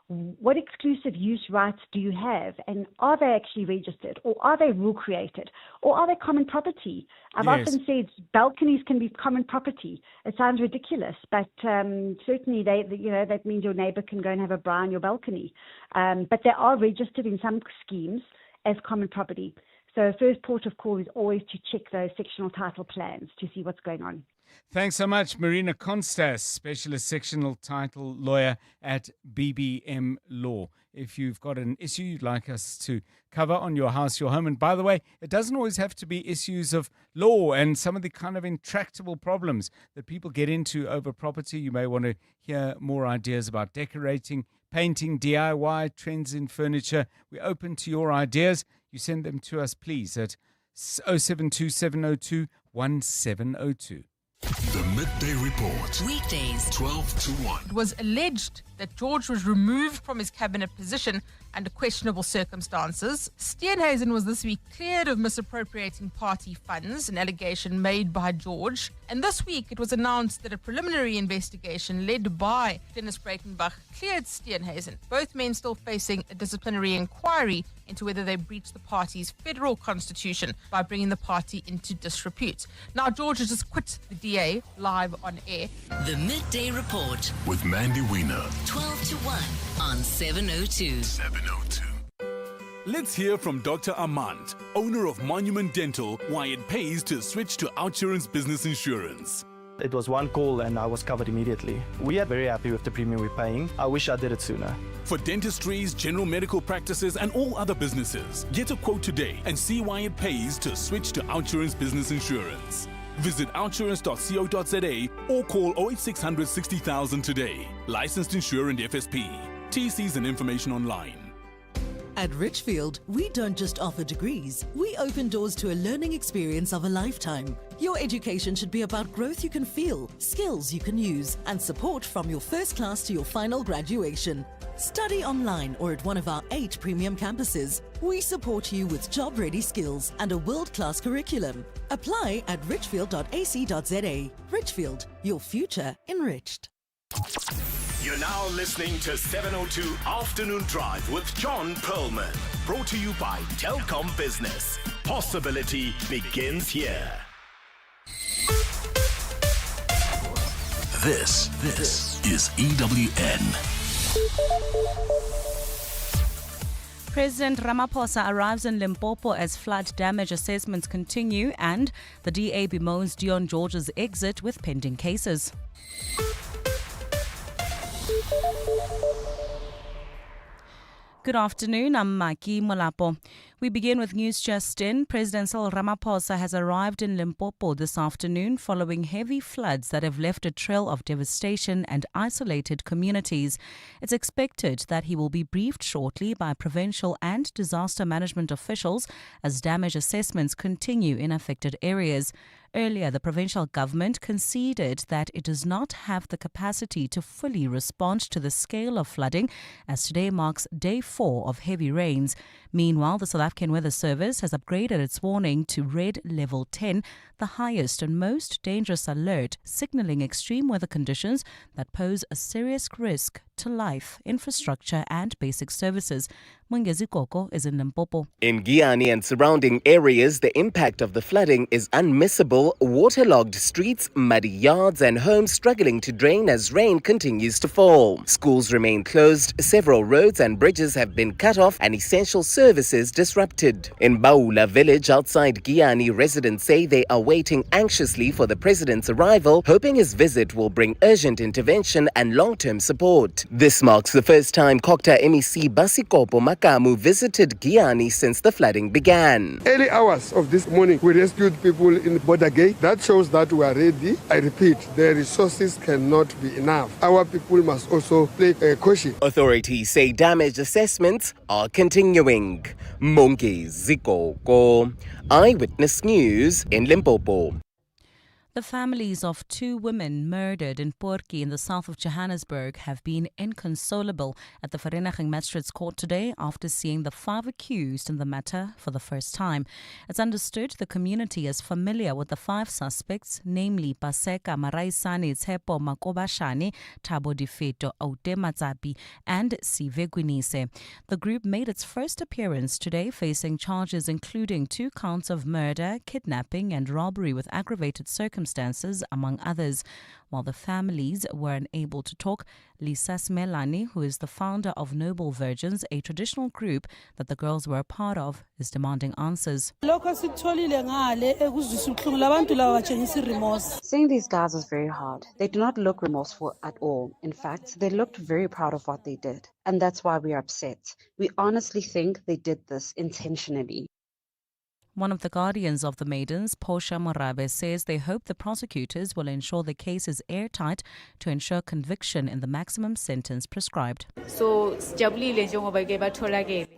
What exclusive use rights do you have? And are they actually registered? Or are they rule created? Or are they common property? I've often said balconies can be common property. It sounds ridiculous, but certainly that means your neighbor can go and have a bra on your balcony. But they are registered in some schemes as common property. So first port of call is always to check those sectional title plans to see what's going on. Thanks so much, Marina Constas, Specialist Sectional Title Lawyer at BBM Law. If you've got an issue you'd like us to cover on your house, your home, and by the way, it doesn't always have to be issues of law and some of the kind of intractable problems that people get into over property. You may want to hear more ideas about decorating, painting, DIY, trends in furniture. We're open to your ideas. You send them to us, please, at 0727021702. The Midday Report. Weekdays, 12 to 1. It was alleged that George was removed from his cabinet position under questionable circumstances. Steenhuisen was this week cleared of misappropriating party funds, an allegation made by George. And this week it was announced that a preliminary investigation led by Dennis Breitenbach cleared Steenhuisen. Both men still facing a disciplinary inquiry into whether they breached the party's federal constitution by bringing the party into disrepute. Now George has just quit the DA live on air. The Midday Report With Mandy Wiener. 12 to 1 on 702. Let's hear from Dr. Armand, owner of Monument Dental, why it pays to switch to Outsurance Business Insurance. It was one call and I was covered immediately. We are very happy with the premium we're paying. I wish I did it sooner. For dentistries, general medical practices, and all other businesses, get a quote today and see why it pays to switch to Outsurance Business Insurance. Visit outsurance.co.za or call 08600 60,000 today. Licensed insurer and FSP. TCs and information online. At Richfield, we don't just offer degrees, we open doors to a learning experience of a lifetime. Your education should be about growth you can feel, skills you can use, and support from your first class to your final graduation. Study online or at one of our 8 premium campuses. We support you with job-ready skills and a world-class curriculum. Apply at richfield.ac.za. Richfield, your future enriched. You're now listening to 702 Afternoon Drive with John Perlman. Brought to you by Telkom Business. Possibility begins here. This is EWN. President Ramaphosa arrives in Limpopo as flood damage assessments continue, and the DA bemoans Dion George's exit with pending cases. Good afternoon, I'm Maki Molapo. We begin with news just in. President Cyril Ramaphosa has arrived in Limpopo this afternoon following heavy floods that have left a trail of devastation and isolated communities. It's expected that he will be briefed shortly by provincial and disaster management officials as damage assessments continue in affected areas. Earlier, the provincial government conceded that it does not have the capacity to fully respond to the scale of flooding, as today marks day 4 of heavy rains. Meanwhile, the South African Weather Service has upgraded its warning to red level 10, the highest and most dangerous alert, signaling extreme weather conditions that pose a serious risk to life, infrastructure and basic services. Mungezi Koko is in Limpopo. In Giyani and surrounding areas, the impact of the flooding is unmissable. Waterlogged streets, muddy yards and homes struggling to drain as rain continues to fall. Schools remain closed, several roads and bridges have been cut off and essential services disrupted. In Baula village outside Giyani, residents say they are waiting anxiously for the president's arrival, hoping his visit will bring urgent intervention and long-term support. This marks the first time Kokta MEC Basikopo Makamu visited Giyani since the flooding began. Early hours of this morning, we rescued people in the border gate. That shows that we are ready. I repeat, the resources cannot be enough. Our people must also play caution. Authorities say damage assessments are continuing. Mungezi Koko, Eyewitness News in Limpopo. The families of 2 women murdered in Porki in the south of Johannesburg have been inconsolable at the Vereeniging Magistrates Court today after seeing the 5 accused in the matter for the first time. It's understood the community is familiar with the 5 suspects, namely Paseka Maraisani Tshepo Makobashani, Thabo Difeto Aute Matsapi, and Sive Gwinise. The group made its first appearance today, facing charges including 2 counts of murder, kidnapping, and robbery with aggravated circumstances, among others. While the families were unable to talk, Lisa Smelani, who is the founder of Noble Virgins, a traditional group that the girls were a part of, is demanding answers. Seeing these guys was very hard. They do not look remorseful at all. In fact, they looked very proud of what they did. And that's why we are upset. We honestly think they did this intentionally. One of the guardians of the maidens, Portia Morabe, says they hope the prosecutors will ensure the case is airtight to ensure conviction in the maximum sentence prescribed. We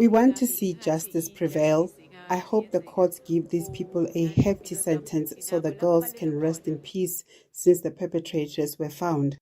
want to see justice prevail. I hope the courts give these people a hefty sentence so the girls can rest in peace since the perpetrators were found.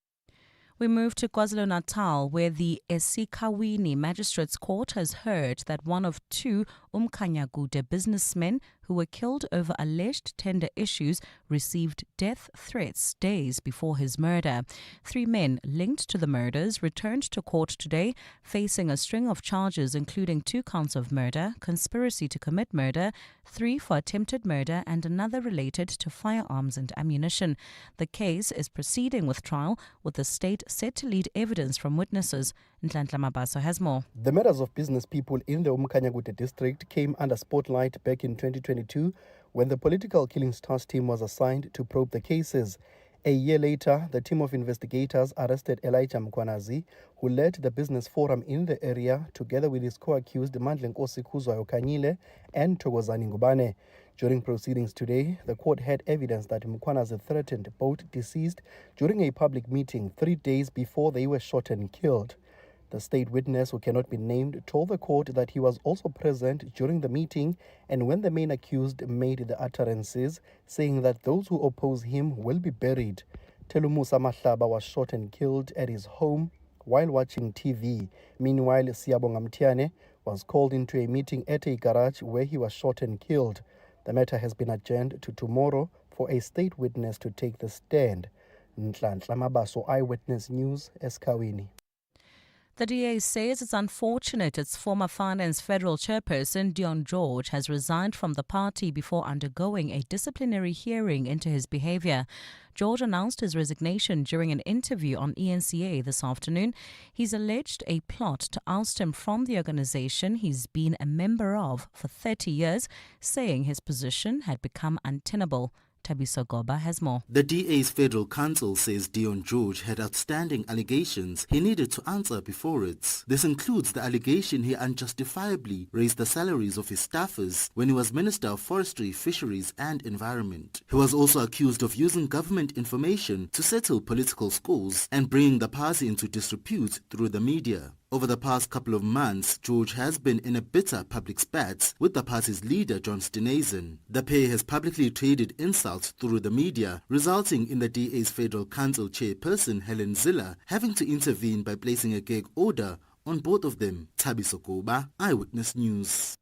We move to KwaZulu-Natal, where the eSikhawini Magistrates Court has heard that one of two Umkhanyakude businessmen who were killed over alleged tender issues received death threats days before his murder. 3 men linked to the murders returned to court today, facing a string of charges including 2 counts of murder, conspiracy to commit murder, 3 for attempted murder, and another related to firearms and ammunition. The case is proceeding with trial, with the state set to lead evidence from witnesses. Nhlanhla Mabaso has more. The murders of business people in the Umkhanyakude district came under spotlight back in 2022 when the political killings task team was assigned to probe the cases. A year later, the team of investigators arrested Elijah Mkwanazi, who led the business forum in the area, together with his co-accused Mandlenkosi Khuzwayo Kanyile and Thokozani Ngubane. During proceedings today, the court had evidence that Mkwanazi threatened both deceased during a public meeting 3 days before they were shot and killed. The state witness, who cannot be named, told the court that he was also present during the meeting and when the main accused made the utterances, saying that those who oppose him will be buried. Telumusa Mahlaba was shot and killed at his home while watching TV. Meanwhile, Siyabonga Mtiane was called into a meeting at a garage where he was shot and killed. The matter has been adjourned to tomorrow for a state witness to take the stand. Nhlanhla Mabaso, Eyewitness News, Esikawini. The DA says it's unfortunate its former Finance Federal Chairperson, Dion George, has resigned from the party before undergoing a disciplinary hearing into his behavior. George announced his resignation during an interview on ENCA this afternoon. He's alleged a plot to oust him from the organization he's been a member of for 30 years, saying his position had become untenable. Tabiso Goba has more. The DA's Federal Council says Dion George had outstanding allegations he needed to answer before it. This includes the allegation he unjustifiably raised the salaries of his staffers when he was Minister of Forestry, Fisheries and Environment. He was also accused of using government information to settle political scores and bringing the party into disrepute through the media. Over the past couple of months, George has been in a bitter public spat with the party's leader, John Perlman. The pair has publicly traded insults through the media, resulting in the DA's Federal Council chairperson, Helen Ziller, having to intervene by placing a gag order on both of them. Tabiso Goba, Eyewitness News.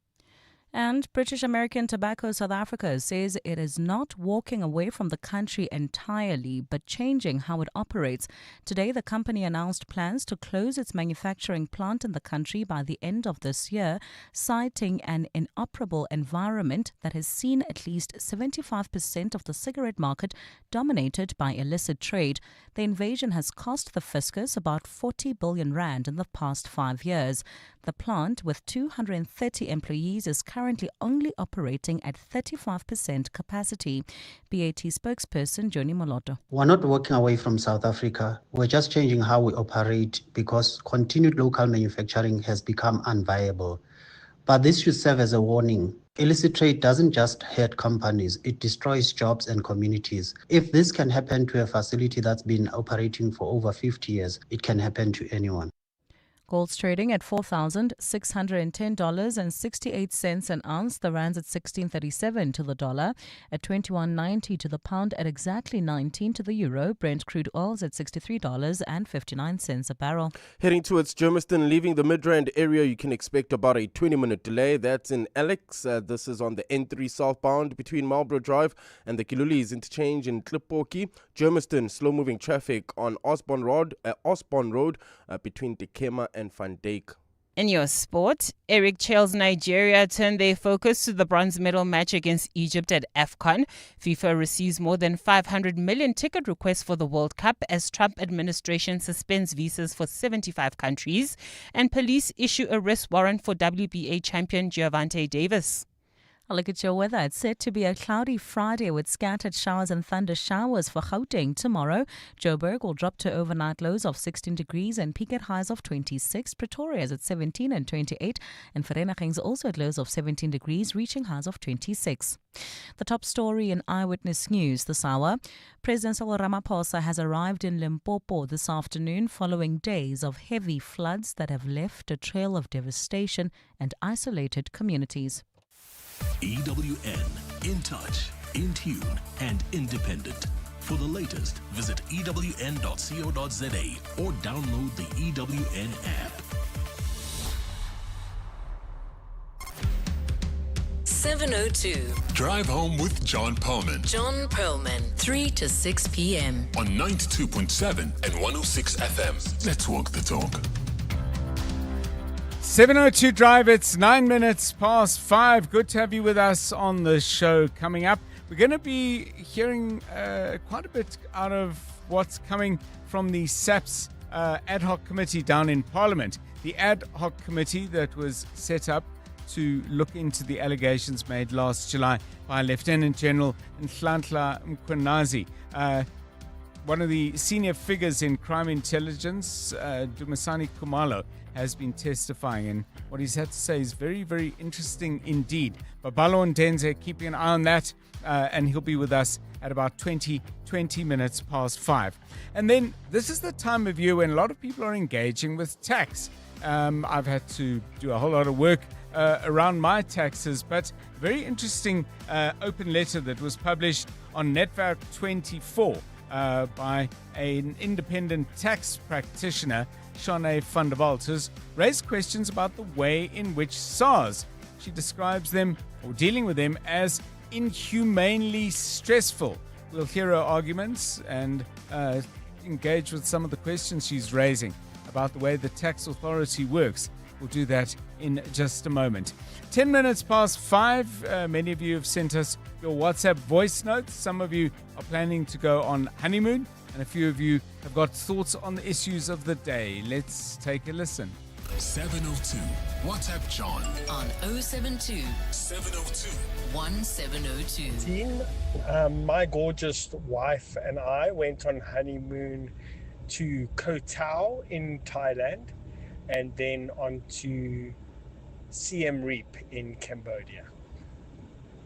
And British American Tobacco South Africa says it is not walking away from the country entirely, but changing how it operates. Today, the company announced plans to close its manufacturing plant in the country by the end of this year, citing an inoperable environment that has seen at least 75% of the cigarette market dominated by illicit trade. The invasion has cost the fiscus about 40 billion rand in the past 5 years. The plant, with 230 employees, is currently only operating at 35% capacity. BAT spokesperson Johnny Moloto. We're not walking away from South Africa. We're just changing how we operate because continued local manufacturing has become unviable. But this should serve as a warning. Illicit trade doesn't just hurt companies, it destroys jobs and communities. If this can happen to a facility that's been operating for over 50 years, it can happen to anyone. Gold's trading at $4,610.68 an ounce. The rand's at 16.37 to the dollar, at 21.90 to the pound, at exactly 19 to the euro. Brent crude oil's at $63.59 a barrel. Heading towards Germiston, leaving the Midrand area, you can expect about a 20-minute delay. That's in Alex. This is on the N3 southbound between Marlborough Drive and the Kilulis interchange in Klipoki. Germiston, slow-moving traffic on Osborne Road between Tekema and Van Dijk. In your sport, Eric Chale's Nigeria turned their focus to the bronze medal match against Egypt at AFCON. FIFA receives more than 500 million ticket requests for the World Cup as Trump administration suspends visas for 75 countries, and police issue arrest warrant for WBA champion Gervonta Davis. A look at your weather. It's set to be a cloudy Friday with scattered showers and thunder showers for Gauteng tomorrow. Joburg will drop to overnight lows of 16 degrees and peak at highs of 26. Pretoria is at 17 and 28. And Vereeniging's also at lows of 17 degrees, reaching highs of 26. The top story in Eyewitness News this hour. President Cyril Ramaphosa has arrived in Limpopo this afternoon following days of heavy floods that have left a trail of devastation and isolated communities. EWN, in touch, in tune, and independent. For the latest, visit ewn.co.za or download the EWN app. 702. Drive home with John Perlman. John Perlman, 3 to 6 p.m. On 92.7 and 106 FM. Let's walk the talk. 702 Drive, it's 9 minutes past 5. Good to have you with us on the show. Coming up, we're going to be hearing quite a bit out of what's coming from the SAPS ad hoc committee down in Parliament. The ad hoc committee that was set up to look into the allegations made last July by Lieutenant General Nhlanhla Mkhwanazi. One of the senior figures in crime intelligence, Dumisani Khumalo, has been testifying, and what he's had to say is very, very interesting indeed. Babalo Ndenze keeping an eye on that, and he'll be with us at about 20 minutes past 5. And then this is the time of year when a lot of people are engaging with tax. I've had to do a whole lot of work around my taxes, but very interesting open letter that was published on Netwerk 24 by an independent tax practitioner, Shanae van der Walt, has raised questions about the way in which SARS, she describes them, or dealing with them, as inhumanely stressful. We'll hear her arguments and engage with some of the questions she's raising about the way the tax authority works. We'll do that in just a moment. 10 minutes past 5. Many of you have sent us your WhatsApp voice notes. Some of you are planning to go on honeymoon, and a few of you have got thoughts on the issues of the day. Let's take a listen. 702. WhatsApp John. On 072 702 1702. My gorgeous wife and I went on honeymoon to Koh Tao in Thailand, and then on to Siem Reap in Cambodia.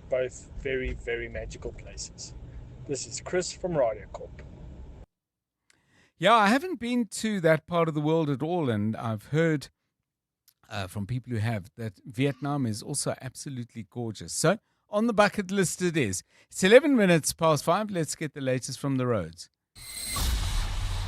Both very, very magical places. This is Chris from Radio Corp. Yeah, I haven't been to that part of the world at all, and I've heard from people who have that Vietnam is also absolutely gorgeous. So, on the bucket list it is. It's 11 minutes past 5. Let's get the latest from the roads.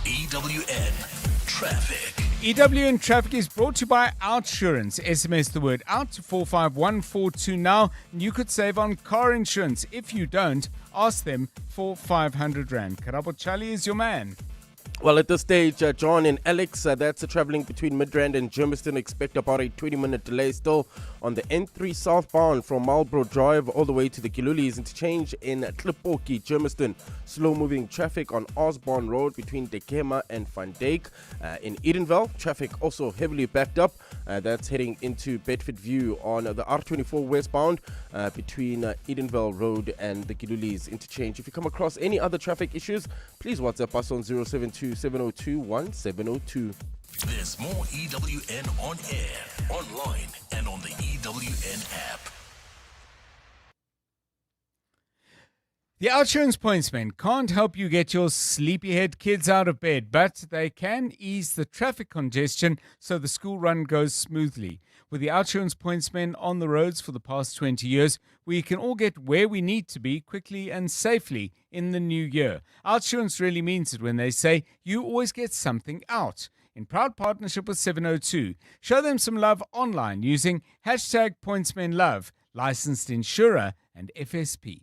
EWN Traffic. EWN Traffic is brought to you by Outsurance. SMS the word out to 45142 now, and you could save on car insurance. If you don't, ask them for 500 Rand. Karabo Chali is your man. Well, at this stage, John and Alex, that's traveling between Midrand and Germiston. Expect about a 20-minute delay still on the N3 southbound from Marlborough Drive all the way to the Kilulis interchange in Klipoki, Germiston. Slow-moving traffic on Osborne Road between Dekema and Van Dijk. In Edenville, traffic also heavily backed up. That's heading into Bedford View on the R24 westbound between Edenville Road and the Kilulis interchange. If you come across any other traffic issues, please WhatsApp us on 072-702-1702. There's more EWN on air, online, and on the EWN app. The Outsurance Pointsmen can't help you get your sleepyhead kids out of bed, but they can ease the traffic congestion so the school run goes smoothly. With the Outsurance Pointsmen on the roads for the past 20 years, we can all get where we need to be quickly and safely in the new year. Outsurance really means it when they say you always get something out. In proud partnership with 702, show them some love online using #PointsmenLove, licensed insurer and FSP.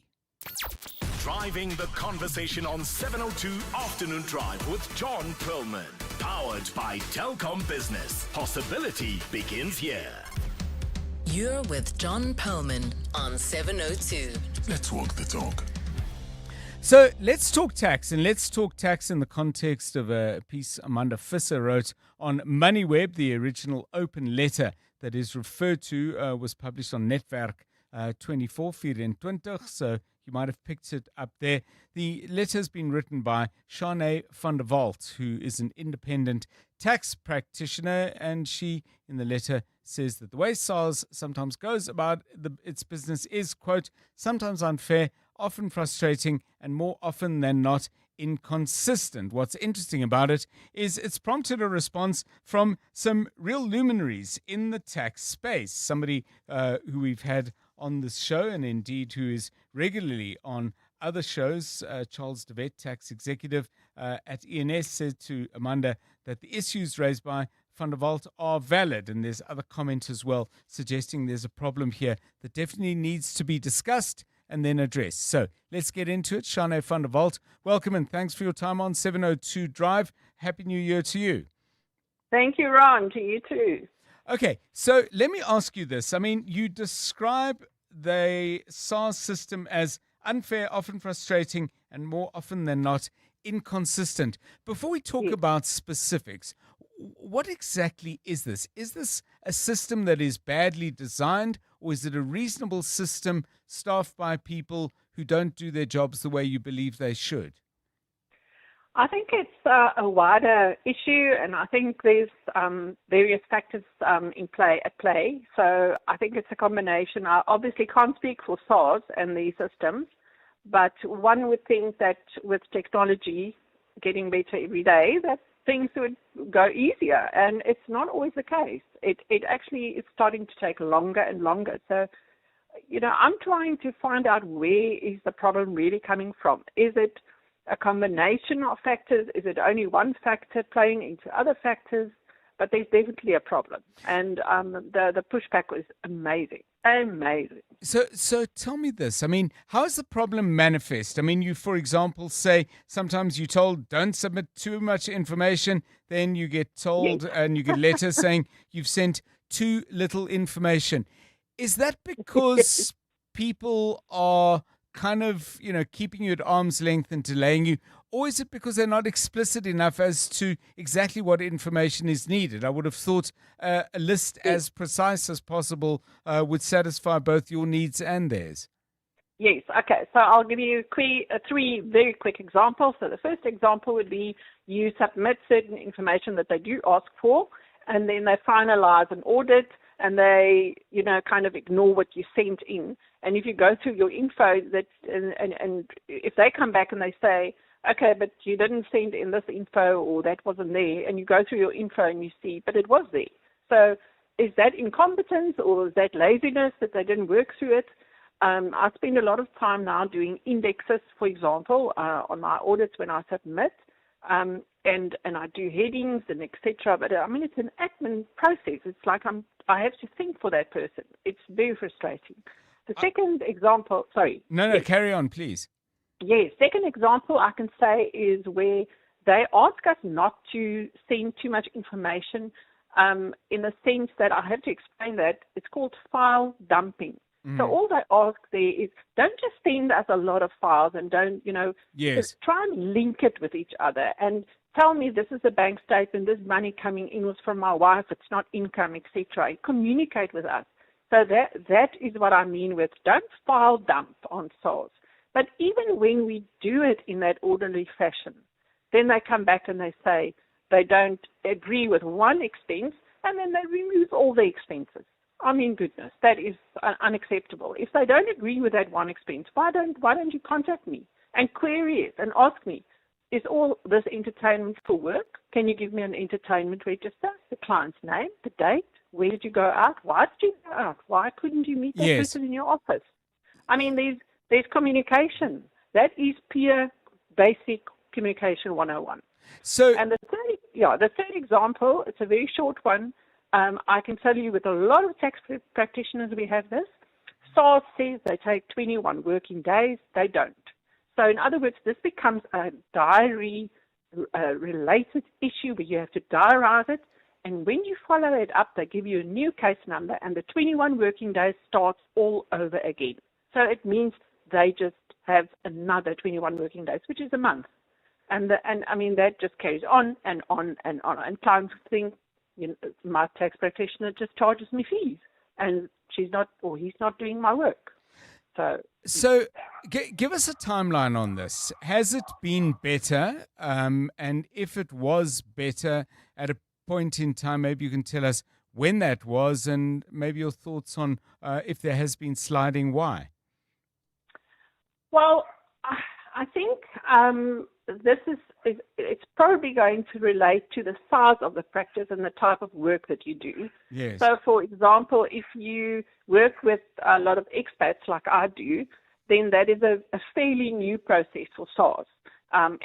Driving the conversation on 702 Afternoon Drive with John Perlman. Powered by Telkom Business. Possibility begins here. You're with John Perlman on 702. Let's walk the talk. So let's talk tax, and let's talk tax in the context of a piece Amanda Visser wrote on MoneyWeb. The original open letter that is referred to was published on Netwerk 24, 24, so you might have picked it up there. The letter has been written by Shanae van der Walt, who is an independent tax practitioner, and she, in the letter, says that the way SARS sometimes goes about its business is, quote, sometimes unfair, often frustrating, and more often than not, inconsistent. What's interesting about it is it's prompted a response from some real luminaries in the tax space. Somebody who we've had on this show, and indeed who is regularly on other shows, Charles de Wet, tax executive at ENS, said to Amanda that the issues raised by Van der Walt are valid, and there's other comment as well suggesting there's a problem here that definitely needs to be discussed and then addressed. So let's get into it. Shane van der Walt, welcome and thanks for your time on 702 Drive. Happy New Year to you. Thank you, Ron. To you too. Okay, so let me ask you this. I mean, you describe the SARS system as unfair, often frustrating, and more often than not, inconsistent. Before we talk about specifics, what exactly is this? Is this a system that is badly designed, or is it a reasonable system staffed by people who don't do their jobs the way you believe they should? I think it's a wider issue, and I think there's various factors at play. So I think it's a combination. I obviously can't speak for SARS and the systems, but one would think that with technology getting better every day, that things would go easier, and it's not always the case. It actually is starting to take longer and longer. So, I'm trying to find out where is the problem really coming from. Is it a combination of factors? Is it only one factor playing into other factors? But there's definitely a problem, and the pushback was amazing. So tell me this. I mean, how is the problem manifest? I mean, you, for example, say sometimes you're told don't submit too much information, then you get told and you get letters saying you've sent too little information. Is that because people are kind of, keeping you at arm's length and delaying you? Or is it because they're not explicit enough as to exactly what information is needed? I would have thought a list as precise as possible would satisfy both your needs and theirs. Yes, okay. So I'll give you three very quick examples. So the first example would be you submit certain information that they do ask for, and then they finalize an audit, and they, kind of ignore what you sent in. And if you go through your info, and if they come back and they say, okay, but you didn't send in this info or that wasn't there, and you go through your info and you see, but it was there. So is that incompetence or is that laziness that they didn't work through it? I spend a lot of time now doing indexes, for example, on my audits when I submit, and I do headings and etc. But I mean, it's an admin process. It's like I have to think for that person. It's very frustrating. The second example, sorry. No, carry on, please. Yes, second example I can say is where they ask us not to send too much information in the sense that I have to explain that it's called file dumping. So all they ask there is don't just send us a lot of files and don't, just try and link it with each other and tell me this is a bank statement, this money coming in was from my wife, it's not income, etc. Communicate with us. So that is what I mean with don't file dump on SARS. But even when we do it in that orderly fashion, then they come back and they say they don't agree with one expense, and then they remove all the expenses. I mean, goodness, that is unacceptable. If they don't agree with that one expense, why don't you contact me and query it and ask me, is all this entertainment for work? Can you give me an entertainment register, the client's name, the date, where did you go out, why did you go out, why couldn't you meet that person in your office? I mean, there's communication. That is pure basic communication 101. So, and the third example, it's a very short one. I can tell you with a lot of tax practitioners we have this. SARS says they take 21 working days. They don't. So in other words, this becomes a diary related issue where you have to diarize it. And when you follow it up, they give you a new case number and the 21 working days starts all over again. So it means they just have another 21 working days, which is a month. And I mean, that just carries on and on and on. And clients think, my tax practitioner just charges me fees and he's not doing my work. So give us a timeline on this. Has it been better? And if it was better at a point in time, maybe you can tell us when that was and maybe your thoughts on if there has been sliding, why? Well, I think it's probably going to relate to the size of the practice and the type of work that you do. Yes. So, for example, if you work with a lot of expats like I do, then that is a fairly new process for SARS.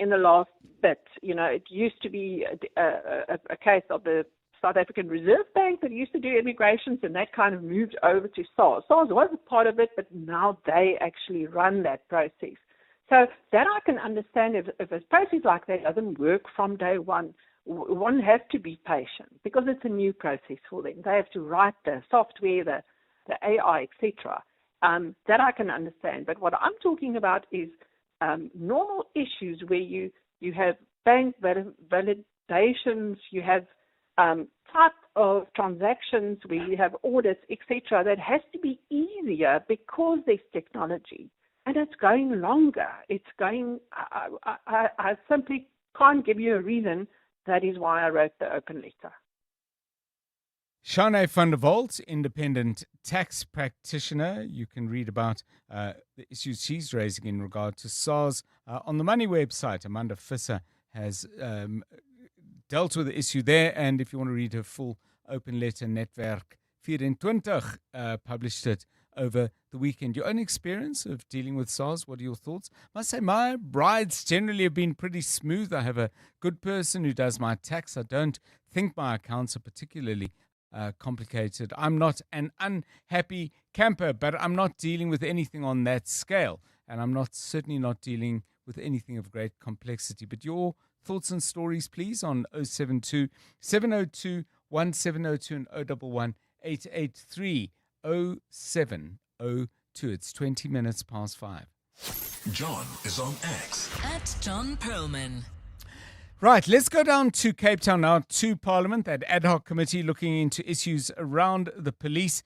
In the last bit, it used to be a case of the South African Reserve Bank that used to do immigrations, and that kind of moved over to SARS. SARS was a part of it, but now they actually run that process. So that I can understand if a process like that doesn't work from day one. One has to be patient because it's a new process for them. They have to write the software, the AI, etc. That I can understand. But what I'm talking about is normal issues where you have bank validations, you have type of transactions where you have audits, etc. That has to be easier because there's technology. And it's going longer. It's going, I simply can't give you a reason. That is why I wrote the open letter. Shane van der Walt, independent tax practitioner. You can read about the issues she's raising in regard to SARS on the Money website. Amanda Visser has dealt with the issue there. And if you want to read her full open letter, Netwerk 24 published it over the weekend. Your own experience of dealing with SARS, what are your thoughts? I must say my rides generally have been pretty smooth. I have a good person who does my tax. I don't think my accounts are particularly complicated. I'm not an unhappy camper, but I'm not dealing with anything on that scale. And I'm certainly not dealing with anything of great complexity. But your thoughts and stories, please, on 072 702 1702 and 011 883 0702. It's 20 minutes past 5. John is on X. At John Perlman. Right, let's go down to Cape Town now, to Parliament, that ad hoc committee looking into issues around the police.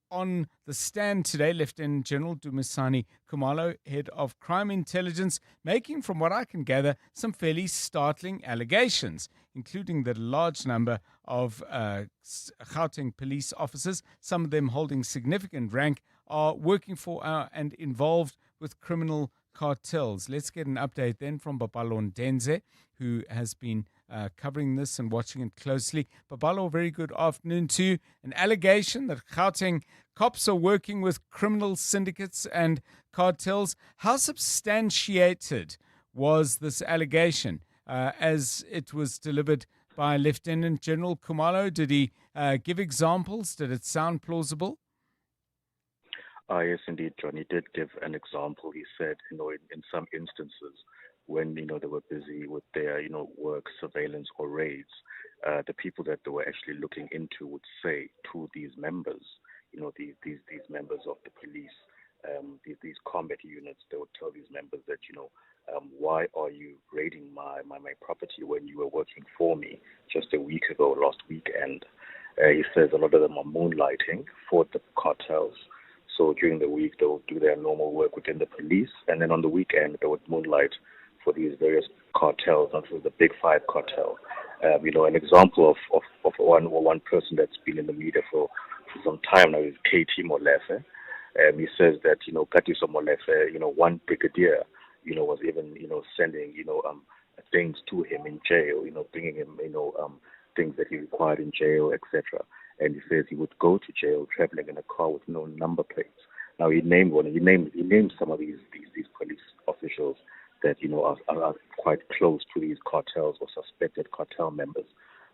On the stand today, Lieutenant General Dumisani Khumalo, head of crime intelligence, making, from what I can gather, some fairly startling allegations, including the large number of Gauteng police officers, some of them holding significant rank, are working for and involved with criminal cartels. Let's get an update then from Babalo Ndenze, who has been covering this and watching it closely. Babalo, very good afternoon to you. An allegation that Gauteng cops are working with criminal syndicates and cartels. How substantiated was this allegation as it was delivered by Lieutenant General Khumalo? Did he give examples? Did it sound plausible? Yes, indeed, John. He did give an example. He said, in some instances, when, they were busy with their, work, surveillance or raids, the people that they were actually looking into would say to these members, these members of the police, these combat units, they would tell these members that, why are you raiding my property when you were working for me just a week ago, last weekend? He says a lot of them are moonlighting for the cartels. So during the week, they would do their normal work within the police, and then on the weekend, they would moonlight for these various cartels, not for the big five cartel. An example of one person that's been in the media for some time now is KT Molefe. He says that, Katiso Molefe, one brigadier, was even, sending, things to him in jail, bringing him, things that he required in jail, etc. And he says he would go to jail traveling in a car with no number plates. Now he named one. He named some of these police officials that are quite close to these cartels or suspected cartel members.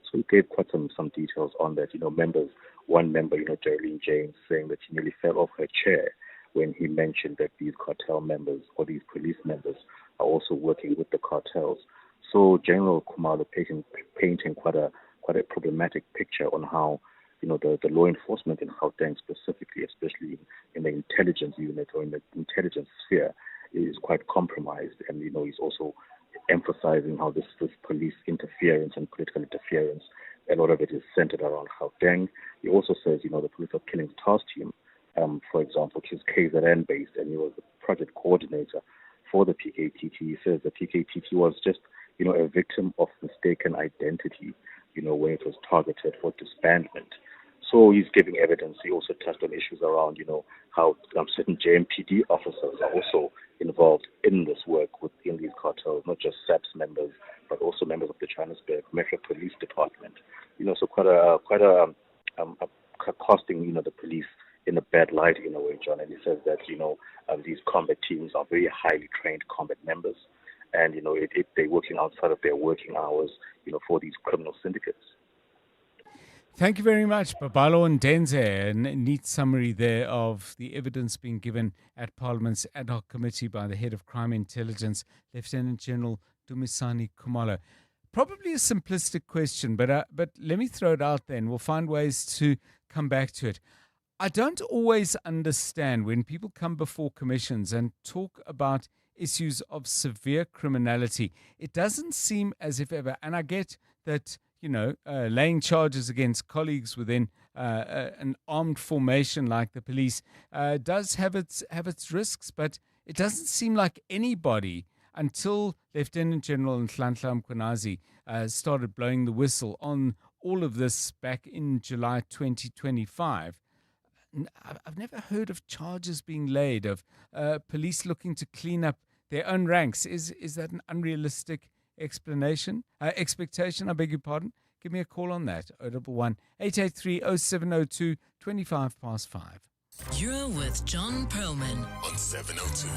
So he gave quite some details on that. Members. One member, Geraldine James, saying that she nearly fell off her chair when he mentioned that these cartel members or these police members are also working with the cartels. So General Khumalo painting quite a problematic picture on how the law enforcement in Gauteng specifically, especially in the intelligence unit or in the intelligence sphere, is quite compromised. And, he's also emphasizing how this police interference and political interference, a lot of it is centered around Gauteng. He also says, the Police of Killings Task Team, for example, which is KZN based, and he was the project coordinator for the PKTT. He says the PKTT was just, a victim of mistaken identity, when it was targeted for disbandment. So he's giving evidence. He also touched on issues around, how certain JMPD officers are also involved in this work within these cartels, not just SAPS members, but also members of the Johannesburg Metro Police Department. So quite a costing, the police in a bad light in a way, John. And he says that, these combat teams are very highly trained combat members. And, they're working outside of their working hours, for these criminal syndicates. Thank you very much, Babalo and Denze. A neat summary there of the evidence being given at Parliament's ad hoc committee by the head of crime intelligence, Lieutenant General Dumisani Khumalo. Probably a simplistic question, but let me throw it out there and we'll find ways to come back to it. I don't always understand when people come before commissions and talk about issues of severe criminality. It doesn't seem as if ever, and I get that, laying charges against colleagues within an armed formation like the police does have its risks, but it doesn't seem like anybody, until Lieutenant General Nhlanhla Mkhwanazi started blowing the whistle on all of this back in July 2025. I've never heard of charges being laid, of police looking to clean up their own ranks. Is that an unrealistic expectation? I beg your pardon. Give me a call on that. 011 883 0702 25 past 5. You're with John Perlman on 702.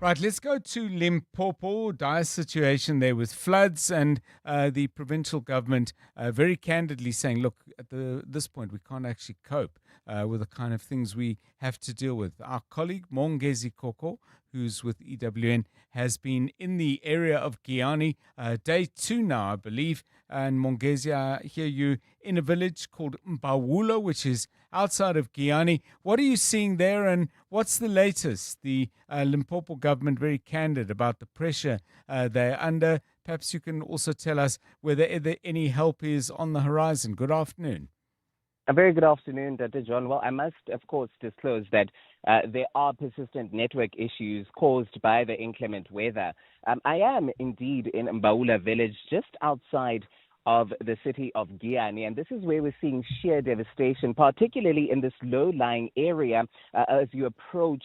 Right, let's go to Limpopo. Dire situation there with floods, and the provincial government very candidly saying, look, at this point, we can't actually cope with the kind of things we have to deal with. Our colleague, Mongezi Koko, who's with EWN, has been in the area of Giani, day 2 now, I believe. And Mongezi, I hear you in a village called Mbawulo, which is outside of Giani. What are you seeing there, and what's the latest? The Limpopo government very candid about the pressure they're under. Perhaps you can also tell us whether any help is on the horizon. Good afternoon. A very good afternoon, Dr. John. Well, I must, of course, disclose that there are persistent network issues caused by the inclement weather. I am indeed in Mbawula village, just outside of the city of Giani, and this is where we're seeing sheer devastation, particularly in this low-lying area as you approach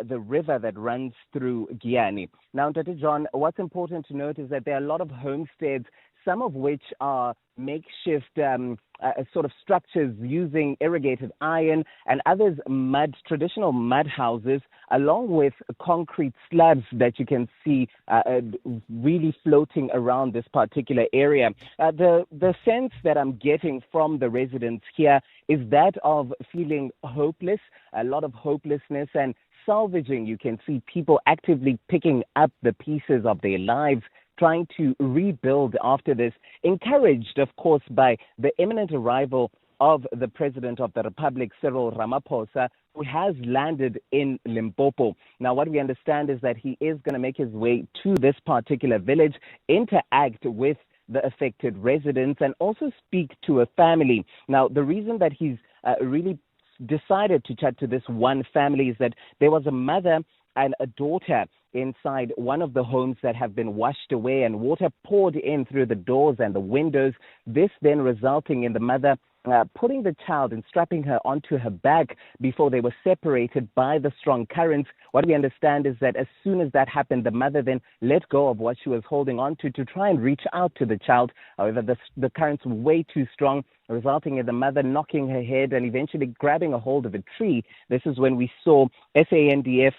the river that runs through Giani. Now, Dr. John, what's important to note is that there are a lot of homesteads, some of which are makeshift sort of structures using irrigated iron, and others traditional mud houses, along with concrete slabs that you can see really floating around this particular area. The sense that I'm getting from the residents here is that of feeling hopeless, a lot of hopelessness and salvaging. You can see people actively picking up the pieces of their lives, trying to rebuild after this, encouraged, of course, by the imminent arrival of the President of the Republic, Cyril Ramaphosa, who has landed in Limpopo. Now, what we understand is that he is going to make his way to this particular village, interact with the affected residents, and also speak to a family. Now, the reason that he's really decided to chat to this one family is that there was a mother and a daughter inside one of the homes that have been washed away, and water poured in through the doors and the windows, this then resulting in the mother putting the child and strapping her onto her back before they were separated by the strong currents. What we understand is that as soon as that happened, the mother then let go of what she was holding on to try and reach out to the child. However, the currents were way too strong, resulting in the mother knocking her head and eventually grabbing a hold of a tree. This is when we saw SANDF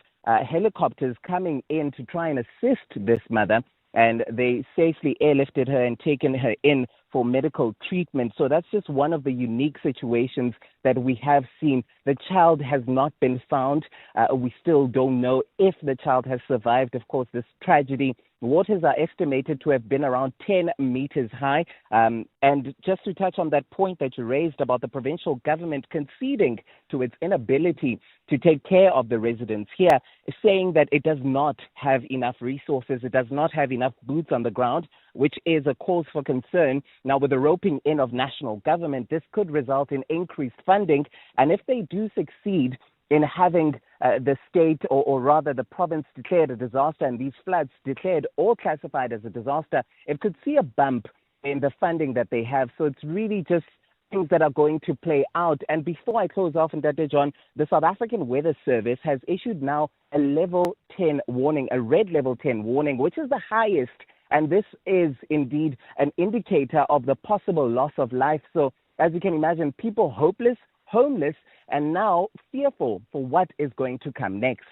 helicopters coming in to try and assist this mother, and they safely airlifted her and taken her in for medical treatment. So that's just one of the unique situations that we have seen. The child has not been found. We still don't know if the child has survived, of course, this tragedy. Waters are estimated to have been around 10 meters high. And just to touch on that point that you raised about the provincial government conceding to its inability to take care of the residents here, saying that it does not have enough resources, it does not have enough boots on the ground, which is a cause for concern. Now, with the roping in of national government, this could result in increased funding. And if they do succeed in having the state, or rather the province, declared a disaster and these floods declared or classified as a disaster, it could see a bump in the funding that they have. So it's really just things that are going to play out. And before I close off, and Dr. John, the South African Weather Service has issued now a level 10 warning, a red level 10 warning, which is the highest. And this is indeed an indicator of the possible loss of life. So as you can imagine, people hopeless, homeless and now fearful for what is going to come next.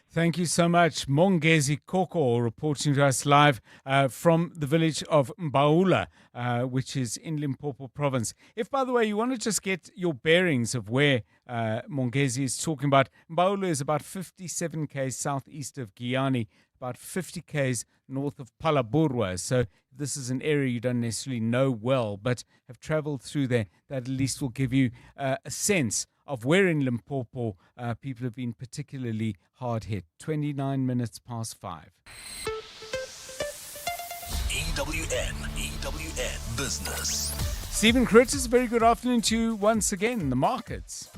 Thank you so much. Mongezi Koko reporting to us live from the village of Mbaula, which is in Limpopo province. If, by the way, you want to just get your bearings of where Mongezi is talking about, Mbaula is about 57 km southeast of Guyane, about 50 km north of Palaburwa. So this is an area you don't necessarily know well, but have traveled through there. That at least will give you a sense of where in Limpopo people have been particularly hard hit. 29 minutes past 5. EWN Business. Stephen Curtis, a very good afternoon to you once again in the markets.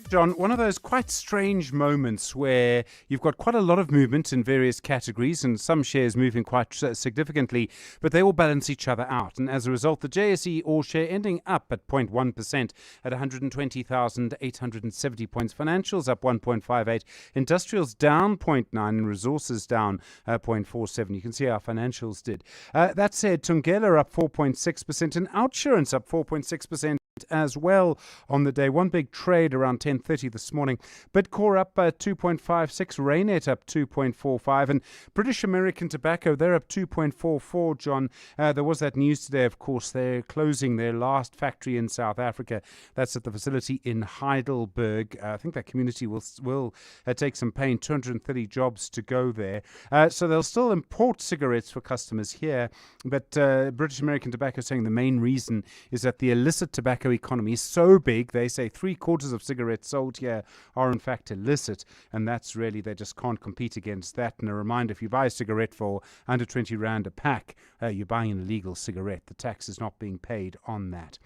John, one of those quite strange moments where you've got quite a lot of movement in various categories and some shares moving quite significantly, but they all balance each other out. And as a result, the JSE All Share ending up at 0.1% at 120,870 points. Financials up 1.58. Industrials down 0.9 and resources down 0.47. You can see how financials did. That said, Tungela up 4.6% and Outsurance up 4.6%. As well on the day. One big trade around 10:30 this morning. Bitcore up 2.56, Raynet up 2.45, and British American Tobacco, they're up 2.44, John. There was that news today, of course. They're closing their last factory in South Africa. That's at the facility in Heidelberg. I think that community will take some pain. 230 jobs to go there. So they'll still import cigarettes for customers here, but British American Tobacco saying the main reason is that the illicit tobacco economy is so big. They say 3/4 of cigarettes sold here are in fact illicit, and that's really, they just can't compete against that. And a reminder, if you buy a cigarette for under 20 rand a pack, you're buying an illegal cigarette. The tax is not being paid on that.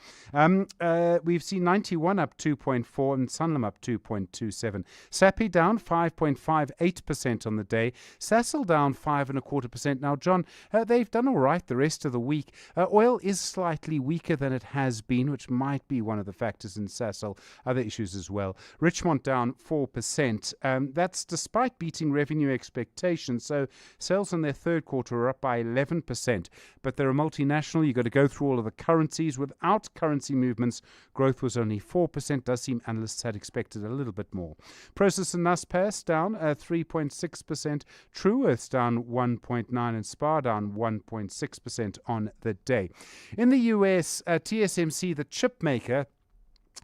We've seen 91 up 2.4 and Sanlam up 2.27. Sappi down 5.58% on the day. Sasol down 5.25%. Now, John, they've done all right the rest of the week. Oil is slightly weaker than it has been, which might be one of the factors in Sasol. Other issues as well. Richmond down 4%. That's despite beating revenue expectations. So sales in their third quarter are up by 11%. But they're a multinational. You've got to go through all of the currencies. Without currency movements, growth was only 4%. Does seem analysts had expected a little bit more. Process and Naspers down 3.6%. Trueworth's down 1.9% and Spar down 1.6% on the day. In the US, TSMC, the chip maker,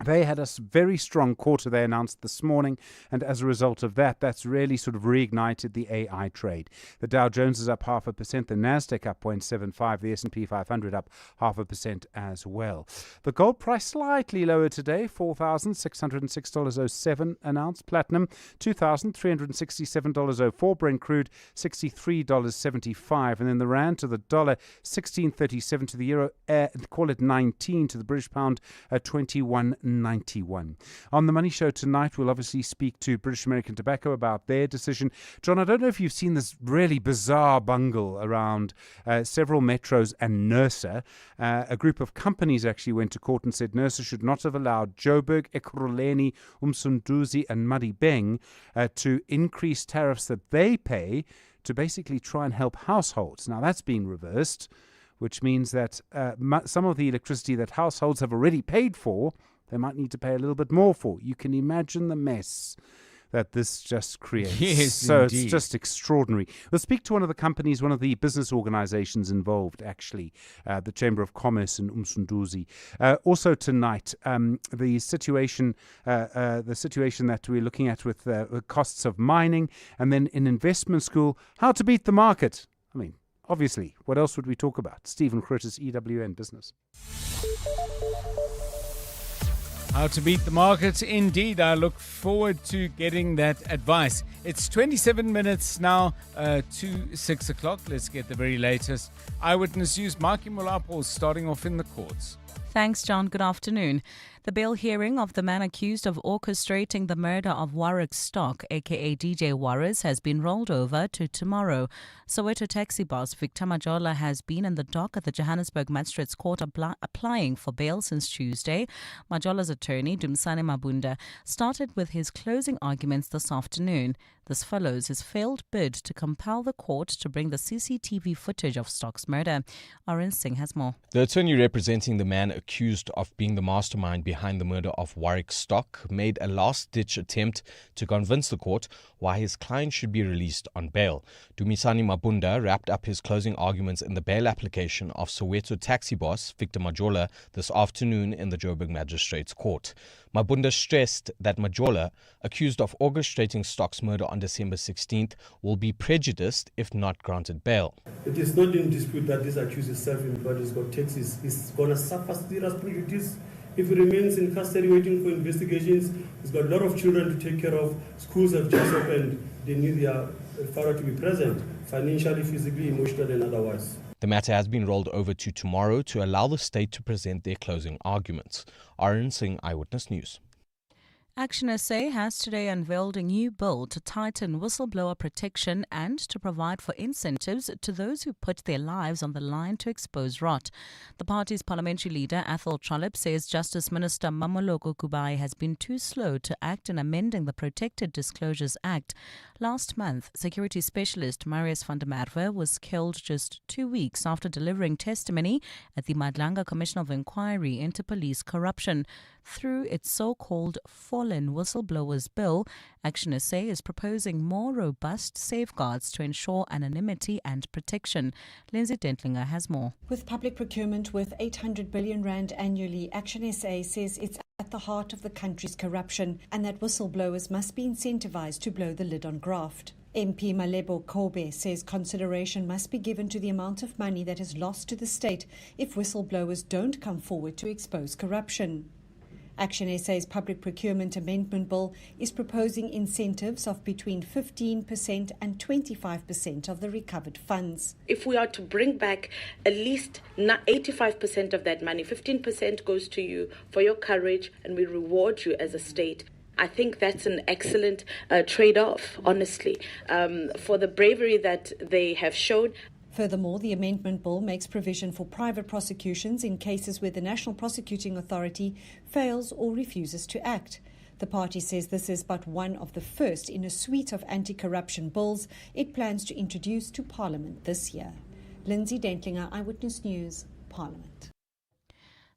they had a very strong quarter they announced this morning, and as a result of that, that's really sort of reignited the AI trade. The Dow Jones is up 0.5%, the Nasdaq up 0.75%, the S&P 500 up 0.5% as well. The gold price slightly lower today, $4,606.07 an ounce. Platinum $2,367.04. Brent crude $63.75, and then the rand to the dollar 16.37 to the euro. Call it 19 to the British pound at 21.91. On the Money Show tonight, we'll obviously speak to British American Tobacco about their decision. John, I don't know if you've seen this really bizarre bungle around several metros and NERSA. A group of companies actually went to court and said NERSA should not have allowed Joburg, Ekurhuleni, Umsunduzi and Madibeng to increase tariffs that they pay to basically try and help households. Now, that's being reversed, which means that some of the electricity that households have already paid for, they might need to pay a little bit more for. You can imagine the mess that this just creates. Yes, so indeed. It's just extraordinary. We'll speak to one of the companies, one of the business organizations involved, actually, the Chamber of Commerce in Umsunduzi. Also tonight, the situation that we're looking at with the costs of mining, and then in investment school, how to beat the market. I mean, obviously, what else would we talk about? Stephen Curtis, EWN Business. How to beat the market, indeed. I look forward to getting that advice. It's 27 minutes now to 6 o'clock. Let's get the very latest. Eyewitness News, Maki Molapo starting off in the courts. Thanks, John. Good afternoon. The bail hearing of the man accused of orchestrating the murder of Warwick Stock, aka DJ Warris, has been rolled over to tomorrow. Soweto taxi boss Victor Majola has been in the dock at the Johannesburg Magistrates Court applying for bail since Tuesday. Majola's attorney, Dumsane Mabunda, started with his closing arguments this afternoon. This follows his failed bid to compel the court to bring the CCTV footage of Stock's murder. Oren Singh has more. The attorney representing the man accused of being the mastermind behind behind the murder of Warwick Stock made a last-ditch attempt to convince the court why his client should be released on bail. Dumisani Mabunda wrapped up his closing arguments in the bail application of Soweto taxi boss Victor Majola this afternoon in the Joburg Magistrates Court. Mabunda stressed that Majola, accused of orchestrating Stock's murder on December 16th, will be prejudiced if not granted bail. It is not in dispute that this accused is self-employed, he's got taxes, he's going to suffer serious prejudice if he remains in custody waiting for investigations. He's got a lot of children to take care of, schools have just opened, they need their father to be present, financially, physically, emotionally and otherwise. The matter has been rolled over to tomorrow to allow the state to present their closing arguments. Arun Singh, Eyewitness News. Action SA has today unveiled a new bill to tighten whistleblower protection and to provide for incentives to those who put their lives on the line to expose rot. The party's parliamentary leader, Athol Trollip, says Justice Minister Mamoloko Kubai has been too slow to act in amending the Protected Disclosures Act. Last month, security specialist Marius van der Merwe was killed just 2 weeks after delivering testimony at the Madlanga Commission of Inquiry into police corruption. Through its so-called Fallen Whistleblowers Bill, Action SA is proposing more robust safeguards to ensure anonymity and protection. Lindsay Dentlinger has more. With public procurement worth 800 billion rand annually, Action SA says it's at the heart of the country's corruption and that whistleblowers must be incentivized to blow the lid on graft. MP Malebo Kobe says consideration must be given to the amount of money that is lost to the state if whistleblowers don't come forward to expose corruption. Action SA's Public Procurement Amendment Bill is proposing incentives of between 15% and 25% of the recovered funds. If we are to bring back at least 85% of that money, 15% goes to you for your courage and we reward you as a state. I think that's an excellent trade-off, honestly, for the bravery that they have shown. Furthermore, the amendment bill makes provision for private prosecutions in cases where the National Prosecuting Authority fails or refuses to act. The party says this is but one of the first in a suite of anti-corruption bills it plans to introduce to Parliament this year. Lindsay Dentlinger, Eyewitness News, Parliament.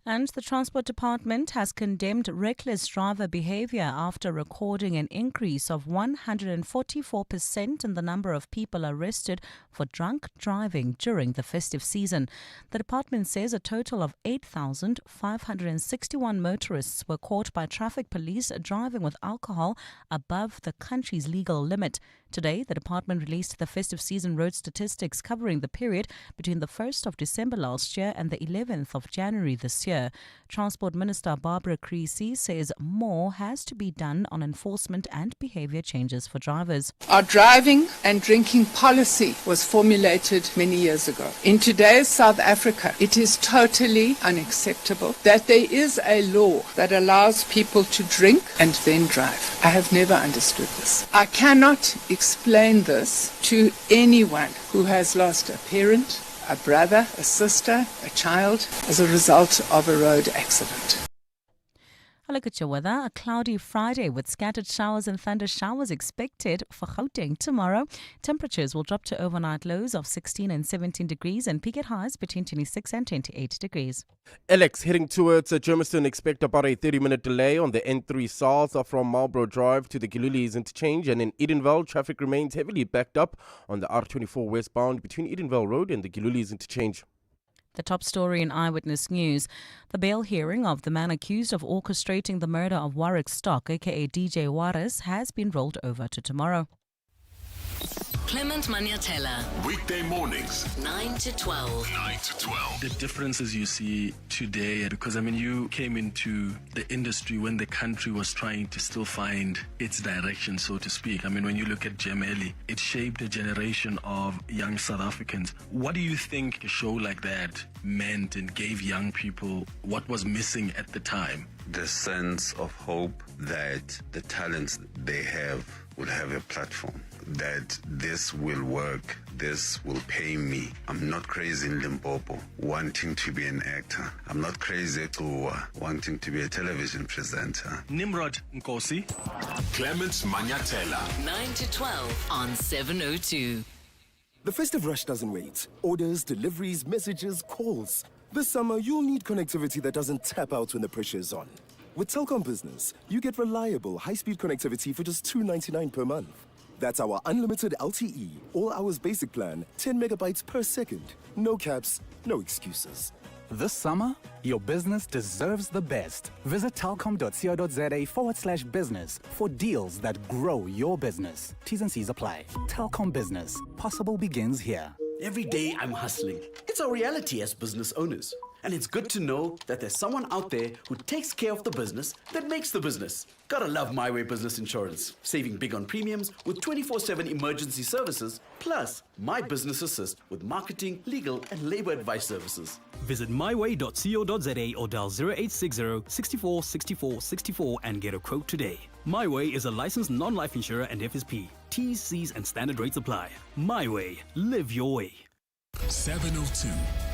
And the Transport Department has condemned reckless driver behaviour after recording an increase of 144% in the number of people arrested for drunk driving during the festive season. The department says a total of 8,561 motorists were caught by traffic police driving with alcohol above the country's legal limit. Today, the department released the festive season road statistics covering the period between the 1st of December last year and the 11th of January this year. Transport Minister Barbara Creasy says more has to be done on enforcement and behaviour changes for drivers. Our driving and drinking policy was formulated many years ago. In today's South Africa, it is totally unacceptable that there is a law that allows people to drink and then drive. I have never understood this. I cannot explain this to anyone who has lost a parent, a brother, a sister, a child as a result of a road accident. A look at your weather. A cloudy Friday with scattered showers and thunder showers expected for Gauteng tomorrow. Temperatures will drop to overnight lows of 16 and 17 degrees and peak at highs between 26 and 28 degrees. Alex, heading towards Germiston, expect about a 30-minute delay on the N3 south from Marlborough Drive to the Gilulies interchange, and in Edenvale, traffic remains heavily backed up on the R24 westbound between Edenvale Road and the Gilulies interchange. The top story in Eyewitness News. The bail hearing of the man accused of orchestrating the murder of Warwick Stock, aka DJ Juarez, has been rolled over to tomorrow. Clement Maniatella. Weekday mornings, 9 to 12. 9 to 12. The differences you see today, because you came into the industry when the country was trying to still find its direction, so to speak. When you look at Gemeli, it shaped a generation of young South Africans. What do you think a show like that meant and gave young people what was missing at the time? The sense of hope that the talents they have will have a platform, that this will work, this will pay me. I'm not crazy in Limpopo wanting to be an actor. I'm not crazy to wanting to be a television presenter. Nimrod Nkosi. Clement Maniatella. 9 to 12 on 702. The festive rush doesn't wait. Orders, deliveries, messages, calls. This summer, you'll need connectivity that doesn't tap out when the pressure is on. With Telkom Business, you get reliable, high-speed connectivity for just $2.99 per month. That's our unlimited LTE, all hours basic plan, 10 megabytes per second. No caps, no excuses. This summer, your business deserves the best. Visit telkom.co.za/business for deals that grow your business. T's and C's apply. Telkom Business. Possible begins here. Every day I'm hustling. It's our reality as business owners. And it's good to know that there's someone out there who takes care of the business that makes the business. Gotta love My Way Business Insurance. Saving big on premiums with 24/7 emergency services, plus My Business Assist with marketing, legal, and labor advice services. Visit myway.co.za or dial 0860 64 64 64 and get a quote today. My Way is a licensed non-life insurer and FSP. T's, C's, and standard rates apply. My Way. Live your way. 702.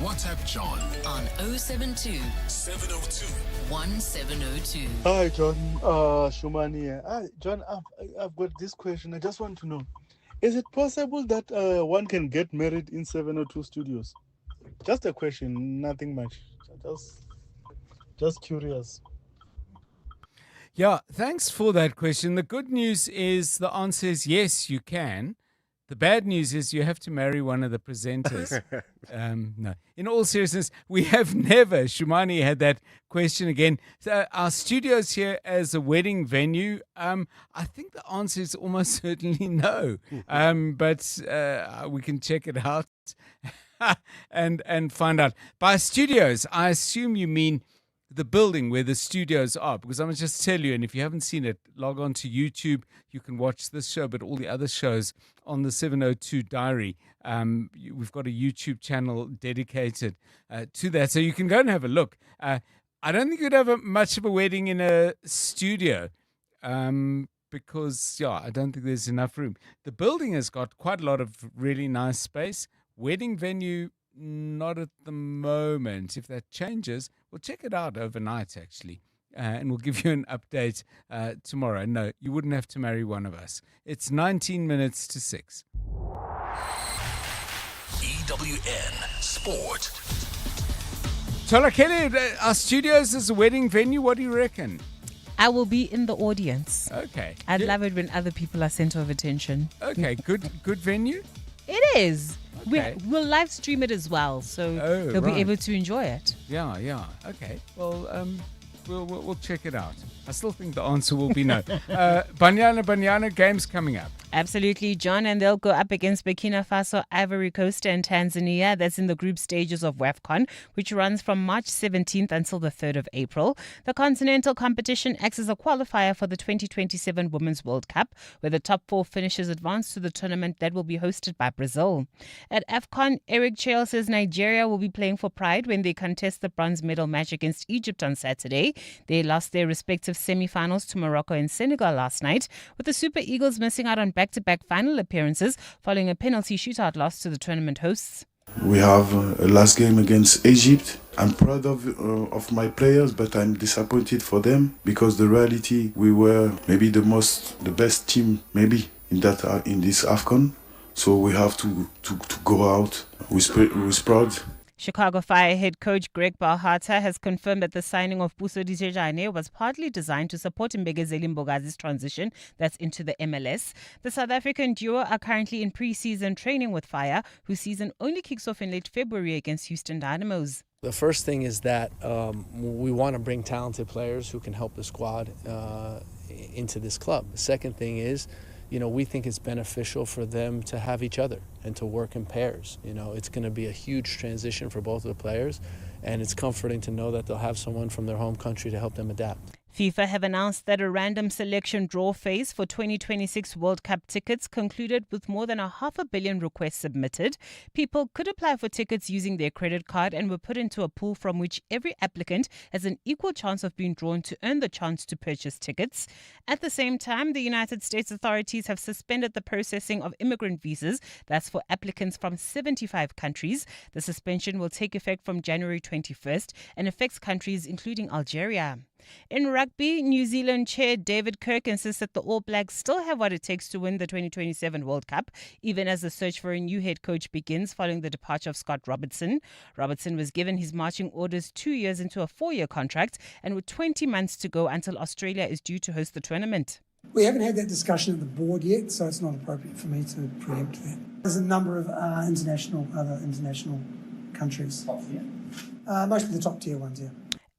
WhatsApp John on 072 702 1702. Hi, John. Shumani here. Hi, John, I've got this question. I just want to know, is it possible that one can get married in 702 studios? Just a question, nothing much. Just curious. Yeah, thanks for that question. The good news is the answer is yes, you can. The bad news is you have to marry one of the presenters. No. In all seriousness, we have never, Shumani had that question again. So our studio's here as a wedding venue. I think the answer is almost certainly no. But we can check it out and find out. By studios, I assume you mean the building where the studios are, because I must just tell you, and if you haven't seen it, log on to YouTube. You can watch this show, but all the other shows on the 702 Diary. We've got a YouTube channel dedicated to that, so you can go and have a look. I don't think you'd have much of a wedding in a studio because, I don't think there's enough room. The building has got quite a lot of really nice space. Wedding venue, not at the moment. If that changes, we'll check it out overnight, actually, and we'll give you an update tomorrow. No, you wouldn't have to marry one of us. It's 19 minutes to 6. EWN Sport. Tola Kelly, our studios is a wedding venue. What do you reckon? I will be in the audience. Okay. I'd love it when other people are center of attention. Okay, good venue? It is. Okay. We'll live stream it as well, so they'll be able to enjoy it. Yeah. Okay. Well, we'll check it out. I still think the answer will be no. Banyana games coming up. Absolutely, John, and they'll go up against Burkina Faso, Ivory Coast, and Tanzania. That's in the group stages of WAFCON, which runs from March 17th until the 3rd of April. The continental competition acts as a qualifier for the 2027 Women's World Cup, where the top 4 finishers advance to the tournament that will be hosted by Brazil. At AFCON, Eric Chale says Nigeria will be playing for pride when they contest the bronze medal match against Egypt on Saturday. They lost their respective semi-finals to Morocco and Senegal last night, with the Super Eagles missing out on back-to-back final appearances following a penalty shootout loss to the tournament hosts. We have a last game against Egypt. I'm proud of my players, but I'm disappointed for them because the reality, we were maybe the best team maybe in this AFCON. So we have to go out with proud. Chicago Fire head coach Greg Balhata has confirmed that the signing of Puso Dijejane was partly designed to support Mbegezeli Mbogazi's transition that's into the MLS. The South African duo are currently in pre-season training with Fire, whose season only kicks off in late February against Houston Dynamos. The first thing is that we want to bring talented players who can help the squad into this club. The second thing is, we think it's beneficial for them to have each other and to work in pairs. It's going to be a huge transition for both of the players, and it's comforting to know that they'll have someone from their home country to help them adapt. FIFA have announced that a random selection draw phase for 2026 World Cup tickets concluded with more than 500 million requests submitted. People could apply for tickets using their credit card and were put into a pool from which every applicant has an equal chance of being drawn to earn the chance to purchase tickets. At the same time, the United States authorities have suspended the processing of immigrant visas. That's for applicants from 75 countries. The suspension will take effect from January 21st and affects countries including Algeria. In rugby, New Zealand chair David Kirk insists that the All Blacks still have what it takes to win the 2027 World Cup, even as the search for a new head coach begins following the departure of Scott Robertson. Robertson was given his marching orders 2 years into a 4-year contract and with 20 months to go until Australia is due to host the tournament. We haven't had that discussion at the board yet, so it's not appropriate for me to preempt that. There's a number of other international countries. Top tier? Mostly the top tier ones, yeah.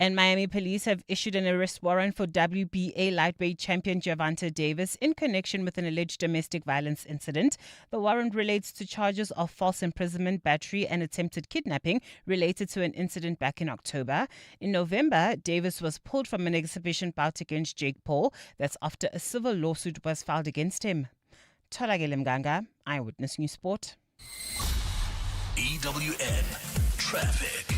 And Miami police have issued an arrest warrant for WBA lightweight champion Gervonta Davis in connection with an alleged domestic violence incident. The warrant relates to charges of false imprisonment, battery, and attempted kidnapping related to an incident back in October. In November, Davis was pulled from an exhibition bout against Jake Paul. That's after a civil lawsuit was filed against him. Tolagele Mganga, Eyewitness News Sport. EWN Traffic.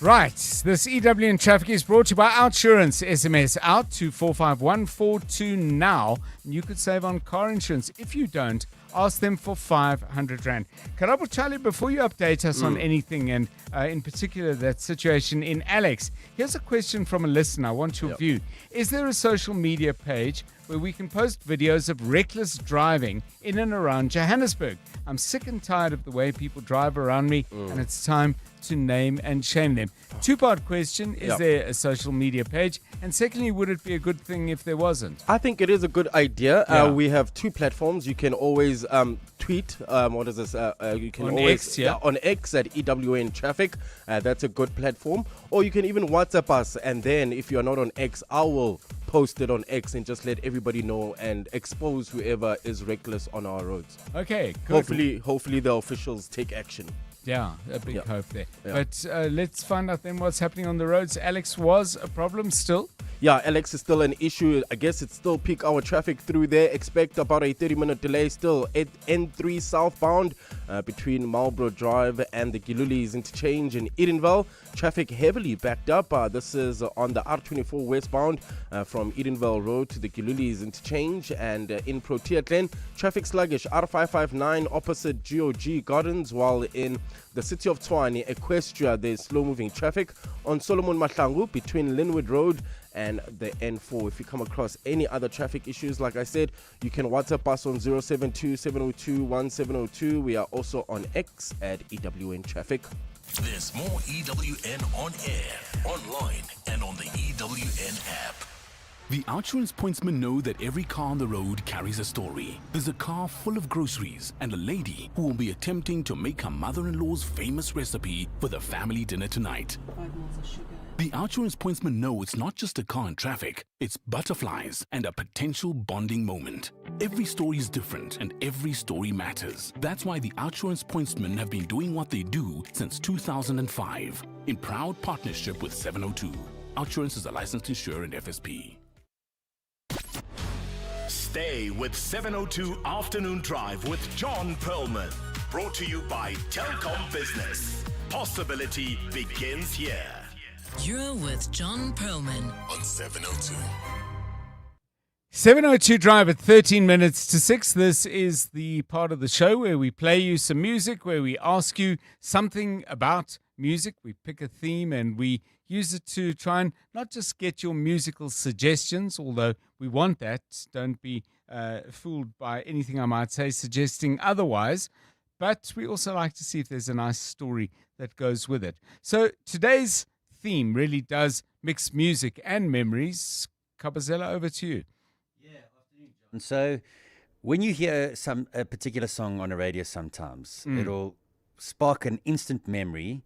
Right, this EWN Traffic is brought to you by Outsurance. SMS out to 45142 now. You could save on car insurance. If you don't, ask them for 500 Rand. Karabo Charlie, before you update us on anything, and in particular that situation in Alex, here's a question from a listener. I want your view. Is there a social media page where we can post videos of reckless driving in and around Johannesburg? I'm sick and tired of the way people drive around me, and it's time to name and shame them. Two-part question, is there a social media page? And secondly, would it be a good thing if there wasn't? I think it is a good idea. We have two platforms. You can always tweet. What is this? You can on always X, on X at EWN Traffic. That's a good platform. Or you can even WhatsApp us, and then if you're not on X, I will post it on X and just let everybody know and expose whoever is reckless on our roads. Okay, good. Hopefully the officials take action. Yeah, a big hope there. But let's find out then what's happening on the roads. Alex, was a problem still? Yeah, Alex is still an issue. I guess it's still peak hour traffic through there. Expect about a 30-minute delay still at N3 southbound between Marlborough Drive and the Gilulis interchange in Edenvale. Traffic heavily backed up. This is on the R24 westbound from Edenvale Road to the Gilulis interchange, and in Protea Glen, traffic sluggish R559 opposite GOG Gardens, while in the city of Tshwane, Equestria, there's slow-moving traffic on Solomon Mahlangu between Linwood Road and the N4. If you come across any other traffic issues, like I said, you can WhatsApp us on 072-702-1702. We are also on X at EWN Traffic. There's more EWN on air, online, and on the EWN app. The Outsurance pointsmen know that every car on the road carries a story. There's a car full of groceries and a lady who will be attempting to make her mother-in-law's famous recipe for the family dinner tonight. The Outsurance pointsmen know it's not just a car in traffic, it's butterflies and a potential bonding moment. Every story is different and every story matters. That's why the Outsurance pointsmen have been doing what they do since 2005 in proud partnership with 702. Outsurance is a licensed insurer and FSP. Stay with 702 Afternoon Drive with John Perlman. Brought to you by Telkom Business. Possibility begins here. You're with John Perlman on 702. 702 Drive at 13 minutes to 6. This is the part of the show where we play you some music, where we ask you something about music. We pick a theme and we use it to try and not just get your musical suggestions, although we want that. Don't be fooled by anything I might say suggesting otherwise. But we also like to see if there's a nice story that goes with it. So today's theme really does mix music and memories. Kabazela, over to you. And so when you hear a particular song on a radio sometimes, it'll spark an instant memory,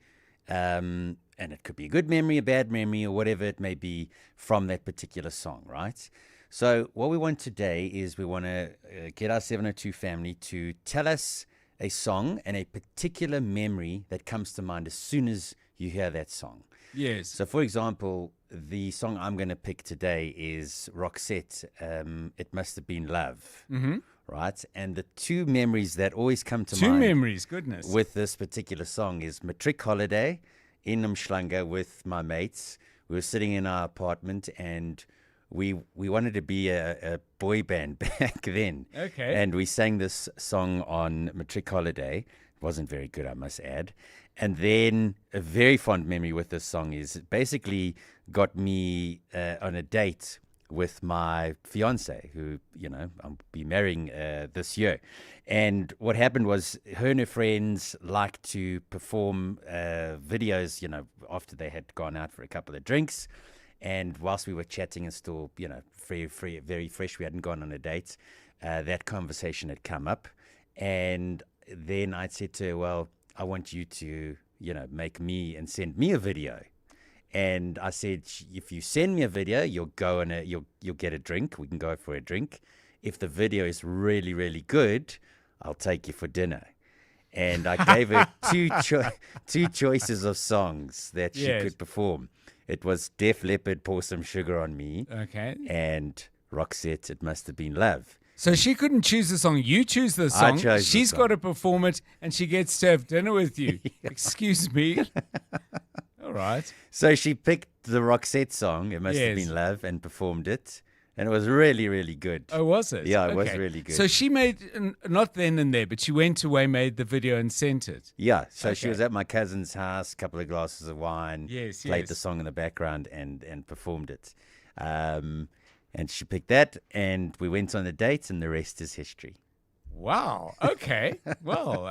and it could be a good memory, a bad memory, or whatever it may be from that particular song, right? So what we want today is we want to get our 702 family to tell us a song and a particular memory that comes to mind as soon as you hear that song. Yes. So, for example, the song I'm going to pick today is Roxette, It Must Have Been Love, right? And the two memories that always come to mind. Two memories, goodness. With this particular song is matric holiday in Umhlanga with my mates. We were sitting in our apartment and we wanted to be a boy band back then. Okay. And we sang this song on matric holiday. It wasn't very good, I must add. And then a very fond memory with this song is it basically got me on a date with my fiance, who, I'll be marrying this year. And what happened was her and her friends liked to perform videos, after they had gone out for a couple of drinks. And whilst we were chatting and still, very fresh, we hadn't gone on a date, that conversation had come up. And then I said to her, well, I want you to, make me and send me a video. And I said, if you send me a video, you'll go and you'll get a drink. We can go for a drink. If the video is really, really good, I'll take you for dinner. And I gave her two choices of songs that she could perform. It was Def Leppard, Pour Some Sugar on Me. Okay. And Roxette, It Must Have Been Love. So she couldn't choose the song. You choose the song. I chose She's the got song. to perform it, and she gets to have dinner with you. Excuse me. All right. So she picked the Roxette song, It Must Have Been Love, and performed it. And it was really, really good. Oh, was it? Yeah, it was really good. So she made, not then and there, but she went away, made the video and sent it. Yeah, so she was at my cousin's house, a couple of glasses of wine, Yes, played yes. the song in the background and performed it. And she picked that, and we went on a date, and the rest is history. Wow. Okay. Well,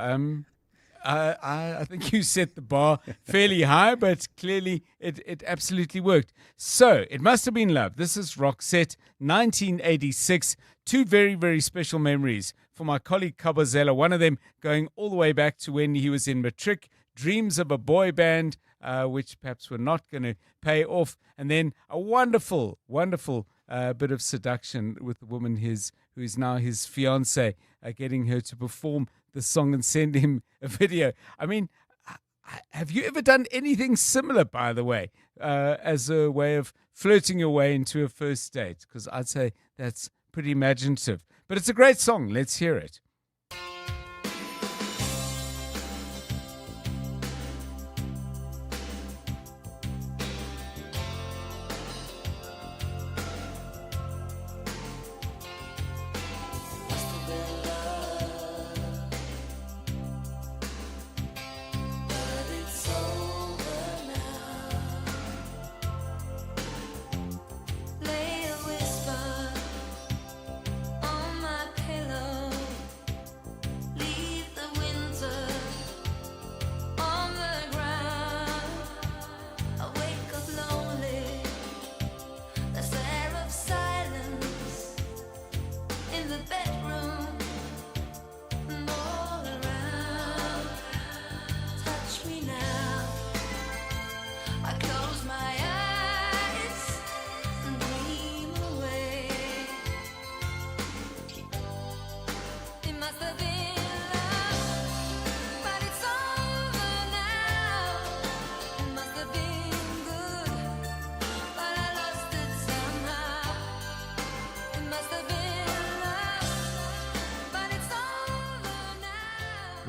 I think you set the bar fairly high, but clearly it absolutely worked. So, It Must Have Been Love. This is Roxette, 1986. Two very, very special memories for my colleague Kabazela. One of them going all the way back to when he was in matric, dreams of a boy band, which perhaps were not going to pay off. And then a wonderful, wonderful bit of seduction with the woman who is now his fiancée, getting her to perform the song and send him a video. I mean, have you ever done anything similar, by the way, as a way of flirting your way into a first date? Because I'd say that's pretty imaginative. But it's a great song. Let's hear it.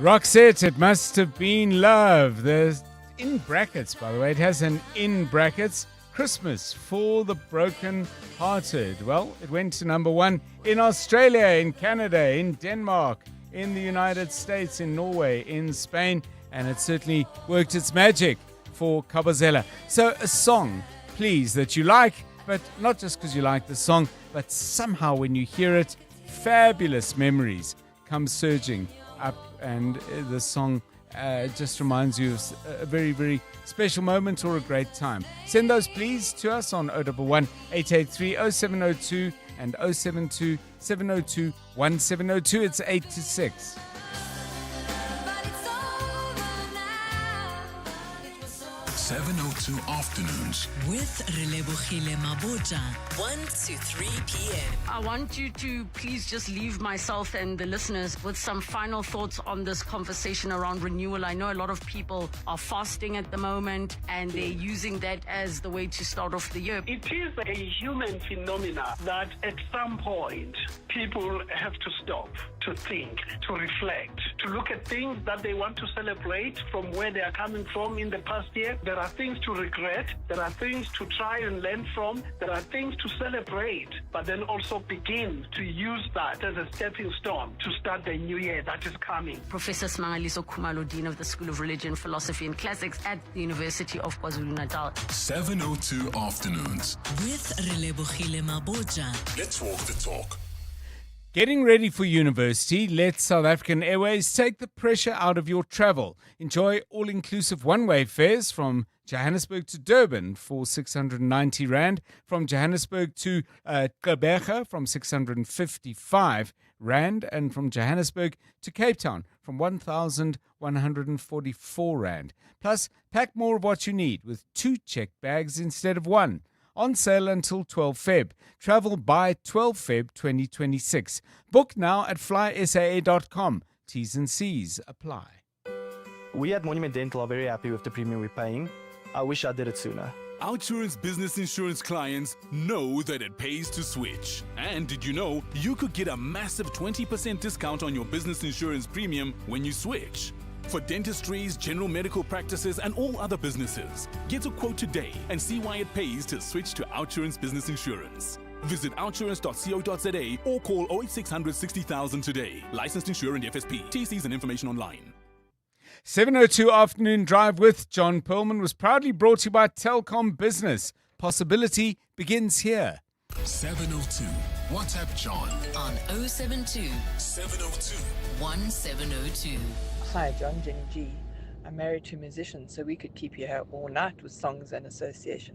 Roxette, It Must Have Been Love. There's in brackets, by the way. It has an in brackets. Christmas for the Broken Hearted. Well, it went to number one in Australia, in Canada, in Denmark, in the United States, in Norway, in Spain, and it certainly worked its magic for Kabazela. So a song, please, that you like, but not just because you like the song, but somehow when you hear it, fabulous memories come surging up, and the song just reminds you of a very, very special moment or a great time. Send those please to us on 011 883 0702 and 072 702 1702. It's 8 to 6. Afternoons with Relebohile Maboja, 1 to 3 p.m. I want you to please just leave myself and the listeners with some final thoughts on this conversation around renewal. I know a lot of people are fasting at the moment and they're using that as the way to start off the year. It is a human phenomena that at some point people have to stop, to think, to reflect, to look at things that they want to celebrate from where they are coming from in the past year. There are things to regret. There are things to try and learn from. There are things to celebrate, but then also begin to use that as a stepping stone to start the new year that is coming. Professor Smangaliso Khumalo, Dean of the School of Religion, Philosophy and Classics at the University of KwaZulu-Natal. 702 Afternoons. With Relebohile Maboja. Let's walk the talk. Getting ready for university, let South African Airways take the pressure out of your travel. Enjoy all-inclusive one-way fares from Johannesburg to Durban for 690 Rand, from Johannesburg to Gqeberha from 655 Rand, and from Johannesburg to Cape Town from 1,144 Rand. Plus, pack more of what you need with 2 checked bags instead of 1. On sale until 12 Feb. Travel by 12 Feb 2026. Book now at flysaa.com. T's and C's apply. We at Monument Dental are very happy with the premium we're paying. I wish I did it sooner. Outsurance business insurance clients know that it pays to switch. And did you know you could get a massive 20% discount on your business insurance premium when you switch? For dentistries, general medical practices, and all other businesses, get a quote today and see why it pays to switch to Outsurance Business Insurance. Visit outsurance.co.za or call 08600 60,000 today. Licensed insurer and FSP. TCs and information online. 702 Afternoon Drive with John Perlman was proudly brought to you by Telkom Business. Possibility begins here. 702. WhatsApp John On 072 702 1702. Hi, John, Jenny G. I'm married to a musician, so we could keep you here all night with songs and association.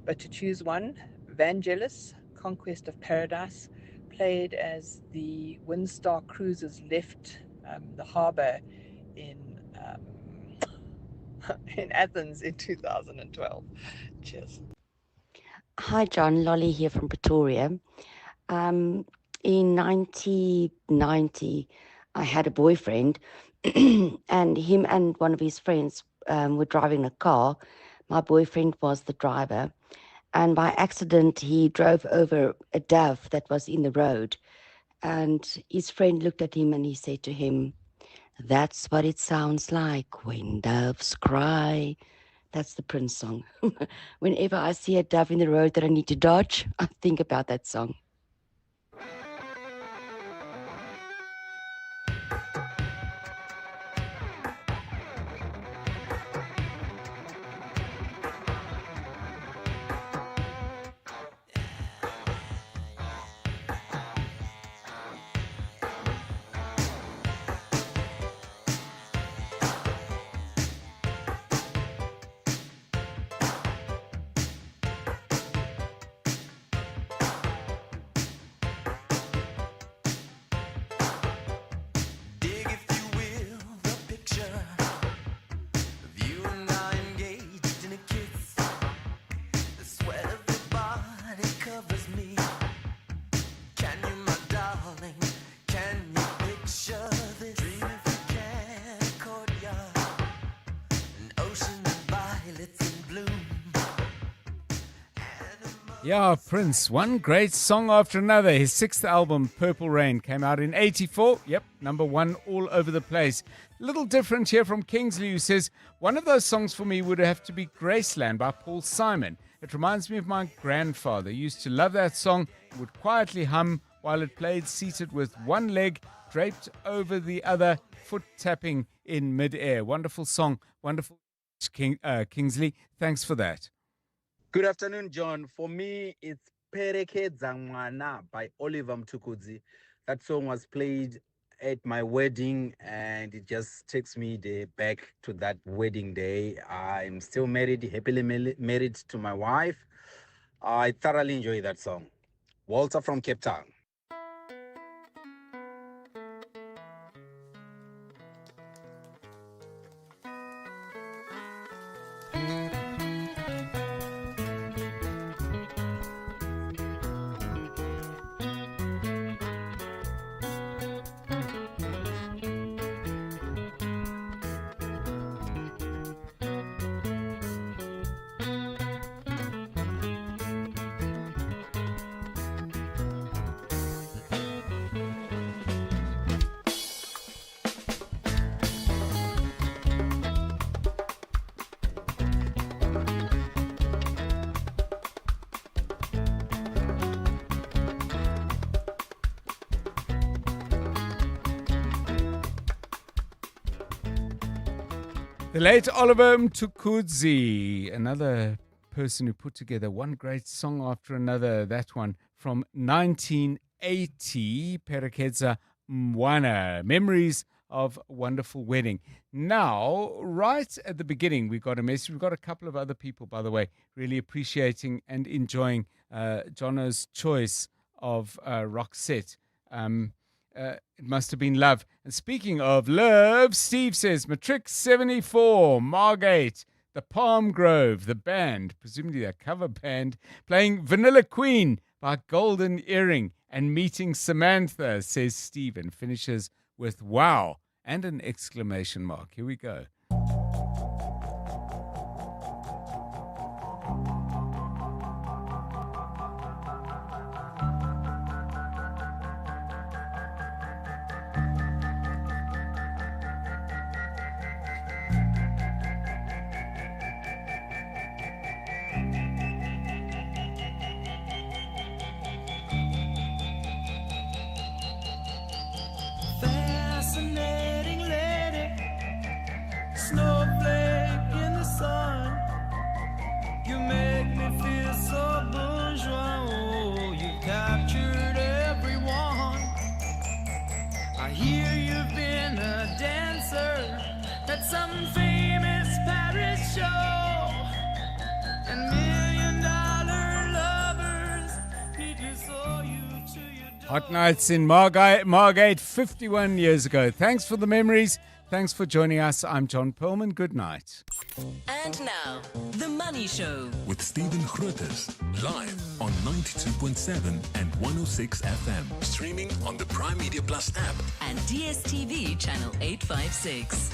But to choose one, Vangelis, Conquest of Paradise, played as the Windstar cruisers left the harbour in Athens in 2012. Cheers. Hi, John. Lolly here from Pretoria. In 1990, I had a boyfriend, and him and one of his friends were driving a car. My boyfriend was the driver, and by accident, he drove over a dove that was in the road. And his friend looked at him and he said to him, "That's what it sounds like when doves cry." That's the Prince song. Whenever I see a dove in the road that I need to dodge, I think about that song. Yeah, Prince, one great song after another. His 6th album, Purple Rain, came out in 84. Yep, #1 all over the place. Little different here from Kingsley, who says, one of those songs for me would have to be Graceland by Paul Simon. It reminds me of my grandfather. He used to love that song. He would quietly hum while it played, seated with one leg draped over the other, foot tapping in midair. Wonderful song. Wonderful, Kingsley. Thanks for that. Good afternoon, John. For me, it's Pereke Zangwana by Oliver Mtukudzi. That song was played at my wedding, and it just takes me back to that wedding day. I'm still married, happily married to my wife. I thoroughly enjoy that song. Walter from Cape Town. The late Oliver Mtukudzi, another person who put together one great song after another. That one from 1980, Perekeza Mwana, Memories of Wonderful Wedding. Now, right at the beginning, we got a message. We've got a couple of other people, by the way, really appreciating and enjoying Jono's choice of Roxette. It must have been love. And speaking of love, Steve says, Matrix 74, Margate, the Palm Grove, the band, presumably a cover band, playing Vanilla Queen by Golden Earring and Meeting Samantha, says Steve, and finishes with wow and an exclamation mark. Here we go. Fascinating lady, snowflake in the sun. You make me feel so bourgeois. Oh, you captured everyone. I hear you've been a dancer at some famous Paris show, and $1 million lovers neatly saw you to your door. Hot Nights in Margate 51 years ago. Thanks for the memories. Thanks for joining us. I'm John Perlman. Good night. And now, The Money Show. With Stephen Grootes, live on 92.7 and 106 FM. Streaming on the Prime Media Plus app. And DSTV channel 856.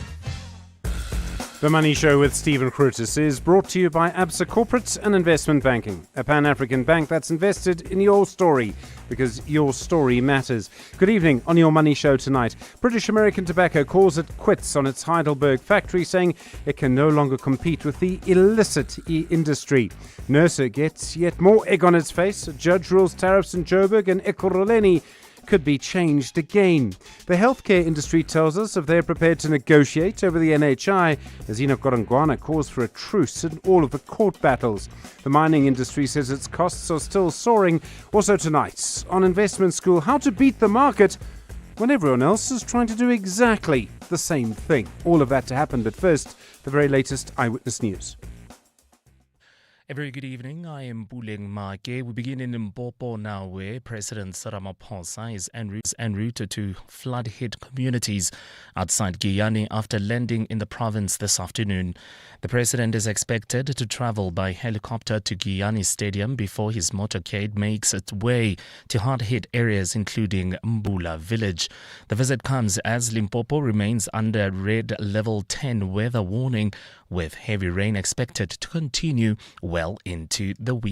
The Money Show with Stephen Grootes is brought to you by ABSA Corporate and Investment Banking, a Pan-African bank that's invested in your story because your story matters. Good evening on your Money Show tonight. British American Tobacco calls it quits on its Heidelberg factory, saying it can no longer compete with the illicit industry. Nursa gets yet more egg on its face. A judge rules tariffs in Joburg and Ekurhuleni could be changed again. The healthcare industry tells us if they're prepared to negotiate over the NHI, as Enoch Godongwana calls for a truce in all of the court battles. The mining industry says its costs are still soaring. Also tonight, on Investment School, how to beat the market when everyone else is trying to do exactly the same thing. All of that to happen, but first, the very latest Eyewitness News. A very good evening. I am Buleng Make. We begin in Limpopo now, where President Ramaphosa is en route to flood-hit communities outside Guyane after landing in the province this afternoon. The president is expected to travel by helicopter to Guyane Stadium before his motorcade makes its way to hard-hit areas including Mbula village. The visit comes as Limpopo remains under red level 10 weather warning, with heavy rain expected to continue well into the week.